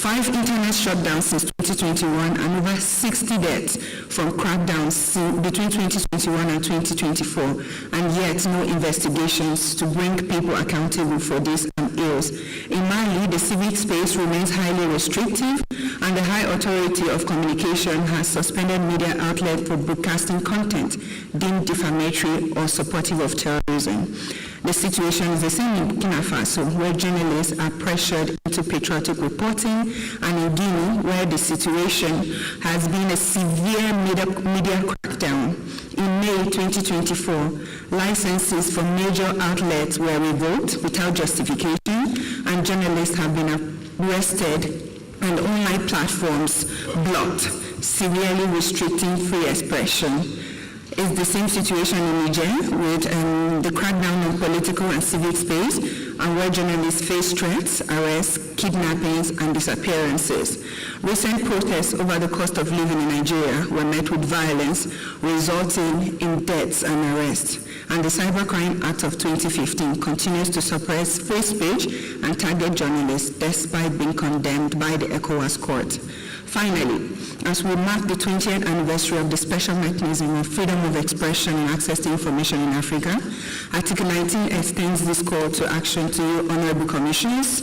Speaker 16: 5 internet shutdowns since 2021 and over 60 deaths from crackdowns between 2021 and 2024, and yet no investigations to bring people accountable for these ills. In Mali, the civic space remains highly restrictive, and the High Authority of Communication has suspended media outlets for broadcasting content deemed defamatory or supportive of terrorism. The situation is the same in Burkina Faso, where journalists are pressured into patriotic reporting, and in Guinea, where the situation has been a severe media crackdown. In May 2024, licenses for major outlets were revoked without justification, and journalists have been arrested and online platforms blocked, severely restricting free expression. It's the same situation in Niger with the crackdown on political and civic space, and where journalists face threats, arrests, kidnappings, and disappearances. Recent protests over the cost of living in Nigeria were met with violence, resulting in deaths and arrests. And the Cybercrime Act of 2015 continues to suppress free speech and target journalists despite being condemned by the ECOWAS Court. Finally, as we mark the 20th anniversary of the Special Mechanism of Freedom of Expression and Access to Information in Africa, Article 19 extends this call to action to you, Honorable Commissioners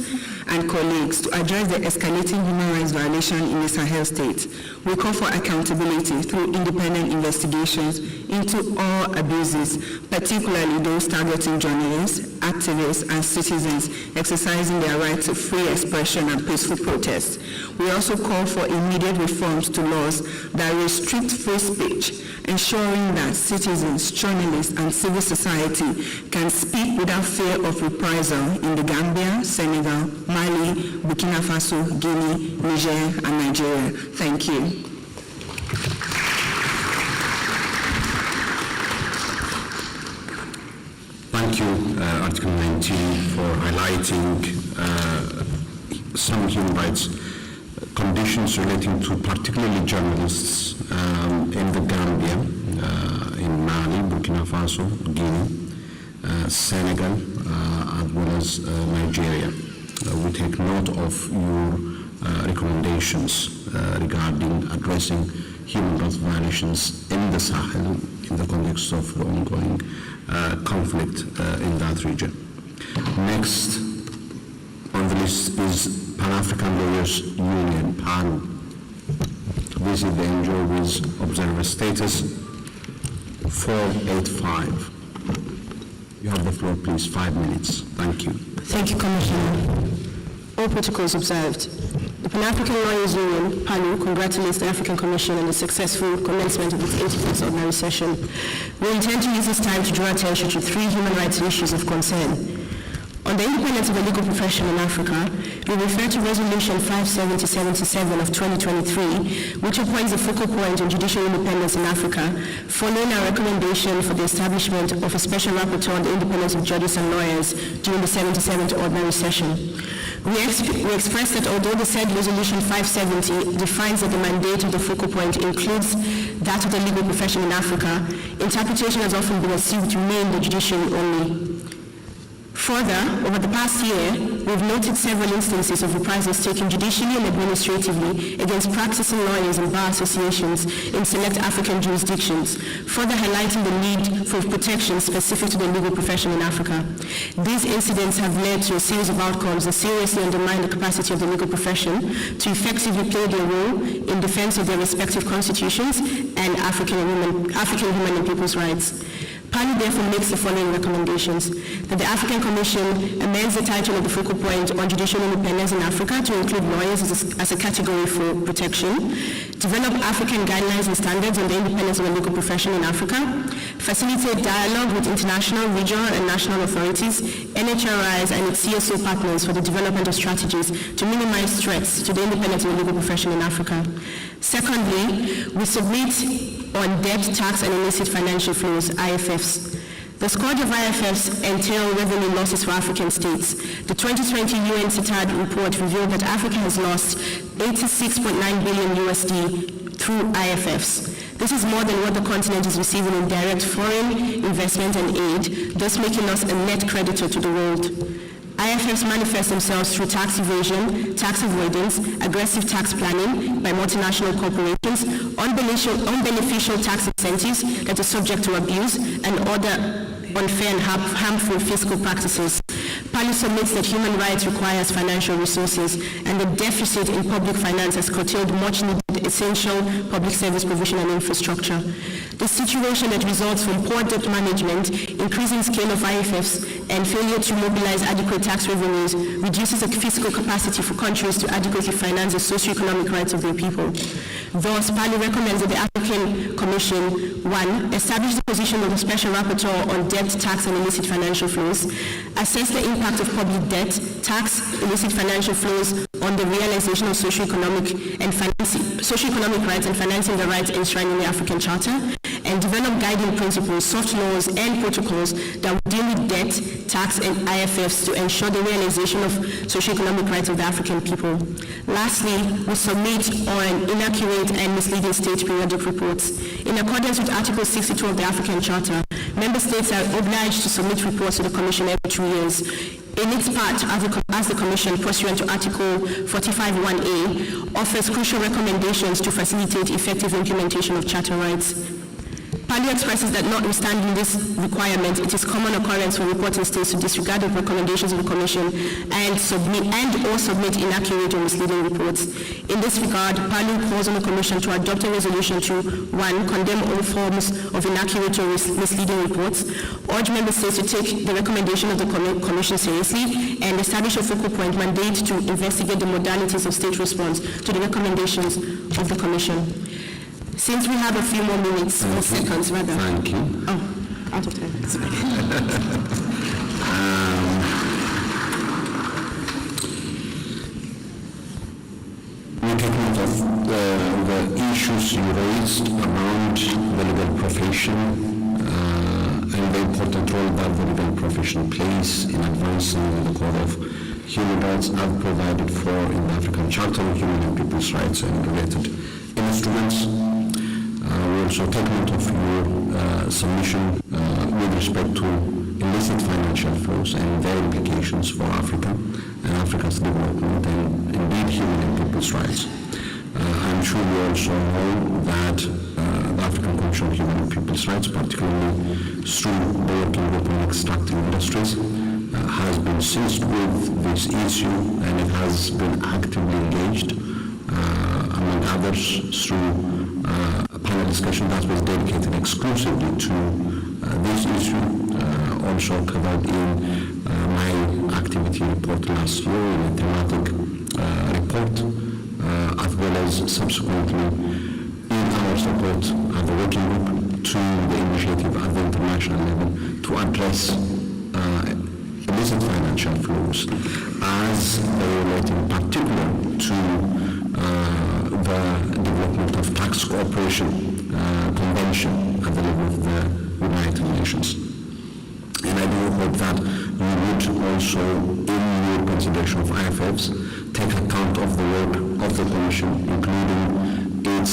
Speaker 16: and colleagues, to address the escalating human rights violation in the Sahel states. We call for accountability through independent investigations into all abuses, particularly those targeting journalists, activists, and citizens exercising their right to free expression and peaceful protest. We also call for immediate reforms to laws that restrict free speech, ensuring that citizens, journalists, and civil society can speak without fear of reprisal in the Gambia, Senegal, Mali, Burkina Faso, Guinea, Niger, and Nigeria. Thank you.
Speaker 7: Thank you, Article 19, for highlighting some human rights conditions relating to particularly journalists in the Gambia, in Mali, Burkina Faso, Guinea, Senegal, as well as Nigeria. We take note of your recommendations regarding addressing human rights violations in the Sahel in the context of the ongoing conflict in that region. Next on the list is Pan-African Lawyers Union, PAN. This is the NGO with observer status 485. You have the floor, please, 5 minutes. Thank you.
Speaker 17: Thank you, Commissioner. All protocols observed. The Pan-African Lawyers Union, PALU, congratulates the African Commission on the successful commencement of its 81st ordinary session. We intend to use this time to draw attention to 3 human rights issues of concern. On the independence of the legal profession in Africa, we refer to Resolution 570-77 of 2023, which appoints a focal point on judicial independence in Africa, following our recommendation for the establishment of a special rapporteur on the independence of judges and lawyers during the 77th ordinary session. We express that although the said Resolution 570 defines that the mandate of the focal point includes that of the legal profession in Africa, interpretation has often been assumed to mean the judiciary only. Further, over the past year, we've noted several instances of reprisals taken judicially and administratively against practicing lawyers and bar associations in select African jurisdictions, further highlighting the need for protection specific to the legal profession in Africa. These incidents have led to a series of outcomes that seriously undermine the capacity of the legal profession to effectively play their role in defense of their respective constitutions and African human and people's rights. PALU therefore makes the following recommendations: that the African Commission amends the title of the focal point on judicial independence in Africa to include lawyers as a category for protection, develop African guidelines and standards on the independence of the legal profession in Africa, facilitate dialogue with international, regional, and national authorities, NHRIs, and its CSO partners for the development of strategies to minimize threats to the independence of the legal profession in Africa. Secondly, we submit on debt, tax, and illicit financial flows, IFFs. The scourge of IFFs entail revenue losses for African states. The 2020 UN CITAD report revealed that Africa has lost $86.9 billion USD through IFFs. This is more than what the continent is receiving in direct foreign investment and aid, thus making us a net creditor to the world. IFFs manifest themselves through tax evasion, tax avoidance, aggressive tax planning by multinational corporations, unbeneficial tax incentives that are subject to abuse, and other unfair and harmful fiscal practices. PALU submits that human rights requires financial resources, and the deficit in public finance has curtailed much needed essential public service provision and infrastructure. The situation that results from poor debt management, increasing scale of IFFs, and failure to mobilize adequate tax revenues reduces the fiscal capacity for countries to adequately finance the socio-economic rights of their people. Thus, PALU recommends that the African Commission, 1, establish the position of the Special Rapporteur on debt, tax, and illicit financial flows, assess the impact of public debt, tax, illicit financial flows on the realization of socio-economic rights and financing the rights enshrined in the African Charter, and develop guiding principles, soft laws, and protocols that will deal with debt, tax, and IFFs to ensure the realization of socio-economic rights of the African people. Lastly, we submit on inaccurate and misleading state periodic reports. In accordance with Article 62 of the African Charter, member states are obliged to submit reports to the Commission every 2 years. In its part, as the Commission, pursuant to Article 45(1)(a), offers crucial recommendations to facilitate effective implementation of Charter rights. PALU expresses that notwithstanding this requirement, it is common occurrence for reporting states to disregard the recommendations of the Commission and or submit inaccurate or misleading reports. In this regard, PALU calls on the Commission to adopt a resolution to 1. Condemn all forms of inaccurate or misleading reports, urge member states to take the recommendation of the Commission seriously, and establish a focal point mandate to investigate the modalities of state response to the recommendations of the Commission. Since we have a few more minutes, or seconds rather.
Speaker 7: Thank you.
Speaker 17: Oh, out of time.
Speaker 7: We take note of the issues you raised around the legal profession and the important role that the legal profession plays in advancing the Code of Human Rights as provided for in the African Charter of Human and People's Rights and related instruments. We also take note of your submission with respect to illicit financial flows and their implications for Africa and Africa's development and indeed human and people's rights. I'm sure you also know that the African Commission on Human and People's Rights, particularly through the working group on extractive industries, has been seized with this issue and it has been actively engaged, among others, through a panel discussion that was dedicated exclusively to this issue, also covered in my activity report last year in a thematic report, as well as subsequently in our support at the working group to the initiative at the international level to address illicit financial flows as they relate in particular to the development of tax cooperation convention at the level of the United Nations. And I do hope that you would also, in your consideration of IFFs, take account of the work of the Commission, including its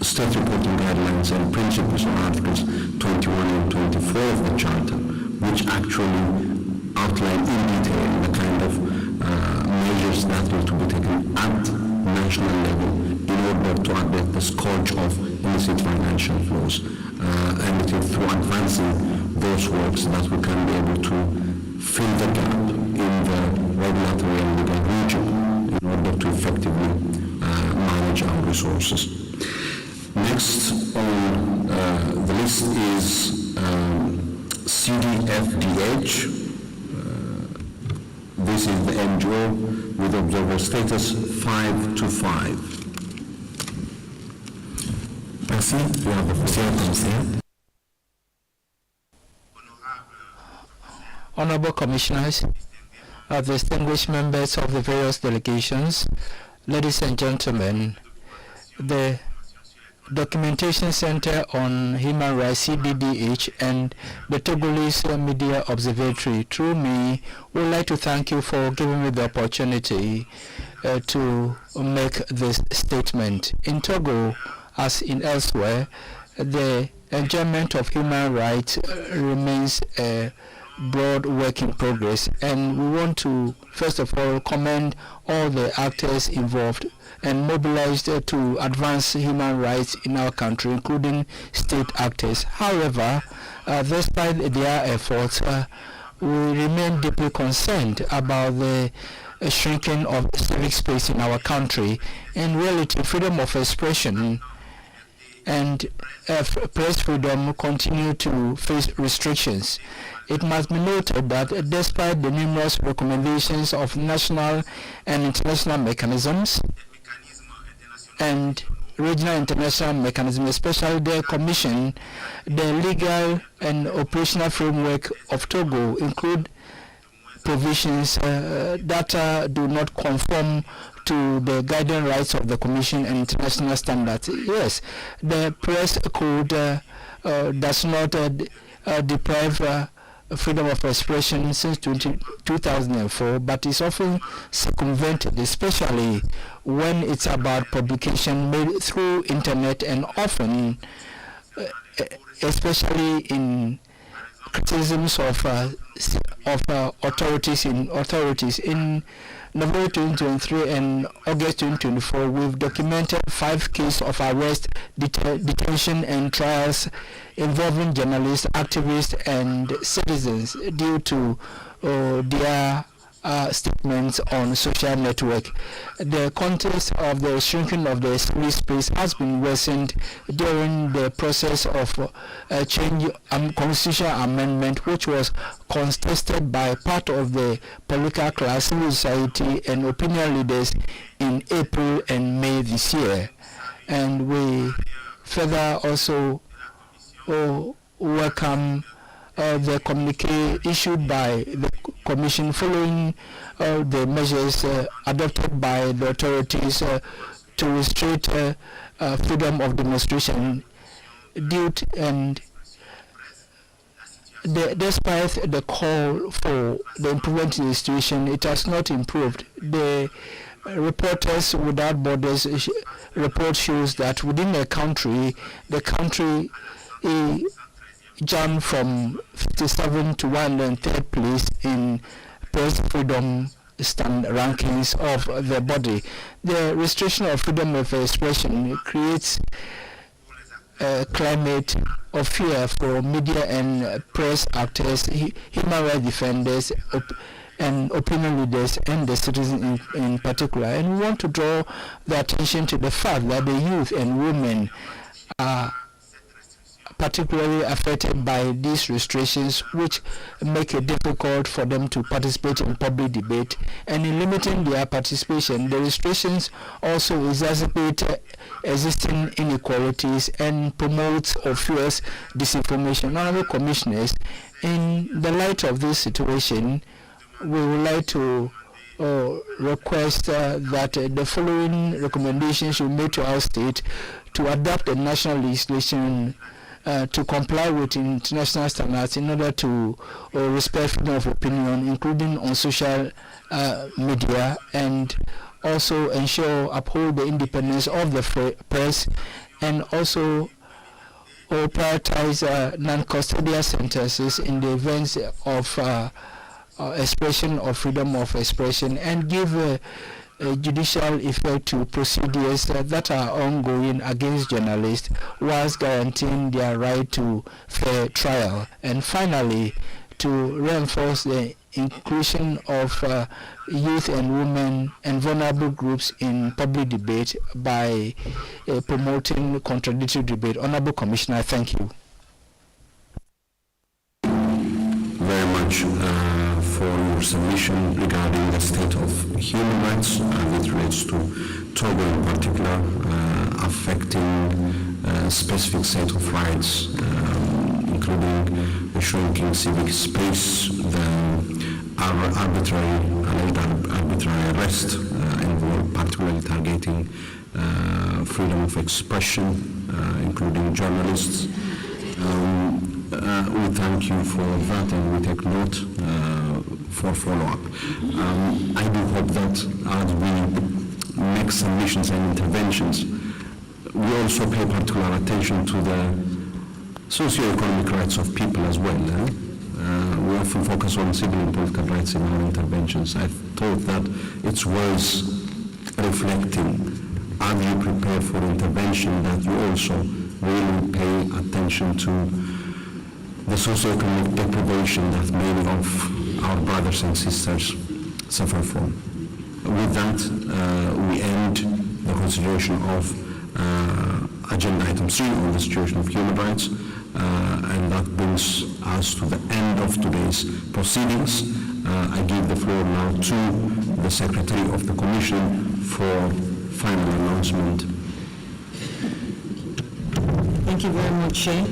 Speaker 7: state reporting guidelines and principles on Articles 21 and 24 of the Charter, which actually outline in detail the kind of measures that will to be taken at national level in order to address the scourge of illicit financial flows, and it is through advancing those works that we can be able to fill the gap in the regulatory and legal region in order to effectively manage our resources. Next on the list is CDFDH. This is the NGO with observer status 525.
Speaker 12: Merci. You have the floor,
Speaker 9: Honorable Commissioners, distinguished members of the various delegations, ladies and gentlemen, the Documentation Center on Human Rights, CDDH, and the Togolese Media Observatory, through me, would like to thank you for giving me the opportunity to make this statement. In Togo, as in elsewhere, the enjoyment of human rights remains a broad work in progress, and we want to first of all commend all the actors involved and mobilized to advance human rights in our country, including state actors. However, despite their efforts, we remain deeply concerned about the shrinking of civic space in our country. In reality, freedom of expression and press freedom continue to face restrictions. It must be noted that despite the numerous recommendations of national and international mechanisms and regional international mechanisms, especially the Commission, the legal and operational framework of Togo include provisions that do not conform to the guiding rights of the Commission and international standards. Yes, the press code does not deprive freedom of expression since 2004, but is often circumvented, especially when it's about publication made through internet, and often, especially in criticisms of authorities. In November 2023 and August 2024, we've documented 5 cases of arrest, detention, and trials involving journalists, activists, and citizens due to their statements on social network. The context of the shrinking of the civil space has been worsened during the process of change constitutional amendment, which was contested by part of the political class, civil society, and opinion leaders in April and May this year. And we further also welcome the communique issued by the Commission following the measures adopted by the authorities to restrict freedom of demonstration. And despite the call for the improvement in the situation, it has not improved. The Reporters Without Borders report shows that within the country jumped from 57 to 103rd place in press freedom rankings of the body. The restriction of freedom of expression creates a climate of fear for media and press actors, human rights defenders, and opinion leaders, and the citizens in particular. And we want to draw the attention to the fact that the youth and women are particularly affected by these restrictions, which make it difficult for them to participate in public debate. And in limiting their participation, the restrictions also exacerbate existing inequalities and promote or fuels disinformation. Honorable Commissioners, in the light of this situation, we would like to request that the following recommendations should be made to our state to adopt the national legislation to comply with international standards in order to respect freedom of opinion, including on social media, and also uphold the independence of the press, and also prioritize non-custodial sentences in the events of expression of freedom of expression and give a judicial effect to procedures that are ongoing against journalists whilst guaranteeing their right to fair trial. And finally, to reinforce the inclusion of youth and women and vulnerable groups in public debate by promoting contradictory debate. Honorable Commissioner, thank you.
Speaker 7: Very much for your submission regarding the state of human rights with relates to Togo in particular, affecting specific set of rights, including the shrinking civic space, the alleged arbitrary arrest, and particularly targeting freedom of expression, including journalists. We thank you for that, and we take note for follow-up. I do hope that as we make submissions and interventions, we also pay particular attention to the socio-economic rights of people as well. We often focus on civil and political rights in our interventions. I thought that it's worth reflecting, as you prepare for intervention, that you also really pay attention to the socio-economic deprivation that many of our brothers and sisters suffer from. With that, we end the consideration of agenda item 3 on the situation of human rights, and that brings us to the end of today's proceedings. I give the floor now to the Secretary of the Commission for final announcement.
Speaker 13: Thank you very much, Chair.